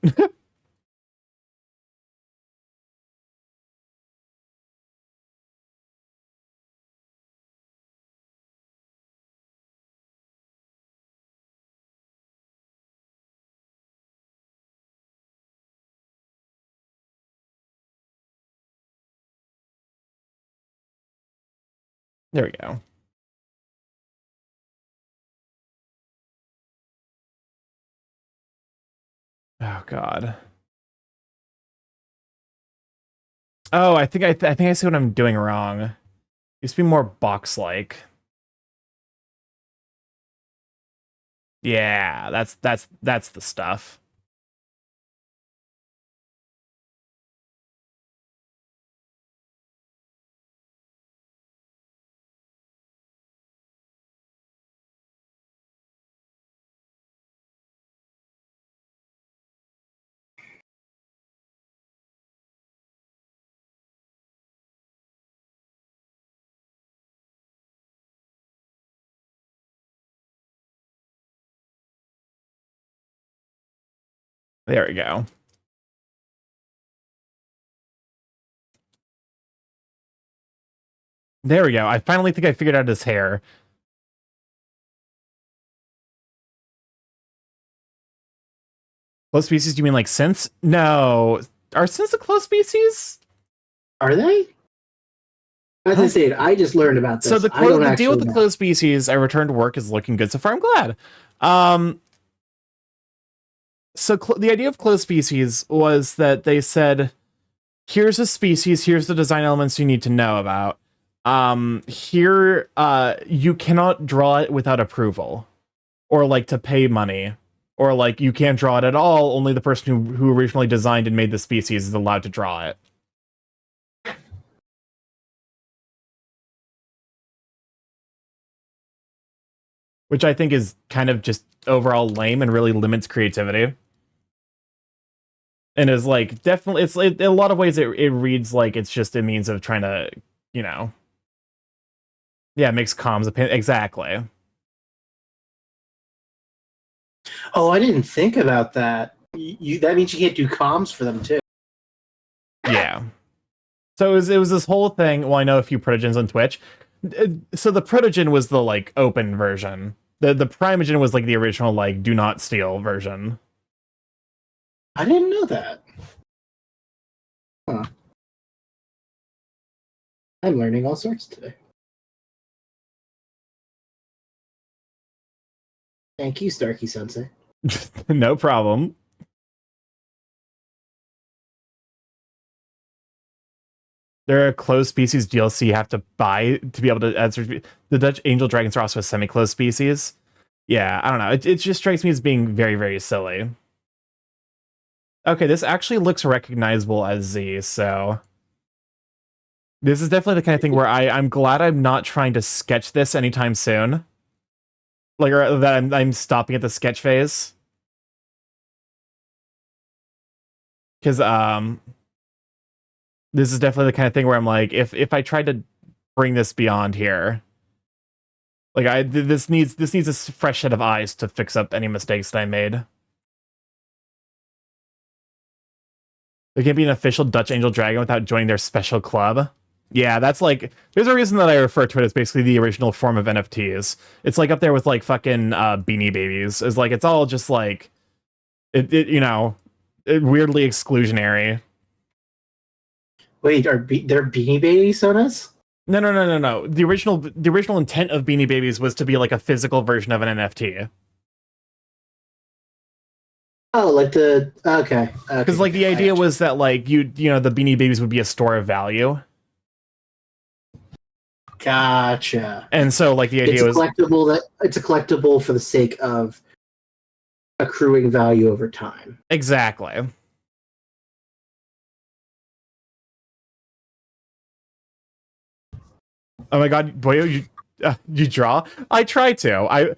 There we go. Oh God. Oh, I think I see what I'm doing wrong. It used to be more box-like. Yeah, that's the stuff. There we go. There we go. I finally think I figured out his hair. Close species, do you mean like synths? No. Are synths a close species? Are they? As I said, I just learned about this. So the deal with the close species, I returned to work, is looking good so far. I'm glad. So the idea of close species was that they said, here's a species, here's the design elements you need to know about. Here, you cannot draw it without approval, or like to pay money, or like you can't draw it at all. Only the person who originally designed and made the species is allowed to draw it. Which I think is kind of just overall lame and really limits creativity. And is like, definitely, in a lot of ways, it reads like it's just a means of trying to, you know. Yeah, it makes comms exactly. Oh, I didn't think about that. That means you can't do comms for them too. Yeah. So it was this whole thing. Well, I know a few protogens on Twitch. So the protogen was the like open version. The primogen was like the original like do not steal version. I didn't know that. Huh. I'm learning all sorts today. Thank you, Starky Sensei. No problem. There are closed species DLC you have to buy to be able to answer. The Dutch angel dragons are also a semi-closed species. Yeah, I don't know. It just strikes me as being very, very silly. Okay, this actually looks recognizable as Z, so this is definitely the kind of thing where I'm glad I'm not trying to sketch this anytime soon. Like, or that I'm stopping at the sketch phase. Because this is definitely the kind of thing where I'm like, if I tried to bring this beyond here, like this needs a fresh set of eyes to fix up any mistakes that I made. There can't be an official Dutch Angel Dragon without joining their special club. Yeah, that's like, there's a reason that I refer to it as basically the original form of NFTs. It's like up there with like fucking Beanie Babies. It's like, it's all just like, you know, weirdly exclusionary. Wait, there Beanie Baby sodas? No. The original intent of Beanie Babies was to be like a physical version of an NFT. Oh, like the okay. Because like the idea was that like you know the Beanie Babies would be a store of value. Gotcha. And so like the idea was it's a collectible for the sake of accruing value over time. Exactly. Oh my god, boy, you draw? I try to.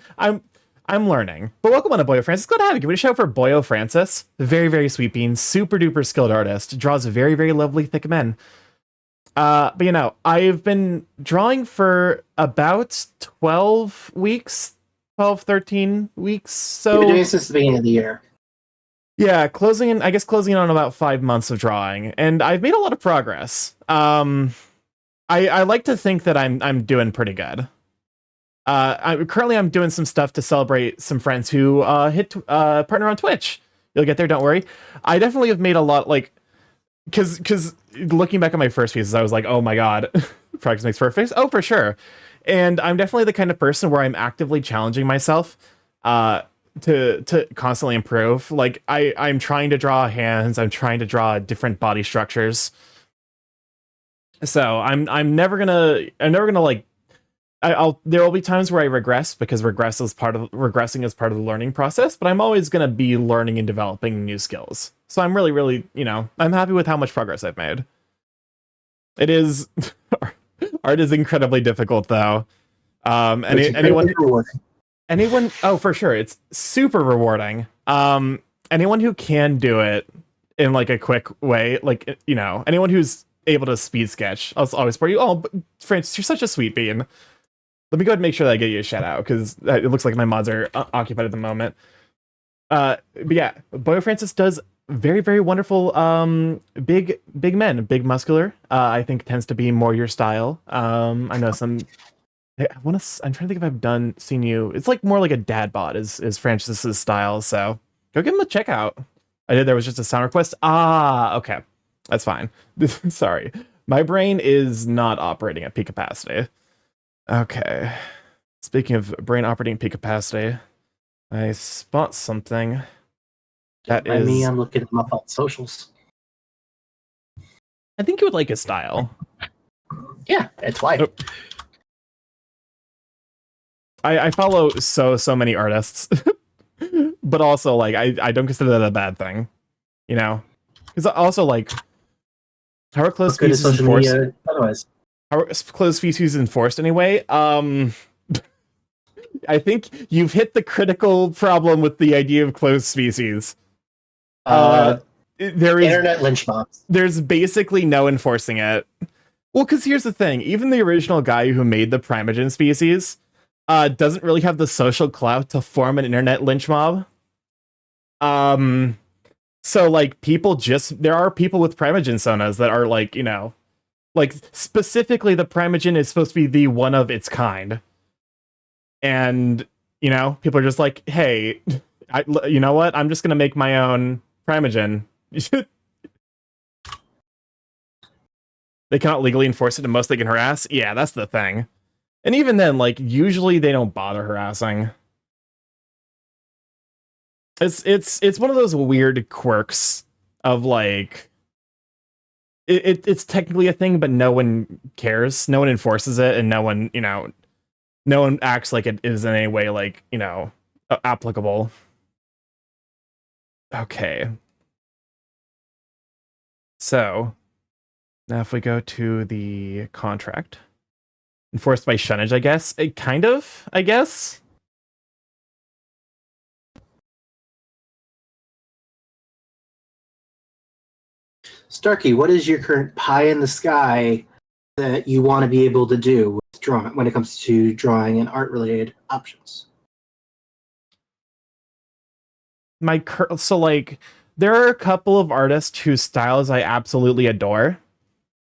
I'm learning. But welcome on to Boyo Francis. Glad to have you. Give it a shout for Boyo Francis. Very, very sweet bean. Super duper skilled artist. Draws very, very lovely thick men. But you know, I've been drawing for about 12 weeks. 13 weeks. So you've been doing this since the beginning of the year. Yeah, closing in on about 5 months of drawing, and I've made a lot of progress. I like to think that I'm doing pretty good. I'm doing some stuff to celebrate some friends who hit partner on Twitch. You'll get there, don't worry. I definitely have made a lot, like, because looking back at my first pieces, I was like, oh my god, practice makes perfect. Oh, for sure. And I'm definitely the kind of person where I'm actively challenging myself to constantly improve. Like I'm trying to draw hands, I'm trying to draw different body structures. So I'm never gonna like there will be times where I regress because regressing is part of the learning process, but I'm always going to be learning and developing new skills. So I'm really, really, you know, I'm happy with how much progress I've made. It is art is incredibly difficult though. Anyone, oh, for sure. It's super rewarding. Anyone who can do it in like a quick way, like, you know, anyone who's able to speed sketch, I'll always support you. Oh, but Francis, you're such a sweet bean. Let me go ahead and make sure that I get you a shout out because it looks like my mods are occupied at the moment. But yeah, Boy Francis does very, very wonderful big men, big muscular. I think tends to be more your style. I know some I'm trying to think if I've seen you. It's like more like a dad bod is Francis's style, so go give him a check out. I did there was just a sound request. Ah, okay. That's fine. Sorry. My brain is not operating at peak capacity. Okay. Speaking of brain operating at peak capacity, I spot something that By me, is I'm looking him up on socials. I think you would like his style. Yeah, it's why. Oh. I follow so many artists, but also like I don't consider that a bad thing, you know, because also like how are closed Good at species social enforced? media otherwise. How are closed species enforced anyway? I think you've hit the critical problem with the idea of closed species. There is Internet lynch mobs. there's basically no enforcing it. Well, because here's the thing: even the original guy who made the Primogen species doesn't really have the social clout to form an internet lynch mob. So like there are people with Primogen sonas that are like, you know, like specifically the Primogen is supposed to be the one of its kind. And, you know, people are just like, hey, you know what? I'm just going to make my own Primogen. They cannot legally enforce it, and most they can harass. Yeah, that's the thing. And even then, like, usually they don't bother harassing. It's one of those weird quirks of like it's technically a thing, but no one cares, no one enforces it, and no one, you know, no one acts like it is in any way like, you know, applicable. Okay, so now if we go to the contract enforced by shunnage, I guess it kind of, I guess. Starky, what is your current pie in the sky that you want to be able to do with drawing when it comes to drawing and art related options? So like there are a couple of artists whose styles I absolutely adore.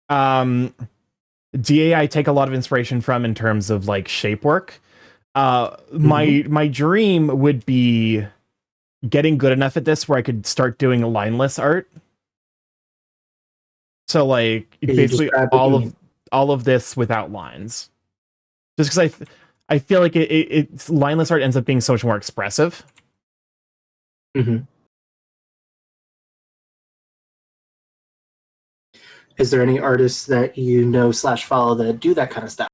DA I take a lot of inspiration from in terms of like shape work. My dream would be getting good enough at this where I could start doing lineless art. So like Could you basically describe what you mean? all of this without lines. Just because I feel like it's lineless art ends up being so much more expressive. Mm-hmm. Is there any artists that you know / follow that do that kind of stuff?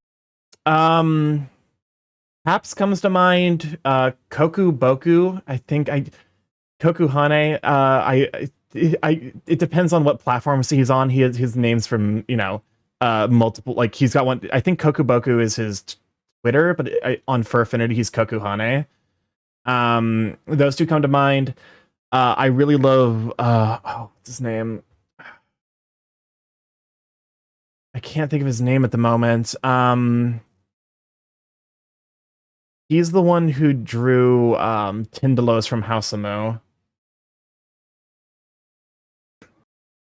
Haps comes to mind. Koku Boku. I think Koku Hane. It depends on what platforms he's on. He has his names from, you know, multiple. Like he's got one. I think Koku Boku is his Twitter, but on Furfinity he's Koku Hane. Those two come to mind. I really love. What's his name? I can't think of his name at the moment. He's the one who drew Tindalos from House of Mo.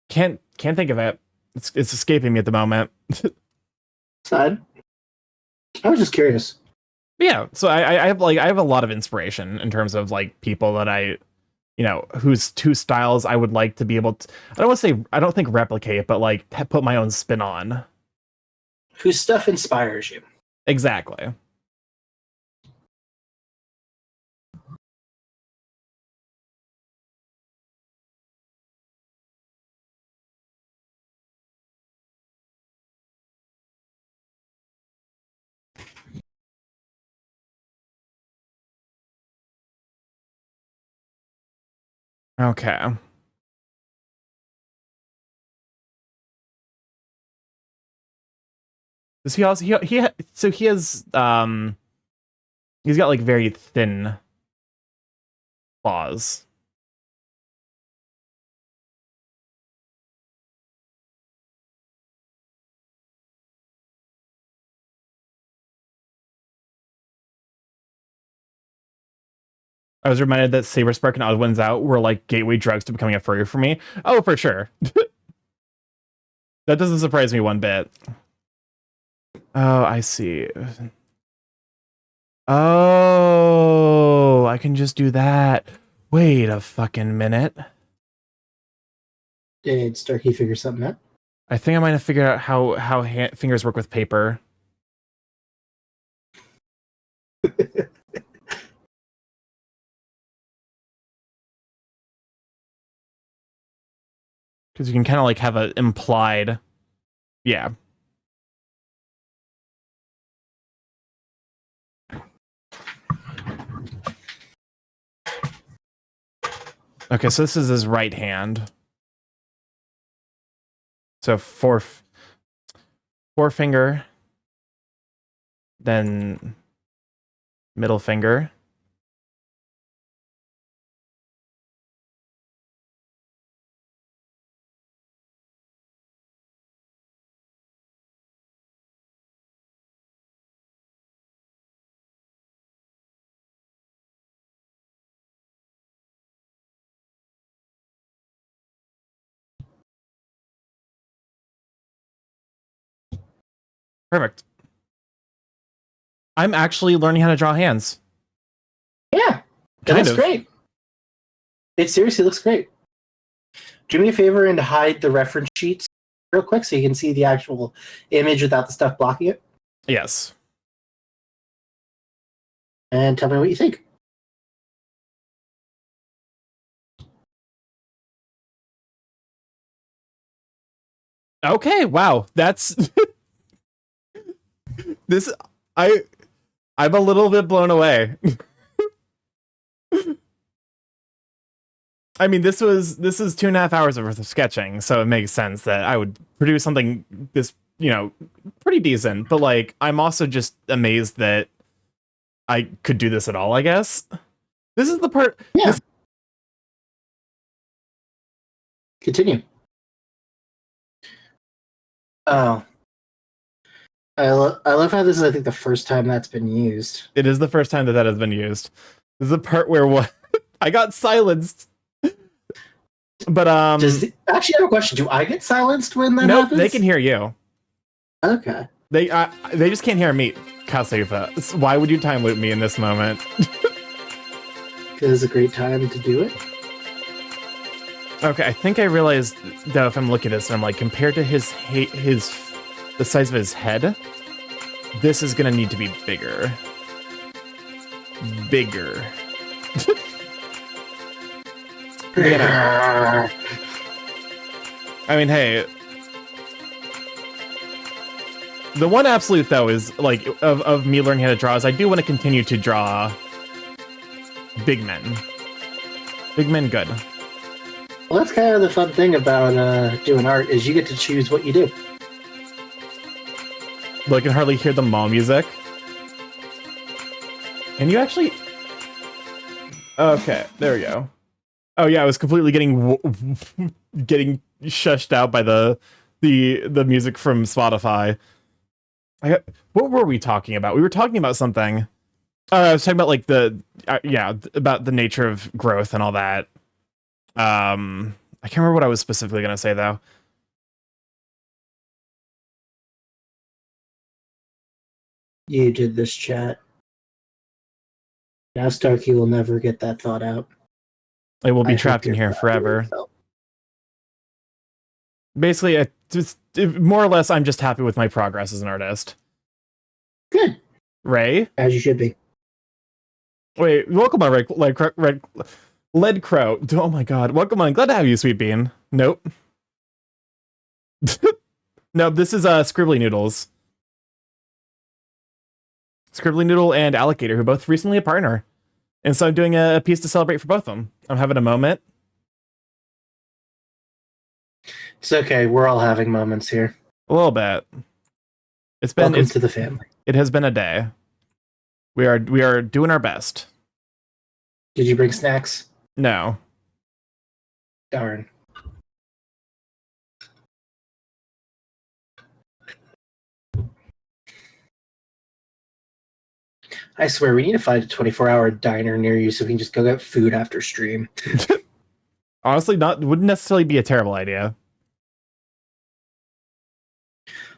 Can't think of it. It's escaping me at the moment. Sad. I was just curious. Yeah, so I have a lot of inspiration in terms of like people that I, you know, whose two styles I would like to be able to. I don't want to say I don't think replicate, but like put my own spin on. Whose stuff inspires you? Exactly. Okay. Does he also so he has he's got like very thin claws. I was reminded that Saber Spark and Odd Ones Out were like gateway drugs to becoming a furry for me. Oh, for sure. That doesn't surprise me one bit. Oh, I see. Oh, I can just do that. Wait a fucking minute. Did Starkey figure something out? I think I might have figured out how fingers work with paper. Because you can kind of like have a implied, yeah. Okay, so this is his right hand. So forefinger, then middle finger. Perfect. I'm actually learning how to draw hands. Yeah, it Kind looks of. great. It seriously looks great. Do me a favor and hide the reference sheets real quick so you can see the actual image without the stuff blocking it. Yes. And tell me what you think. Okay, wow. That's this I'm a little bit blown away. I mean, this is 2.5 hours worth of sketching, so it makes sense that I would produce something this, pretty decent. But like, I'm also just amazed that I could do this at all, I guess. This is the part. Yeah. Continue. Oh. I love how this is, I think, the first time that's been used. It is the first time that has been used. This is the part where what I got silenced. But actually, I have a question. Do I get silenced when that nope, happens? they can hear you. Okay. They just can't hear me, Kasefa. Why would you time loop me in this moment? Because it's a great time to do it. Okay, I think I realized that if I'm looking at this and I'm like, compared to the size of his head, this is gonna need to be bigger. Bigger. I mean, hey. The one absolute, though, is, like, of me learning how to draw is I do want to continue to draw big men. Big men good. Well, that's kind of the fun thing about doing art, is you get to choose what you do. Well, I can hardly hear the mall music. Can you actually... Okay, there we go. Oh yeah, I was completely getting shushed out by the music from Spotify. What were we talking about? We were talking about something. I was talking about like about the nature of growth and all that. I can't remember what I was specifically gonna say though. You did this, chat. Now Starkey will never get that thought out. It will be trapped in here forever. Basically, more or less, I'm just happy with my progress as an artist. Good. Ray? As you should be. Wait, welcome on, Red Lead Crow. Oh my god, welcome on. Glad to have you, Sweet Bean. Nope. Nope, this is Scribbly Noodles. Scribbly Noodle and Alligator, who both recently a partner. And so I'm doing a piece to celebrate for both of them. I'm having a moment. It's okay, we're all having moments here. A little bit. Welcome to the family. It has been a day. We are doing our best. Did you bring snacks? No. Darn. I swear, we need to find a 24-hour diner near you so we can just go get food after stream. Honestly, wouldn't necessarily be a terrible idea.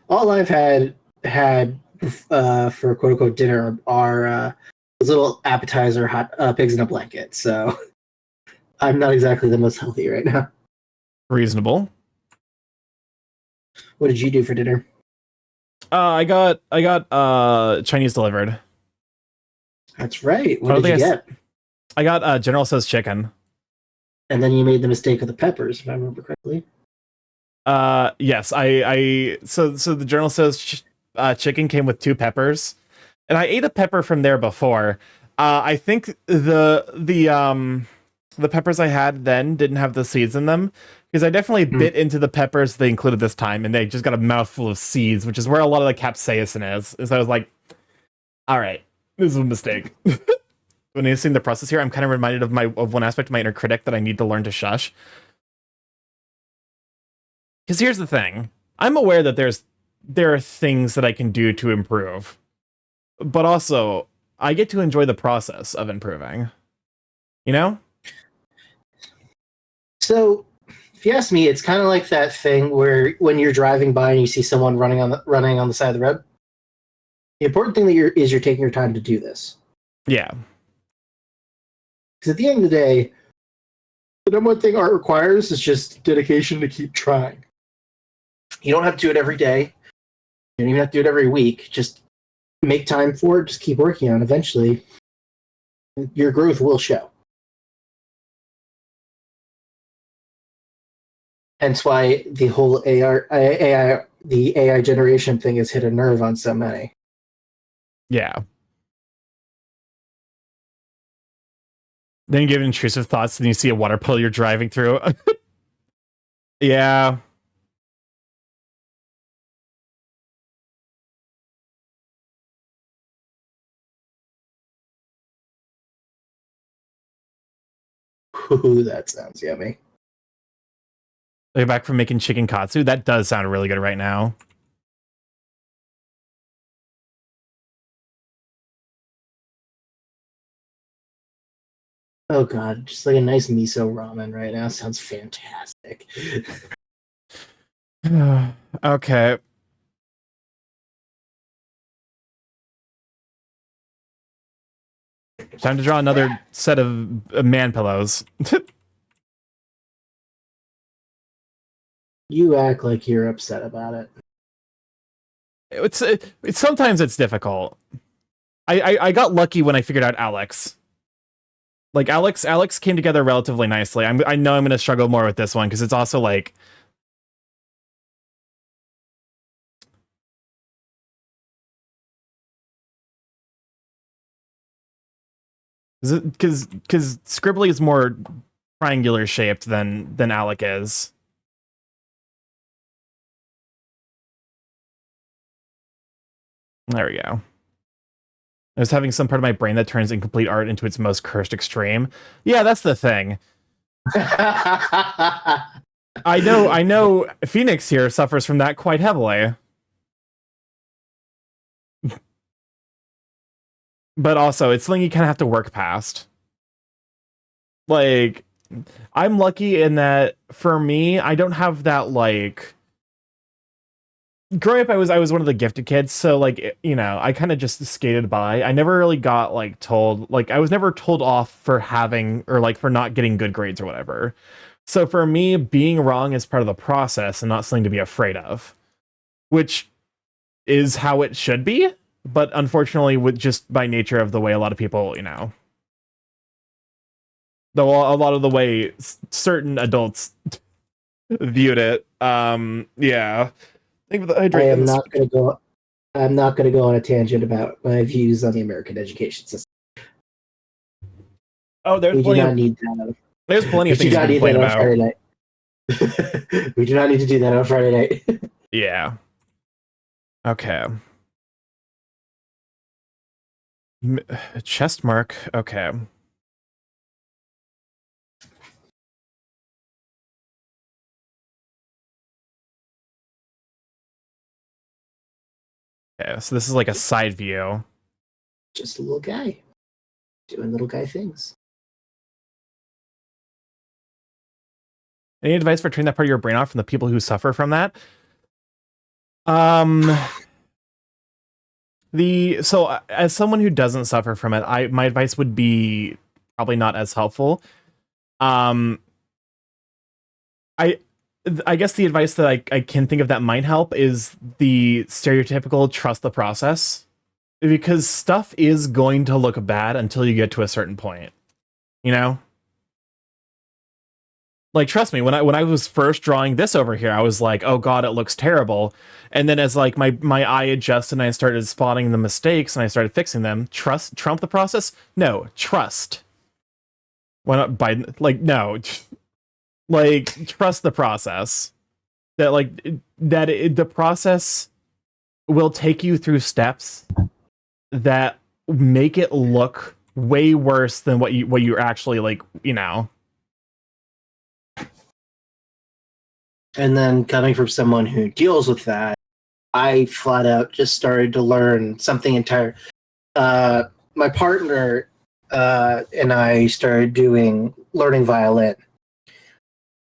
All I've had for quote unquote dinner are those little appetizer hot pigs in a blanket. So I'm not exactly the most healthy right now. Reasonable. What did you do for dinner? I got Chinese delivered. That's right. What did you get? I got General Tso's chicken. And then you made the mistake of the peppers, if I remember correctly. Yes, so the General Tso's chicken came with 2 peppers, and I ate a pepper from there before. I think the peppers I had then didn't have the seeds in them, because I definitely bit into the peppers they included this time, and they just got a mouthful of seeds, which is where a lot of the capsaicin is. So I was like, all right, this is a mistake. When I've seen the process here, I'm kind of reminded of one aspect of my inner critic that I need to learn to shush. Because here's the thing. I'm aware that there are things that I can do to improve. But also, I get to enjoy the process of improving. You know? So, if you ask me, it's kind of like that thing where when you're driving by and you see someone running on the side of the road. The important thing you're taking your time to do this. Yeah. Because at the end of the day, the number one thing art requires is just dedication to keep trying. You don't have to do it every day. You don't even have to do it every week. Just make time for it. Just keep working on it. Eventually, your growth will show. Hence why the whole the AI generation thing has hit a nerve on so many. Yeah. Then you give it intrusive thoughts, and you see a water puddle you're driving through. Yeah. Ooh, that sounds yummy. They're back from making chicken katsu. That does sound really good right now. Oh god, just like a nice miso ramen right now sounds fantastic. Okay. Time to draw another set of man pillows. You act like you're upset about it. It's sometimes it's difficult. I got lucky when I figured out Alex. Like Alex came together relatively nicely. I know I'm gonna struggle more with this one because it's also like because Scribbly is more triangular shaped than Alec is. There we go. I was having some part of my brain that turns incomplete art into its most cursed extreme. Yeah, that's the thing. I know Phoenix here suffers from that quite heavily. But also, it's something you kind of have to work past. Like, I'm lucky in that, for me, I don't have that, like... Growing up, I was one of the gifted kids, so, like, you know, I kind of just skated by. I never really got, like, told... Like, I was never told off for having, or, like, for not getting good grades or whatever. So for me, being wrong is part of the process and not something to be afraid of. Which is how it should be, but unfortunately, with just by nature of the way a lot of people, you know, though a lot of the way certain adults viewed it. Yeah. Think of the hydrate. I'm not going to go on a tangent about my views on the American education system. Oh, there's we plenty. Do not need that. There's plenty of things to complain about. Friday night. We do not need to do that on Friday night. Yeah. Okay. Chest mark. Okay. Okay, so this is like a side view. just a little guy doing little guy things. Any advice for turning that part of your brain off from the people who suffer from that? So as someone who doesn't suffer from it, my advice would be probably not as helpful. I guess the advice that I can think of that might help is the stereotypical trust the process, because stuff is going to look bad until you get to a certain point, you know? Like, trust me, when I was first drawing this over here, I was like, oh god, it looks terrible. And then as like my eye adjusted and I started spotting the mistakes and I started fixing them, trump the process? No, trust. Why not Biden? Like, no. Like, trust the process. That the process will take you through steps that make it look way worse than what you're actually, like, you know. And then coming from someone who deals with that, I flat out just started to learn something entire. My partner and I started learning violin.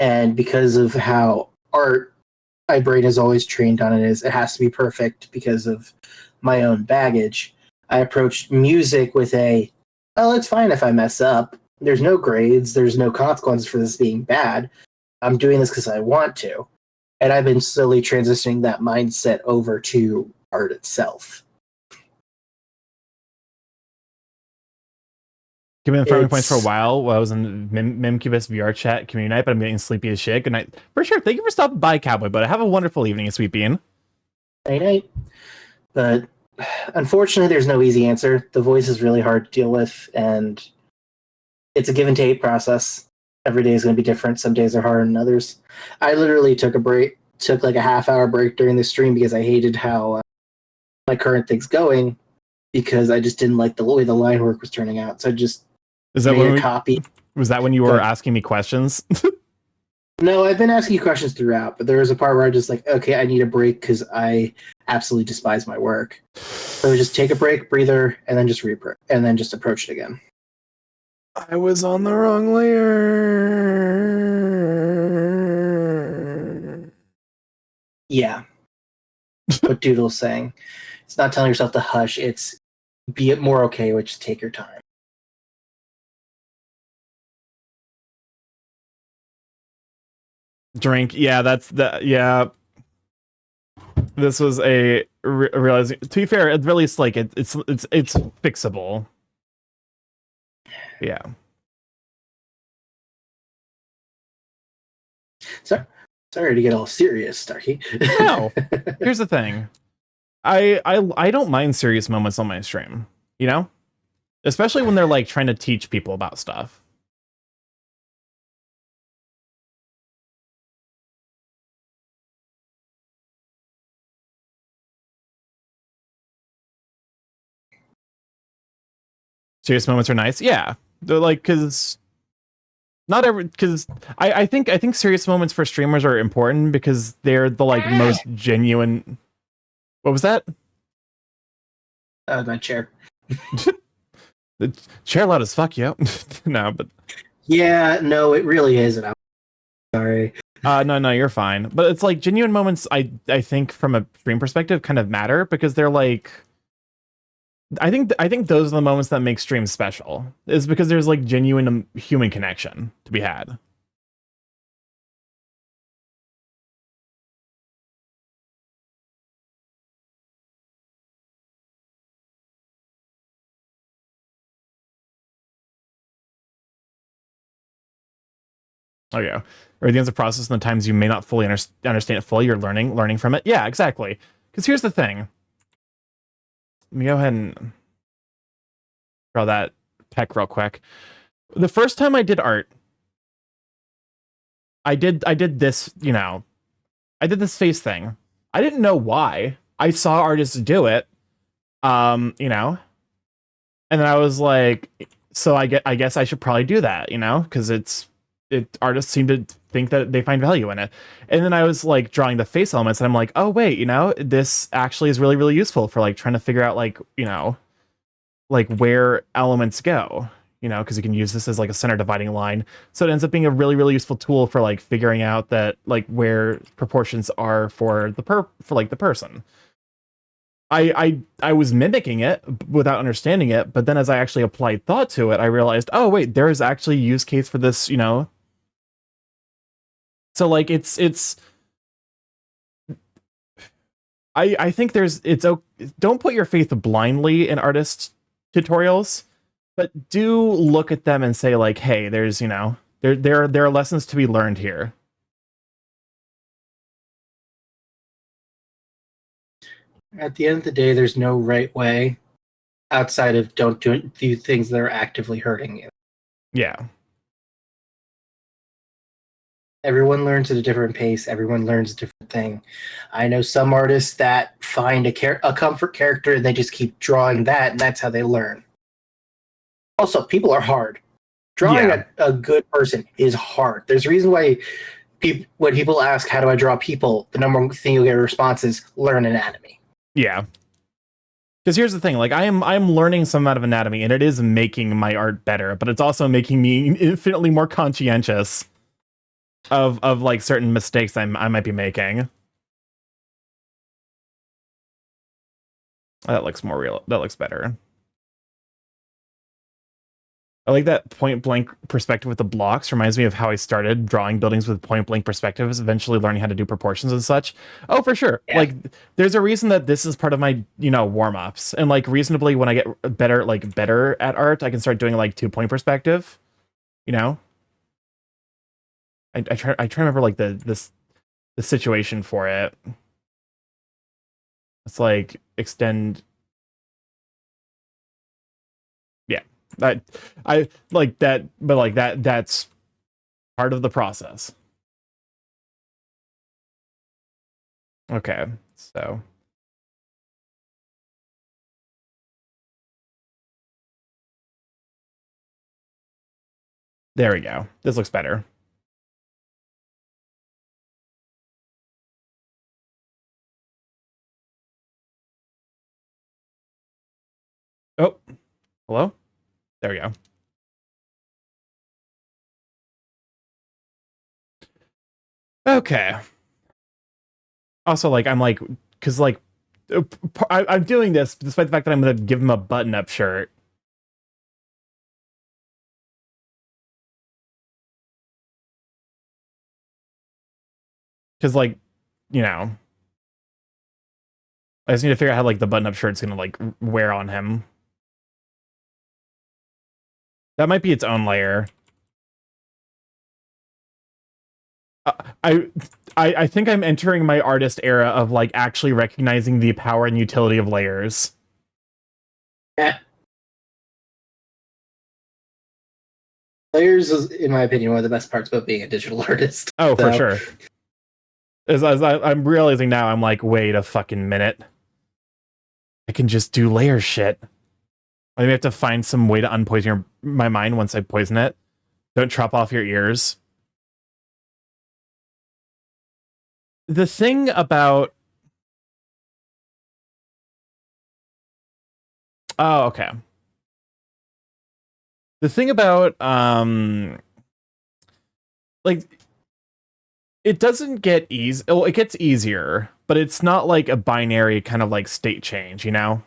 And because of how my brain is always trained on it has to be perfect because of my own baggage. I approached music with well, it's fine if I mess up. There's no grades. There's no consequences for this being bad. I'm doing this because I want to. And I've been slowly transitioning that mindset over to art itself. Give me the farming points for a while I was in Mimcubus VR chat community night, but I'm getting sleepy as shit. Good night. For sure. Thank you for stopping by, Cowboy, but have a wonderful evening, Sweet Bean. Night. But unfortunately, there's no easy answer. The voice is really hard to deal with, and it's a give and take process. Every day is going to be different. Some days are harder than others. I literally took like a half-hour break during the stream because I hated how my current thing's going, because I just didn't like the way the line work was turning out. So I just made a copy. Was that when you were asking me questions? No, I've been asking you questions throughout, but there was a part where I just like, okay, I need a break because I absolutely despise my work. So just take a break, breather, and then just approach it again. I was on the wrong layer. Yeah. What Doodle's saying. It's not telling yourself to hush, it's be it more okay, which is take your time. Drink. Yeah, yeah. This was a realizing. To be fair, at least like it's fixable. Yeah. Sorry to get all serious, Starky. No. Here's the thing. I don't mind serious moments on my stream, you know? Especially when they're like trying to teach people about stuff. Serious moments are nice. Yeah. They're like, because I think serious moments for streamers are important because they're the like most genuine. What was that? My chair. The chair loud as fuck, yeah. No, but yeah, no, it really isn't. I'm sorry. No, you're fine. But it's like genuine moments. I think from a stream perspective kind of matter because they're like. I think those are the moments that make streams special. Is because there's like genuine human connection to be had. Oh yeah, everything's a process, and the times you may not fully understand it fully, you're learning from it. Yeah, exactly. Because here's the thing. Let me go ahead and draw that peck real quick. The first time I did art, I did this, you know, I did this face thing. I didn't know why. I saw artists do it, you know, and then I was like, so I guess I should probably do that, you know, because artists seem to think that they find value in it. And then I was like drawing the face elements, and I'm like, oh wait, you know, this actually is really, really useful for like trying to figure out like, you know, like where elements go, you know, because you can use this as like a center dividing line. So it ends up being a really, really useful tool for like figuring out that like where proportions are for the person. I was mimicking it without understanding it, but then as I actually applied thought to it, I realized, oh wait, there is actually a use case for this, you know. So like it's I think don't put your faith blindly in artist tutorials, but do look at them and say like, hey, there's, you know, there are lessons to be learned here. At the end of the day, there's no right way outside of don't do things that are actively hurting you. Yeah. Everyone learns at a different pace. Everyone learns a different thing. I know some artists that find a comfort character and they just keep drawing that, and that's how they learn. Also, people are hard. Drawing Yeah. a good person is hard. There's a reason why when people ask, how do I draw people, the number one thing you'll get a response is learn anatomy. Yeah. Because here's the thing, like I'm learning some amount of anatomy, and it is making my art better, but it's also making me infinitely more conscientious of like certain mistakes I might be making. That looks more real. That looks better. I like that point blank perspective with the blocks. Reminds me of how I started drawing buildings with point blank perspectives, eventually learning how to do proportions and such. Oh, for sure. Yeah. Like, there's a reason that this is part of my, you know, warm ups. And like, reasonably, when I get better at art, I can start doing like 2-point perspective. You know, I try to remember like the situation for it. It's like extend. Yeah, I like that, but like that's part of the process. Okay, so there we go. This looks better. Oh, hello? There we go. Okay. Also, like, I'm like, because like, I'm doing this despite the fact that I'm gonna give him a button-up shirt. Because like, you know, I just need to figure out how like the button-up shirt's gonna like wear on him. That might be its own layer. Uh, I I think I'm entering my artist era of like actually recognizing the power and utility of layers. Yeah. Layers is, in my opinion, one of the best parts about being a digital artist. Oh, for sure. As I'm realizing now, I'm like, wait a fucking minute. I can just do layer shit. I may have to find some way to unpoison my mind once I poison it. Don't chop off your ears. The thing about... Oh, okay. The thing about, like, it doesn't get easy. Oh, it gets easier, but it's not like a binary kind of like state change, you know?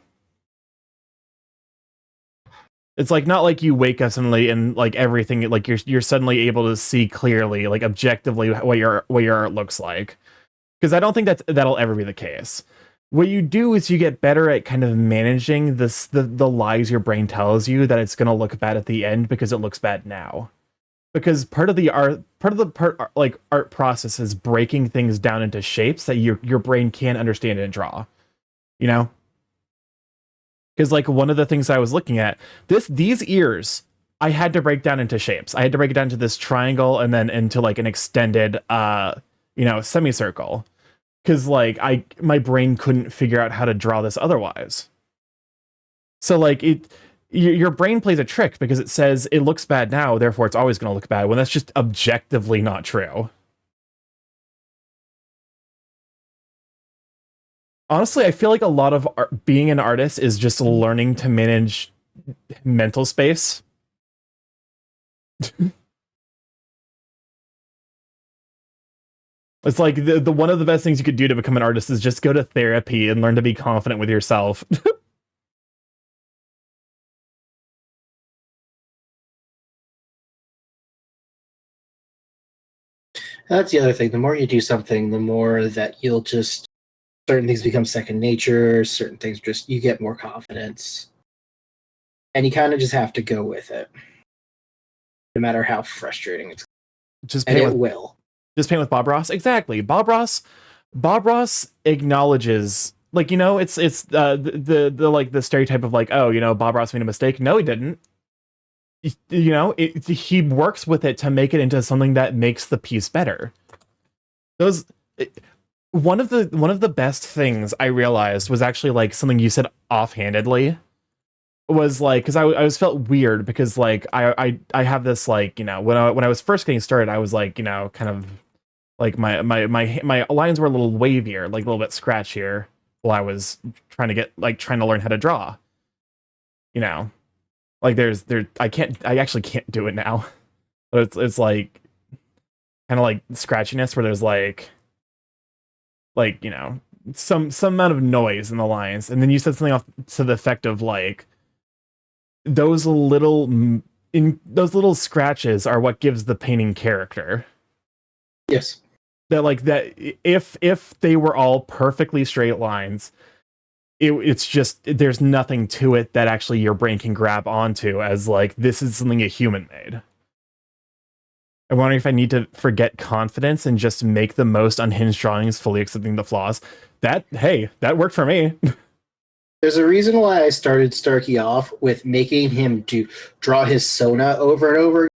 It's like not like you wake up suddenly and like everything, like you're suddenly able to see clearly, like objectively, what your art looks like. Because I don't think that'll ever be the case. What you do is you get better at kind of managing the lies your brain tells you that it's going to look bad at the end because it looks bad now. Because part of the art process is breaking things down into shapes that your brain can understand and draw. You know? Because like one of the things I was looking at, these ears, I had to break down into shapes. I had to break it down to this triangle and then into like an extended semicircle. Because like my brain couldn't figure out how to draw this otherwise. So like your brain plays a trick because it says it looks bad now, therefore it's always going to look bad, when that's just objectively not true. Honestly, I feel like a lot of being an artist is just learning to manage mental space. It's like the one of the best things you could do to become an artist is just go to therapy and learn to be confident with yourself. That's the other thing. The more you do something, the more that you'll just certain things become second nature. Certain things just you get more confidence, and you kind of just have to go with it, no matter how frustrating it's. Just And paint it with will. just paint with Bob Ross. Exactly. Bob Ross acknowledges, like, you know, it's the like the stereotype of like, oh, you know, Bob Ross made a mistake. No, he didn't. You know, he works with it to make it into something that makes the piece better. Those one of the best things I realized was actually like something you said offhandedly was like, because I was felt weird because like I have this, like, you know, when I was first getting started, I was like, you know, kind of like my lines were a little wavier, like a little bit scratchier while I was trying to learn how to draw, you know, like I actually can't do it now. But it's like kind of like scratchiness where there's like, you know, some amount of noise in the lines. And then you said something off to the effect of like those little scratches are what gives the painting character. Yes. That like that if they were all perfectly straight lines, it's just there's nothing to it that actually your brain can grab onto as like this is something a human made. I'm wondering if I need to forget confidence and just make the most unhinged drawings, fully accepting the flaws. That worked for me. There's a reason why I started Starky off with making him draw his Sona over and over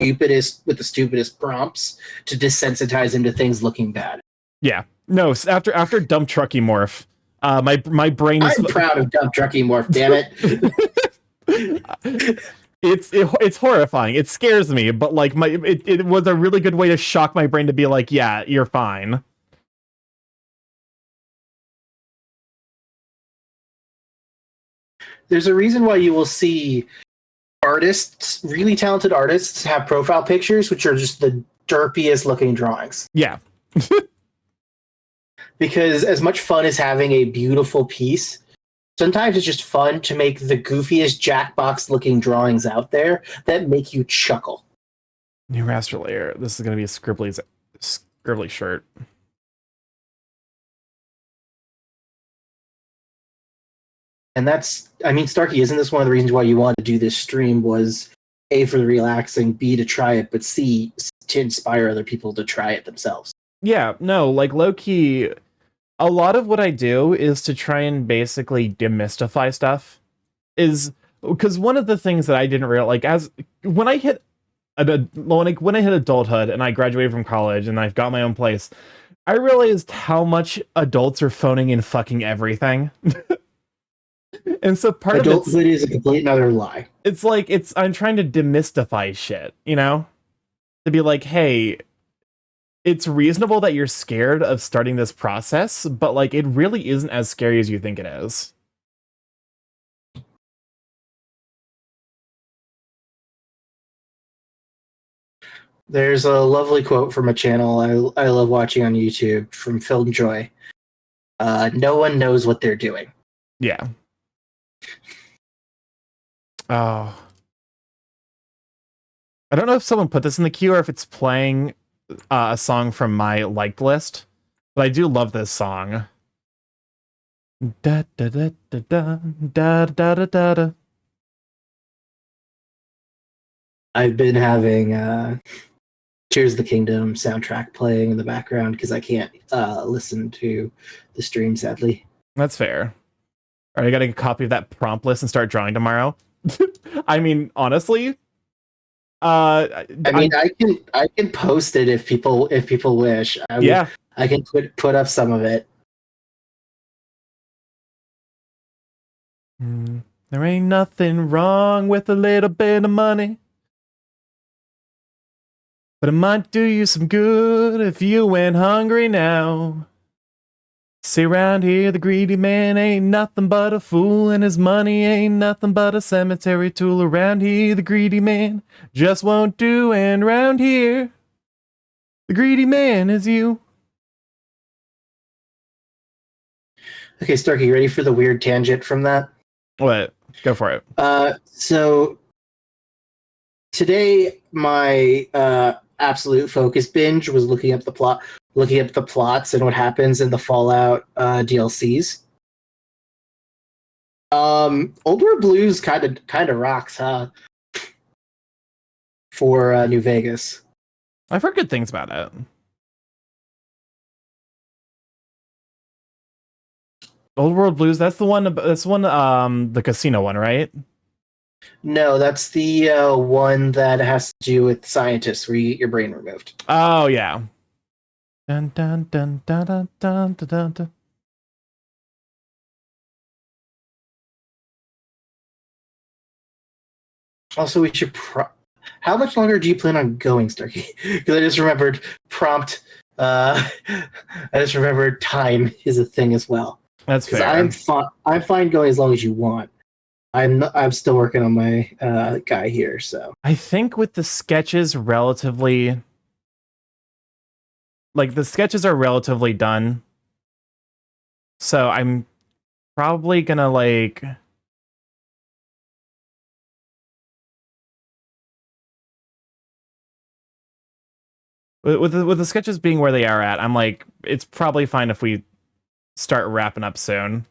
stupidest with the stupidest prompts to desensitize him to things looking bad. Yeah. No, after Dump Trucky Morph, my brain is I'm proud of Dump Trucky Morph, damn it. It's horrifying. It scares me, but like it was a really good way to shock my brain to be like, yeah, you're fine. There's a reason why you will see artists, really talented artists, have profile pictures which are just the derpiest looking drawings. Yeah. Because as much fun as having a beautiful piece, sometimes it's just fun to make the goofiest Jackbox looking drawings out there that make you chuckle. New raster layer. This is gonna be a scribbly shirt. And Starky, isn't this one of the reasons why you wanted to do this stream was A, for the relaxing, B, to try it, but C, to inspire other people to try it themselves? Yeah, no, like low-key, a lot of what I do is to try and basically demystify stuff. Is because one of the things that I didn't realize, like, as when I hit when I hit adulthood and I graduated from college and I've got my own place, I realized how much adults are phoning in fucking everything. And so part of adulthood is a complete another lie. It's like I'm trying to demystify shit, you know? To be like, hey, it's reasonable that you're scared of starting this process, but like it really isn't as scary as you think it is. There's a lovely quote from a channel I love watching on YouTube from Film Joy. No one knows what they're doing. Yeah. Oh. I don't know if someone put this in the queue or if it's playing a song from my liked list, but I do love this song. Da da da da da da da da da da. I've been having Tears of the Kingdom soundtrack playing in the background because I can't listen to the stream, sadly. That's fair. All right, I gotta get a copy of that prompt list and start drawing tomorrow. I mean, honestly, I can post it if people wish. I can put up some of it. There ain't nothing wrong with a little bit of money, but it might do you some good if you went hungry now. See round here, the greedy man ain't nothing but a fool, and his money ain't nothing but a cemetery tool. Around here, the greedy man just won't do, and round here, the greedy man is you. Okay, Starky, you ready for the weird tangent from that? What? Go for it. So today, my absolute focus binge was looking up the plots and what happens in the Fallout DLCs. Old World Blues kind of rocks, huh? For New Vegas. I've heard good things about it. Old World Blues, that's the one, the casino one, right? No, that's the one that has to do with scientists where you get your brain removed. Oh, yeah. Dun, dun, dun, dun, dun, dun, dun, dun, dun. Also, we should... How much longer do you plan on going, Starky? Because I just remembered prompt... I just remembered time is a thing as well. That's fair. I'm fine going as long as you want. I'm still working on my guy here, so I think with the sketches relatively, like the sketches are relatively done, so I'm probably gonna like with the sketches being where they are at, I'm like, it's probably fine if we start wrapping up soon.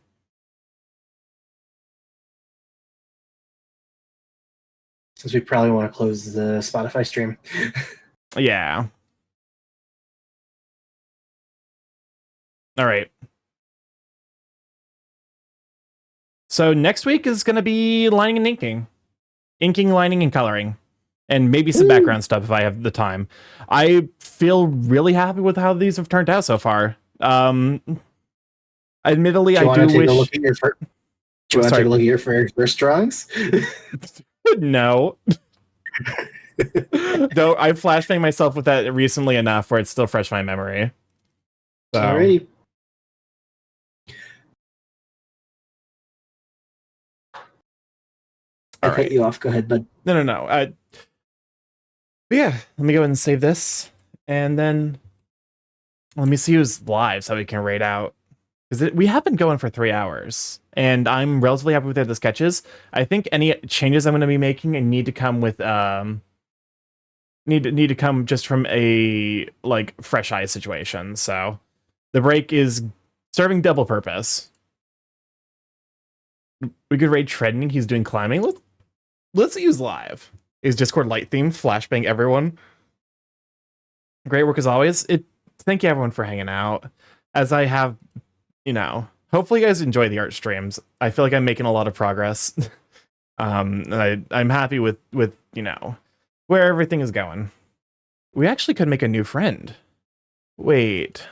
since we probably want to close the Spotify stream. Yeah. All right. So next week is going to be lining and inking. Inking, lining, and coloring. And maybe some background stuff if I have the time. I feel really happy with how these have turned out so far. Admittedly, I do wish... Do you want to take a look at your first drawings? No. Though I flashbanged myself with that recently enough where it's still fresh in my memory. So. Alrighty. I cut you off. Go ahead, bud. No. Yeah, let me go ahead and save this. And then let me see who's live so we can rate out. Because we have been going for 3 hours. And I'm relatively happy with the sketches. I think any changes I'm going to be making need to come with need to come just from a like fresh eye situation. So the break is serving double purpose. We could raid Treading. He's doing climbing. Let's use live. Is Discord light theme? Flashbang everyone. Great work as always. Thank you everyone for hanging out. As I have, hopefully you guys enjoy the art streams. I feel like I'm making a lot of progress. And I'm happy with where everything is going. We actually could make a new friend. Wait.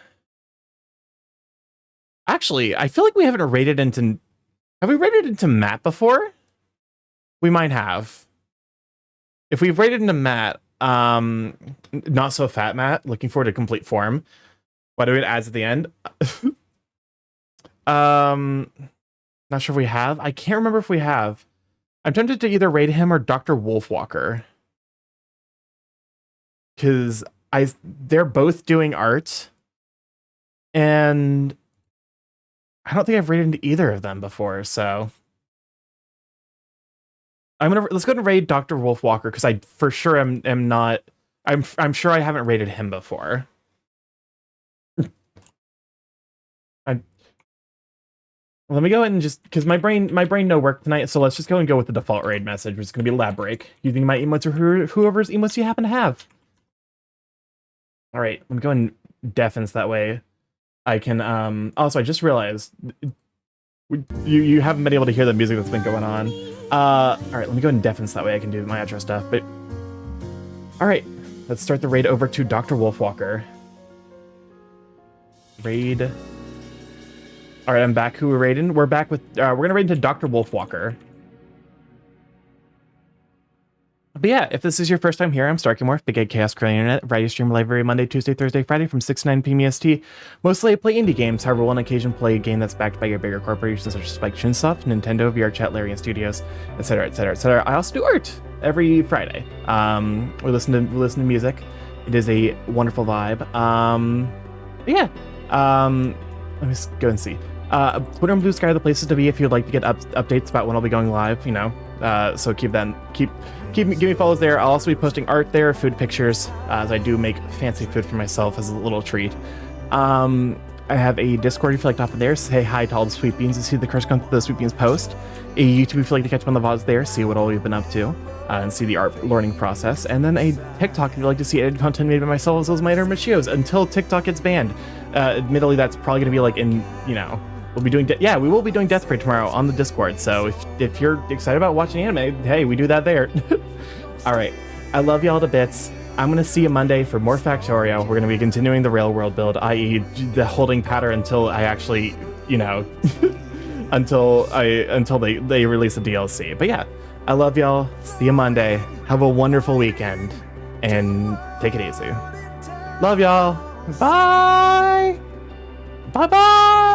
Actually, I feel like we haven't raided into... Have we raided into Matt before? We might have. If we've raided into Matt, not so fat Matt, looking forward to complete form. Why do it ads at the end? Not sure if we have. I can't remember if we have. I'm tempted to either raid him or Dr. Wolfwalker. Because they're both doing art. And I don't think I've raided into either of them before, so let's go ahead and raid Dr. Wolfwalker because I for sure am not. I'm sure I haven't raided him before. Let me go ahead and just because my brain no work tonight, so let's just go and go with the default raid message, which is going to be lab break using my emotes or whoever's emotes you happen to have. All right, let me go and deafens that way. I can also I just realized you haven't been able to hear the music that's been going on. All right, let me go and deafens that way I can do my outro stuff. But all right, let's start the raid over to Dr. Wolfwalker. Raid. All right, I'm back. Who we're raiding? We're back with we're gonna raid into Dr. Wolfwalker. But yeah, if this is your first time here, I'm StarkyMorph, Big Egg Chaos Curling Internet, variety stream live every Monday, Tuesday, Thursday, Friday from 6 to 9 p.m. EST. Mostly I play indie games, however, one occasion play a game that's backed by your bigger corporations such as Spike Chunsoft, Nintendo, VR Chat, Larian Studios, etc., etc., etc. I also do art every Friday. We listen to music. It is a wonderful vibe. Yeah. Let me just go and see. Twitter and Blue Sky are the places to be if you'd like to get updates about when I'll be going live, you know. So give me follows there. I'll also be posting art there, food pictures, as I do make fancy food for myself as a little treat. I have a Discord if you like to hop in there, say hi to all the Sweet Beans and see the curse come to the Sweet Beans post. A YouTube if you like to catch up on the VODs there, see what all we've been up to, and see the art learning process. And then a TikTok if you like to see edited content made by myself as well as my internet videos until TikTok gets banned. Admittedly, that's probably going to be like in, you know, we'll be doing, we will be doing Death Parade tomorrow on the Discord. So if you're excited about watching anime, hey, we do that there. All right. I love y'all to bits. I'm going to see you Monday for more Factorio. We're going to be continuing the rail world build, i.e. the holding pattern until I actually, you know, until they release a DLC. But yeah, I love y'all. See you Monday. Have a wonderful weekend and take it easy. Love y'all. Bye. Bye-bye.